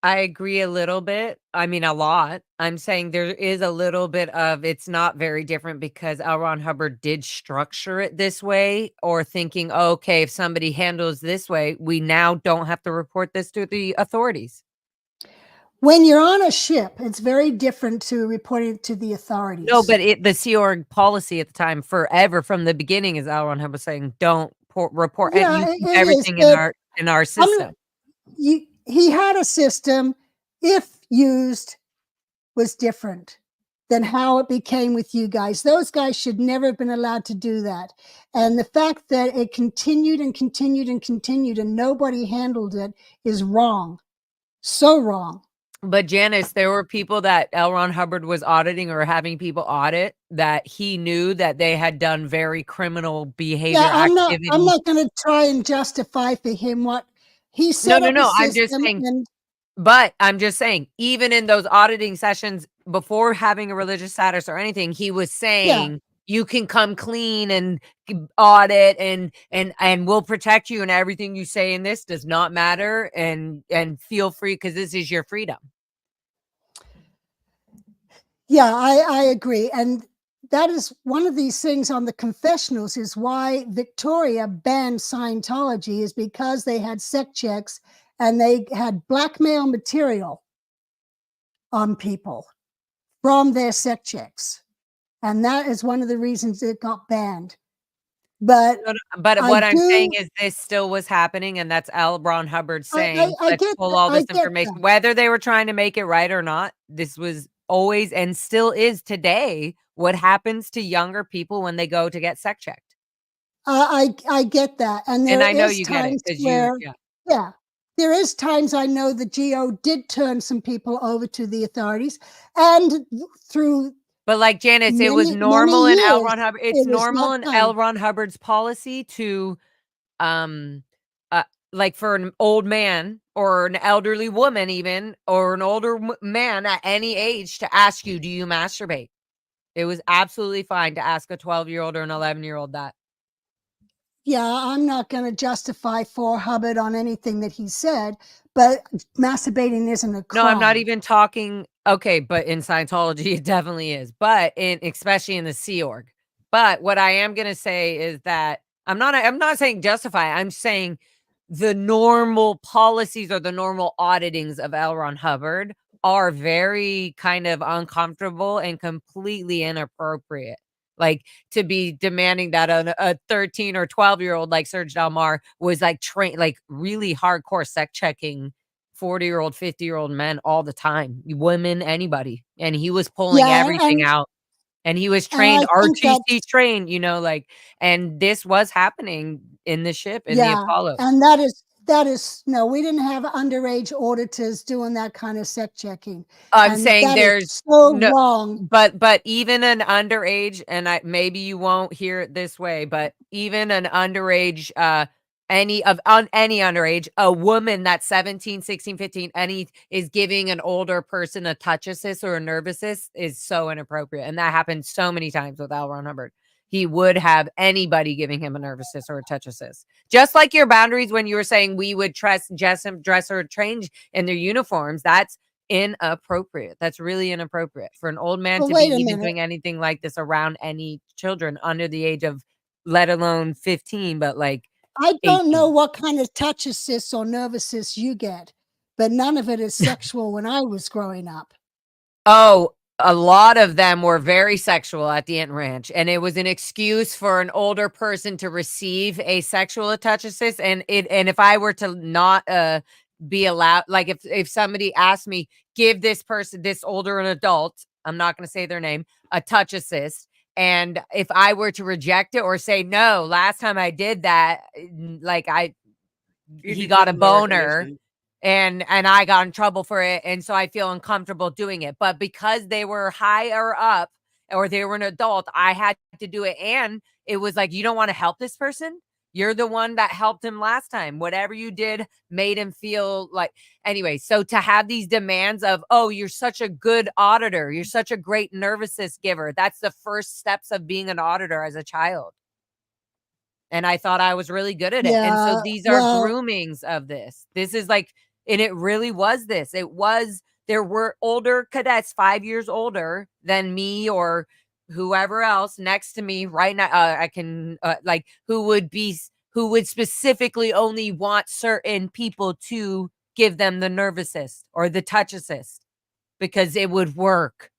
I agree a little bit. I mean, a lot. I'm saying there is a little bit of it's not very different because L. Ron Hubbard did structure it this way, or thinking, oh, okay, if somebody handles this way, we now don't have to report this to the authorities. When you're on a ship, it's very different to report it to the authorities. No, but the Sea Org policy at the time, forever from the beginning, is L. Ron Hubbard saying, don't report Yeah, everything in our system. He had a system, if used, was different than how it became with you guys. Those guys should never have been allowed to do that. And the fact that it continued and continued and continued and nobody handled it is wrong. So wrong. But Janice, there were people that L. Ron Hubbard was auditing or having people audit that he knew that they had done very criminal behavior activity. I'm not going to try and justify for him what he said. No. I'm just saying. But I'm just saying, even in those auditing sessions before having a religious status or anything, he was saying you can come clean and audit and we'll protect you, and everything you say in this does not matter, and feel free because this is your freedom. Yeah, I agree. And that is one of these things on the confessionals is why Victoria banned Scientology, is because they had sect checks and they had blackmail material on people from their sect checks. And that is one of the reasons it got banned. But what I'm saying is this still was happening, and that's L. Ron Hubbard saying, let's pull all this information. Whether they were trying to make it right or not, this was always and still is today what happens to younger people when they go to get sect checked. I get that. And I know you get it because there is times I know the GO did turn some people over to the authorities, and through. But like Janice, it was normal in L. Ron Hubbard. It's normal in L. Ron Hubbard's policy to, like for an old man or an elderly woman, even, or an older man at any age, to ask you, do you masturbate? It was absolutely fine to ask a 12-year-old or an 11-year-old that. Yeah, I'm not going to justify for Hubbard on anything that he said, but masturbating isn't a crime. No, I'm not even talking. Okay, but in Scientology, it definitely is. But especially in the Sea Org. But what I am going to say is that I'm not saying justify. I'm saying the normal policies or the normal auditings of L. Ron Hubbard are very kind of uncomfortable and completely inappropriate. Like to be demanding that a 13 or 12-year-old like Serge Delmar was like trained, like really hardcore sect checking 40-year-old, 50-year-old men all the time, women, anybody. And he was pulling everything out. And he was trained, RTC trained, and this was happening in the ship, in the Apollo. And that is, no, we didn't have underage auditors doing that kind of sect checking. I'm saying there's wrong. But even an underage, and maybe you won't hear it this way, but even an underage, any underage, a woman that's 17, 16, 15, is giving an older person a touch assist or a nerve assist is so inappropriate. And that happened so many times with L. Ron Hubbard. He would have anybody giving him a nerve assist or a touch assist. Just like your boundaries when you were saying we would dress or change in their uniforms. That's inappropriate. That's really inappropriate for an old man Well, to be wait a even minute. doing anything like this around any children under the age of, let alone 15, but like I don't know 18. what kind of touch assists or nervous assists you get, but none of it is sexual when I was growing up. Oh, a lot of them were very sexual at the Ant Ranch, and it was an excuse for an older person to receive a sexual touch assist. And if I were to not be allowed, like if somebody asked me, give this person, this older an adult, I'm not going to say their name, a touch assist, and if I were to reject it or say no, last time I did that, like You'd he be got put a in lower boner condition. and I got in trouble for it, and so I feel uncomfortable doing it. But because they were higher up or they were an adult, I had to do it. And it was like, you don't want to help this person? You're the one that helped him last time. Whatever you did made him feel like, anyway. So to have these demands of, oh, you're such a good auditor, you're such a great nervousness giver, that's the first steps of being an auditor as a child. And I thought I was really good at it. And so Yeah, these are well, groomings of this. This is like, and it really was this. It was, there were older cadets, 5 years older than me or whoever else next to me right now. I can like who would specifically only want certain people to give them the nerve assist or the touch assist because it would work.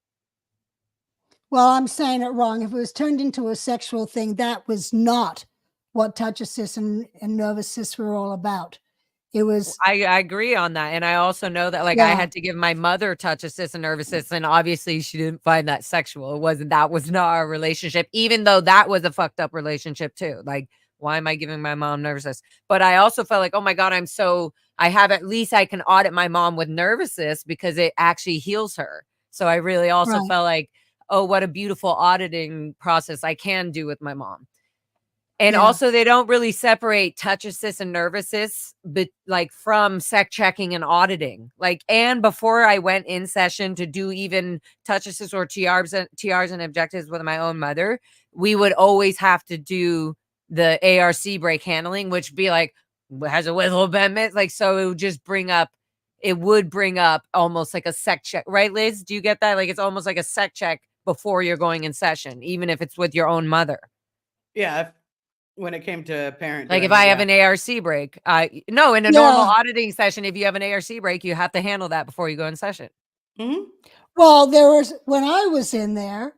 well, I'm saying it wrong. If it was turned into a sexual thing, that was not what touch assists and nerve assists were all about. It was, I agree on that. And I also know that like I yeah, had to give my mother touch assist and nerve assist. And obviously she didn't find that sexual. That was not our relationship, even though that was a fucked up relationship too. Like, why am I giving my mom nerve assist? But I also felt like, oh my God, I have, at least I can audit my mom with nerve assist because it actually heals her. So I really also right. felt like, oh, what a beautiful auditing process I can do with my mom. And Yeah. also, they don't really separate touch assist and nerve assist, but like from sec checking and auditing. Like, and before I went in session to do even touch assist or TRs and objectives with my own mother, we would always have to do the ARC break handling, which be like, has a withhold amendment. Like, so it would bring up almost like a sec check, right, Liz? Do you get that? Like, it's almost like a sec check before you're going in session, even if it's with your own mother. Yeah. When it came to parent Like if doing I it, have yeah. an ARC break, no, in a normal Yeah. auditing session, if you have an ARC break, you have to handle that before you go in session. Mhm. Well, when I was in there,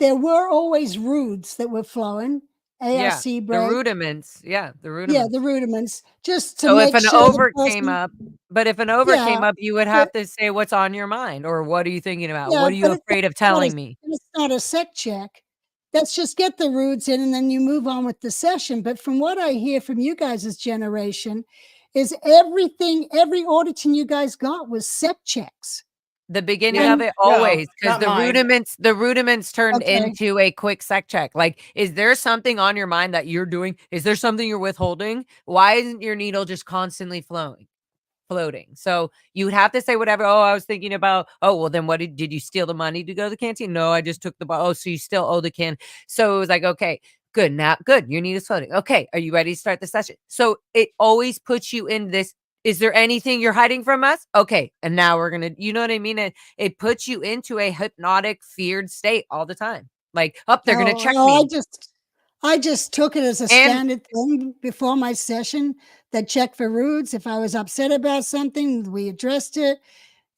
there were always rudes that were flowing, Yeah, ARC the break. rudiments. Yeah, the Yeah, the rudiments. rudiments, just to So if make an sure the over came person, up, but if an over yeah, came up, you would but have to say what's on your mind or what are you thinking about? yeah, What are you but afraid of not a, telling me? it's not a sec check. Let's just get the rudes in and then you move on with the session. But from what I hear from you guys' generation, is every auditing you guys got was sec checks. The beginning Yeah. of it No, always, because not mine. the rudiments turned Okay. into a quick sec check. Like, is there something on your mind that you're doing? Is there something you're withholding? Why isn't your needle just constantly floating? So you would have to say whatever. Oh, I was thinking about, oh, well, then what did you steal the money to go to the canteen? No, I just took oh, so you still owe the can. So it was like, okay, good. Now, good. Your need is floating. Okay. Are you ready to start the session? So it always puts you in this. Is there anything you're hiding from us? Okay. And now we're going to, you know what I mean? It puts you into a hypnotic, feared state all the time. Like, oh, they're going to check me. I just took it as a And standard thing before my session. That check for rudes. If I was upset about something, we addressed it.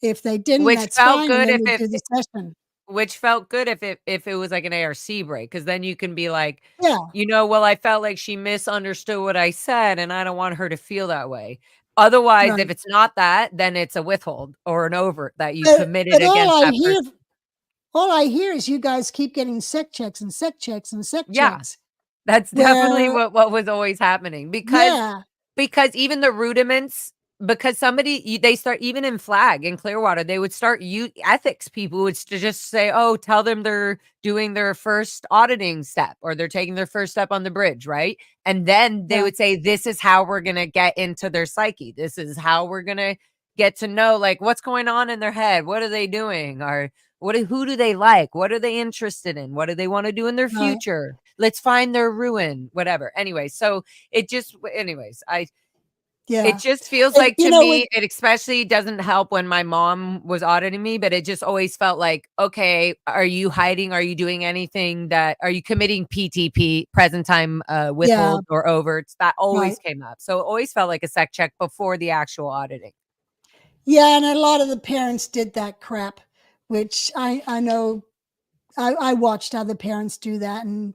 If they didn't, which that's felt fine, and good then we do the session. which felt good if it was like an ARC break, because then you can be like, Yeah, well, I felt like she misunderstood what I said, and I don't want her to feel that way. Otherwise, if right. it's not that, then it's a withhold or an overt that you But committed but against that person. all I hear is you guys keep getting sec checks and sec checks and sec Yeah, checks. that's definitely Where what was always happening yeah, because even the rudiments, because they start even in Flag in Clearwater, they would start ethics people would just say, oh, tell them they're doing their first auditing step or they're taking their first step on the bridge, right? And then they yeah, would say, this is how we're going to get into their psyche. This is how we're going to get to know like what's going on in their head. What are they doing? Or who do they like? What are they interested in? What do they want to do in their right. future? Let's find their ruin, whatever. Anyway, so it just, anyways, Yeah. It just feels And, like you to know, me, it especially doesn't help when my mom was auditing me, but it just always felt like, okay, are you hiding? Are you doing anything are you committing PTP, present time yeah, withhold or overts? That right. always came up. So it always felt like a sec check before the actual auditing. Yeah, and a lot of the parents did that crap, which I know I watched other parents do that, and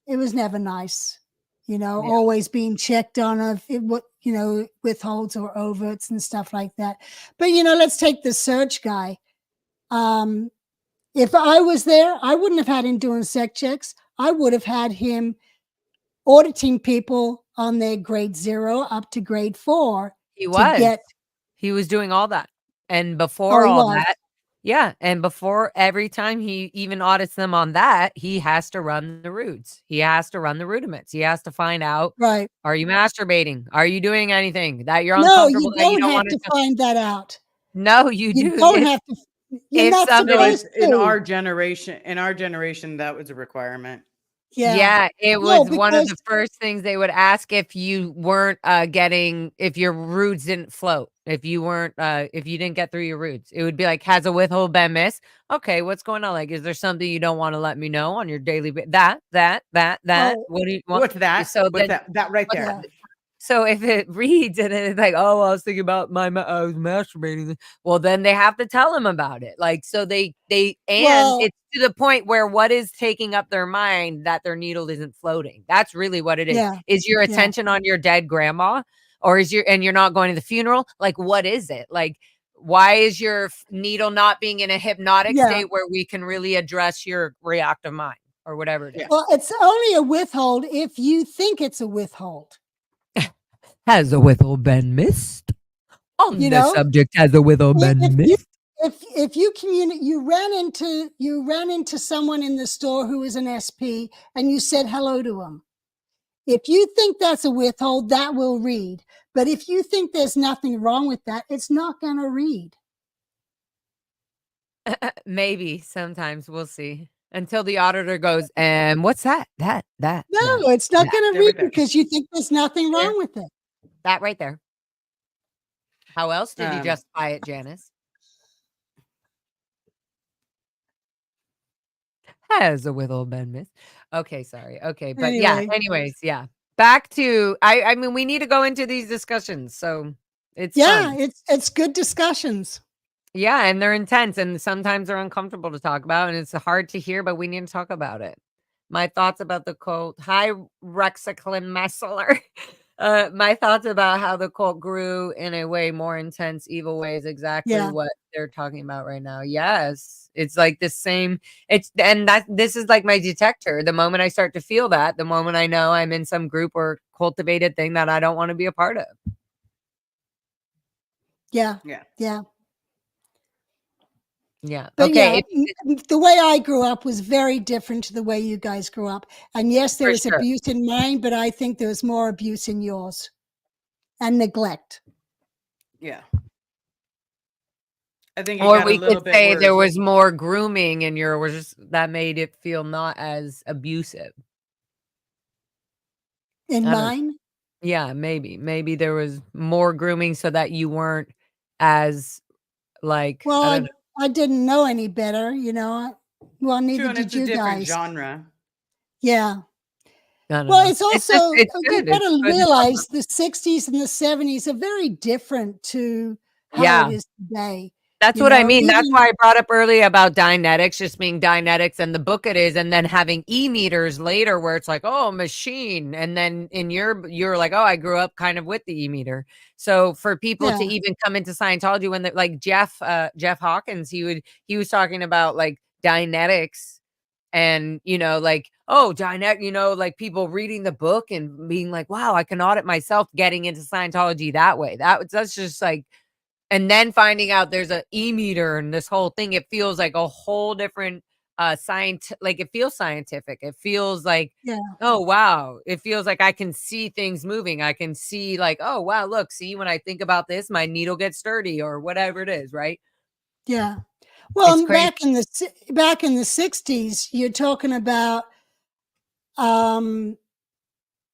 it was never nice. Yeah. Always being checked on of what withholds or overts and stuff like that. But let's take the Serge guy. Um, if I was there, I wouldn't have had him doing sec checks. I would have had him auditing people on their grade 0 up to grade 4 He to was. get. He was doing all that. And Oh, before he all was. that, yeah, and before every time he even audits them on that, he has to run the roots. He has to run the rudiments. He has to find out, Right. are you masturbating? Are you doing anything that you're No, uncomfortable you that you don't don't have want to to? find that out. No, you You do. don't have to. You're If not No, somebody, it's supposed in to. our generation. In our generation, that was a requirement. Yeah. yeah, it No, was one of because the first things they would ask if you weren't if your roots didn't float, if you didn't get through your roots. It would be like, has a withhold been missed? Okay, what's going on? Like, is there something you don't want to let me know on your daily that? oh, What do you want? What's that? So What's then that? That right what's there. yeah. that? So if it reads and it's like, "Oh, I was thinking about I was masturbating," well, then they have to tell him about it. Like, so and Well, it's to the point where what is taking up their mind that their needle isn't floating. That's really what it is. yeah, Is your yeah. attention on your dead grandma, or you're not going to the funeral? Like, what is it? Like, why is your needle not being in a hypnotic Yeah. state where we can really address your reactive mind or whatever it is? Yeah. Well, it's only a withhold if you think it's a withhold. Has a withhold been missed? On You the know, subject, has a withhold if been you missed? if you ran into someone in the store who is an SP and you said hello to them. If you think that's a withhold, that will read. But if you think there's nothing wrong with that, it's not going to read. Maybe sometimes we'll see until the auditor goes, and what's that? That, No, it's not going to There, read right there. because you think there's nothing There. wrong with it. that right there. How else did you Um, justify it, Janice? Has a withhold been missed? Okay, sorry. Okay, but yeah. Anyway, Anyways, yeah. Back to I mean, we need to go into these discussions, so it's yeah, fun. it's good discussions. Yeah, and they're intense, and sometimes they're uncomfortable to talk about, and it's hard to hear, but we need to talk about it. My thoughts about the cult. Hi, Rexiclin Messler. My thoughts about how the cult grew in a way more intense, evil way is exactly Yeah, what they're talking about right now. Yes, it's like the same. This is like my detector. The moment I start to feel that, the moment I know I'm in some group or cultivated thing that I don't want to be a part of. yeah, yeah. yeah. Yeah. But yeah, Okay. the way I grew up was very different to the way you guys grew up. And yes, there For was sure. abuse in mine, but I think there was more abuse in yours and neglect. Yeah. I think it Or got a we could little bit say there worse. was more grooming in yours that made it feel not as abusive. In I don't know. mine? Yeah, maybe. Maybe there was more grooming so that you weren't as like, Well, I don't know. I didn't know any better, well, True, neither and did it's a you different guys. genre. Yeah. I don't Well, know. it's also It's you good. got It's to good to talk about. realize the 60s and the 70s are very different to how it Yeah. is today. That's what I mean. That's Even why I brought up earlier about Dianetics just being Dianetics and the book it is, and then having e-meters later where it's like, oh, machine. And then you're like, oh, I grew up kind of with the e-meter. So for people to yeah, even come into Scientology when they're like Jeff Hawkins, he was talking about like Dianetics and like, oh, Dianet, like people reading the book and being like, wow, I can audit myself, getting into Scientology that way. That's just like, and then finding out there's a e-meter and this whole thing, it feels like a whole different like it feels scientific. It feels like, yeah, oh wow, it feels like I can see things moving. I can see like, oh wow, look, see, when I think about this, my needle gets sturdy or whatever it is, right? yeah. Well, It's and crazy. back in the 60s, you're talking about um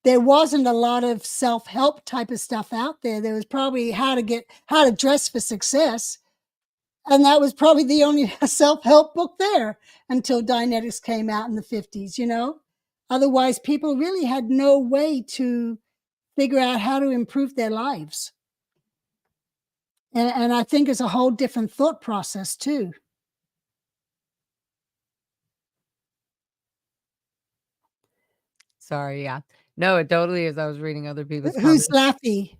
there wasn't a lot of self-help type of stuff out there. There was probably how to dress for success. And that was probably the only self-help book there until Dianetics came out in the 50s, you know? Otherwise, people really had no way to figure out how to improve their lives. And I think it's a whole different thought process too. Sorry, yeah. No, it totally is. I was reading other people's Who's comments. Laffy?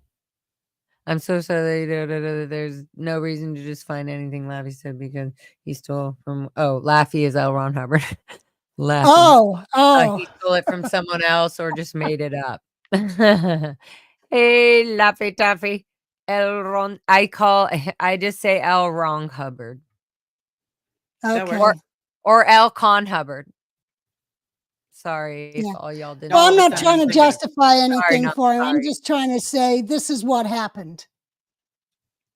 I'm so sorry. There's no reason to just find anything Laffy said because he stole from. Oh, Laffy is L. Ron Hubbard. Laffy. Oh. He stole it from someone else or just made it up. Hey, Laffy Taffy. L. Ron. I just say L. Ron Hubbard. Okay. Or L. Con Hubbard. Sorry if Yeah. all y'all didn't. Well, I'm all not the trying to time. justify anything not for him. I'm sorry. just trying to say this is what happened.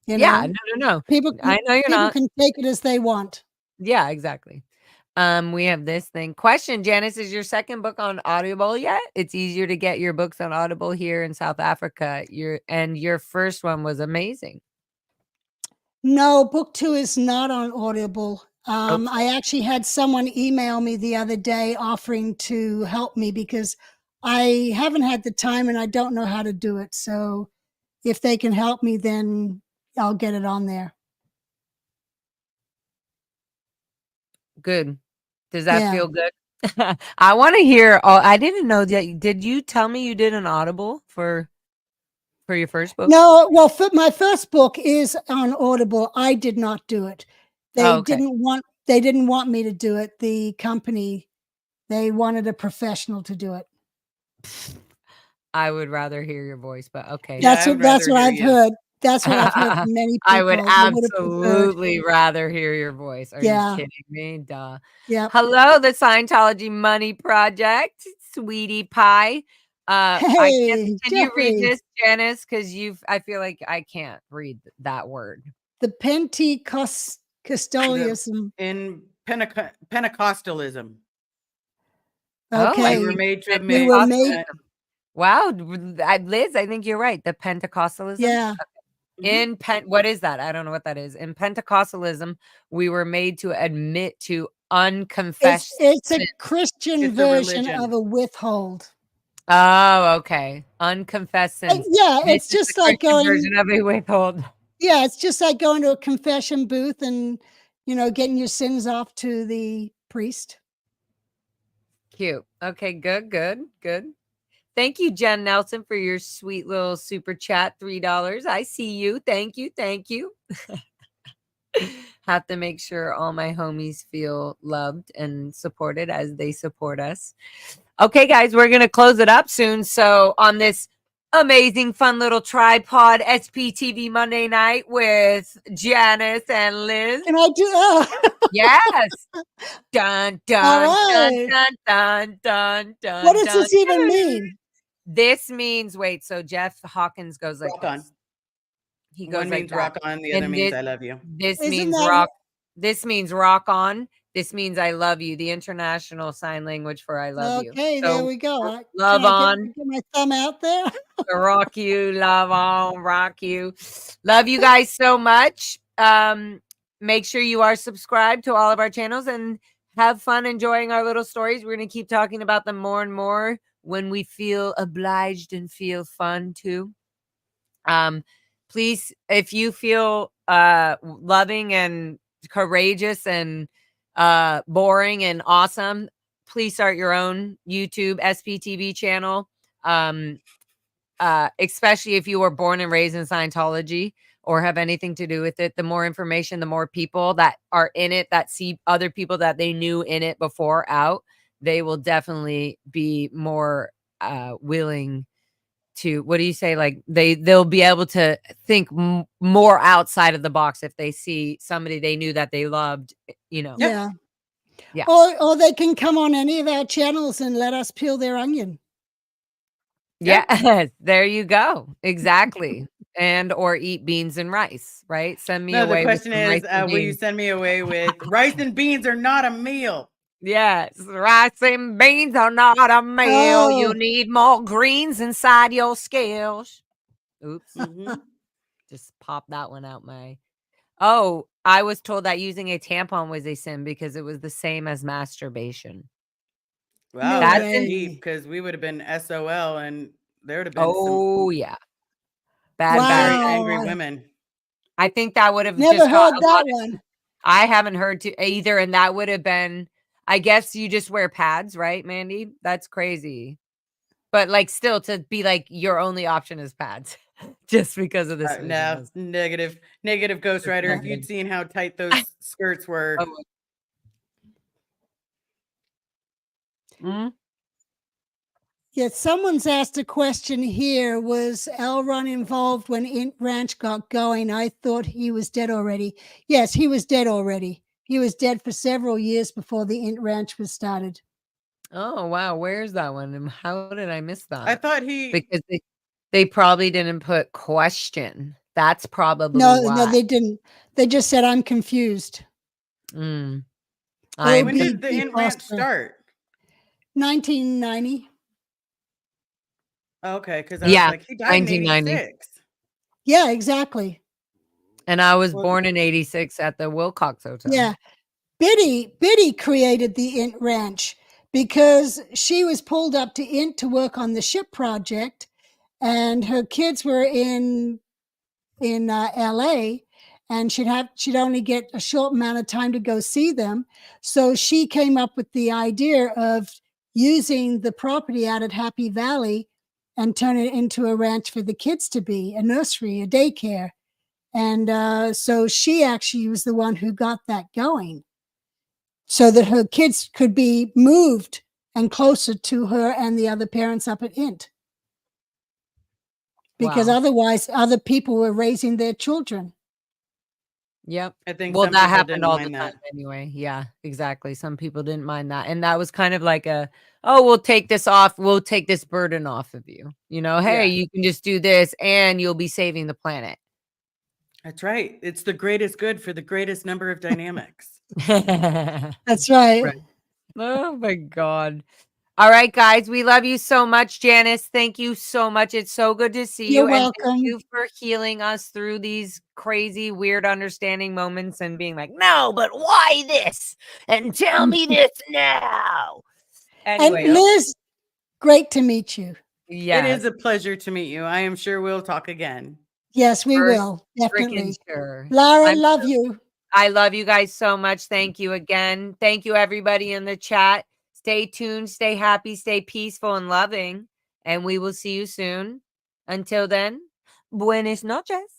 You Yeah, know? no. People I know you're people not. can take it as they want. Yeah, exactly. We have this thing. Question, Janice, is your second book on Audible yet? It's easier to get your books on Audible here in South Africa. Your first one was amazing. No, book 2 is not on Audible. Okay. I actually had someone email me the other day offering to help me because I haven't had the time and I don't know how to do it. So if they can help me, then I'll get it on there. Good. Does that Yeah. feel good? I want to hear. Oh, I didn't know that. Did you tell me you did an Audible for your first book? No, well, my first book is on Audible. I did not do it. They didn't want me to do it. The company, they wanted a professional to do it. I would rather hear your voice, but okay. Yeah, That's what I've heard. That's what I've heard from many people. I would They would have preferred. absolutely rather hear your voice. Are you Yeah. kidding me? Duh. Yeah. Hello, the Scientology Money Project, sweetie pie. I guess, Hey, can you read Jeffrey. this, Janice? Because I feel like I can't read that word. The Pentecostalism. In Pentecostalism. Okay. We were made to We were made. admit. Wow, Liz, I think you're right. The Pentecostalism. Yeah. In what is that? I don't know what that is. In Pentecostalism, we were made to admit to unconfessed. It's a Christian It's a version religion. of a withhold. Oh, okay. Unconfessed sins. Yeah, This it's is just the like Christian going. version of a withhold. Yeah, it's just like going to a confession booth and getting your sins off to the priest. Cute. Okay, good. Thank you, Jen Nelson, for your sweet little super chat, $3. I see you. Thank you. Have to make sure all my homies feel loved and supported as they support us. Okay, guys, we're going to close it up soon. So on this amazing, fun little tripod SPTV Monday night with Janice and Liz. Can I do? Yes. Dun, dun, right. dun. What does this even mean? This means, wait, so Jeff Hawkins goes like Rock on. this. He goes One like means that. rock on, the other means I love you. This Isn't means that rock. This means rock on. This means I love you. The international sign language for I love you. Okay, So, there we go. love on. Get my thumb out there. Rock you, love on, rock you. Love you guys so much. Make sure you are subscribed to all of our channels and have fun enjoying our little stories. We're going to keep talking about them more and more when we feel obliged and feel fun too. Please, if you feel loving and courageous and boring and awesome, please start your own YouTube SPTV channel. Especially if you were born and raised in Scientology or have anything to do with it. The more information, the more people that are in it, that see other people that they knew in it before out, they will definitely be more willing to, what do you say? Like they'll be able to think more outside of the box if they see somebody they knew that they loved, Yeah. Yeah. Or they can come on any of our channels and let us peel their onion. Yes, there you go. Exactly. And or eat beans and rice, right? Send me No, away the question with some rice is, and will you beans. send me away with rice and beans are not a meal? Yes, rice and beans are not a meal. You Oh. need more greens inside your scales. Oops. Mhm. Just pop that one out my Oh, I was told that using a tampon was a sin because it was the same as masturbation. Wow, No That's that's in deep way. because we would have been SOL and there would have been some Oh, yeah. Bad, bad, very bad. Wow. angry I women. I think that would have never just got heard a lot that of one. I haven't heard to either, and that would have been I guess you just wear pads, right, Mandy? That's crazy. But, like, still to be like, your only option is pads just because of the surgeon No, was negative Ghost just Rider. If negative. you'd seen how tight those skirts were. Oh. Mhm. Yet someone's asked a question here. Was Elron involved when Int Ranch got going? I thought he was dead already. Yes, he was dead already. He was dead for several years before the Int Ranch was started. Oh, wow, where's that one, and how did I miss I that? thought he Because they probably didn't put question. That's probably No, no, why. they didn't. They just said, I'm confused. Mm, I'm when did the OPP Int Ranch Prosper. start? 1990. Okay, because I was Yeah, like, he died in 1990. 86. Yeah, exactly. And I was Well, born in '86 at the Wilcox Hotel. Yeah. Biddy created the Int Ranch because she was pulled up to Int to work on the ship project, and her kids were in LA, and she'd only get a short amount of time to go see them. So she came up with the idea of using the property out at Happy Valley and turn it into a ranch for the kids to be a nursery, a daycare. And so she actually was the one who got that going so that her kids could be moved and closer to her and the other parents up at Int. Because Wow. otherwise, other people were raising their children. Yep. I think Well, some that people happened didn't all the mind time that. anyway. Yeah, exactly. Some people didn't mind that. And that was kind of like "Oh, we'll take this off. We'll take this burden off of you." You know, "Hey, Yeah, you can just do this and you'll be saving the planet." that's right. It's the greatest good for the greatest number of dynamics. That's right. Right. Oh my god. All right, guys, we love you so much, Janice. Thank you so much. It's so good to see You're you, and thank welcome. you for healing us through these crazy, weird understanding moments and being like, "No, but why this? And tell me this now." And Anyway, Liz, great to meet you. It is yes, a pleasure to meet you. I am sure we'll talk again. Yes, we for will. freaking Definitely. sure. Lara, love you. I love you guys so much. Thank you again. Thank you, everybody in the chat. Stay tuned, stay happy, stay peaceful and loving, and we will see you soon. Until then, buenas noches.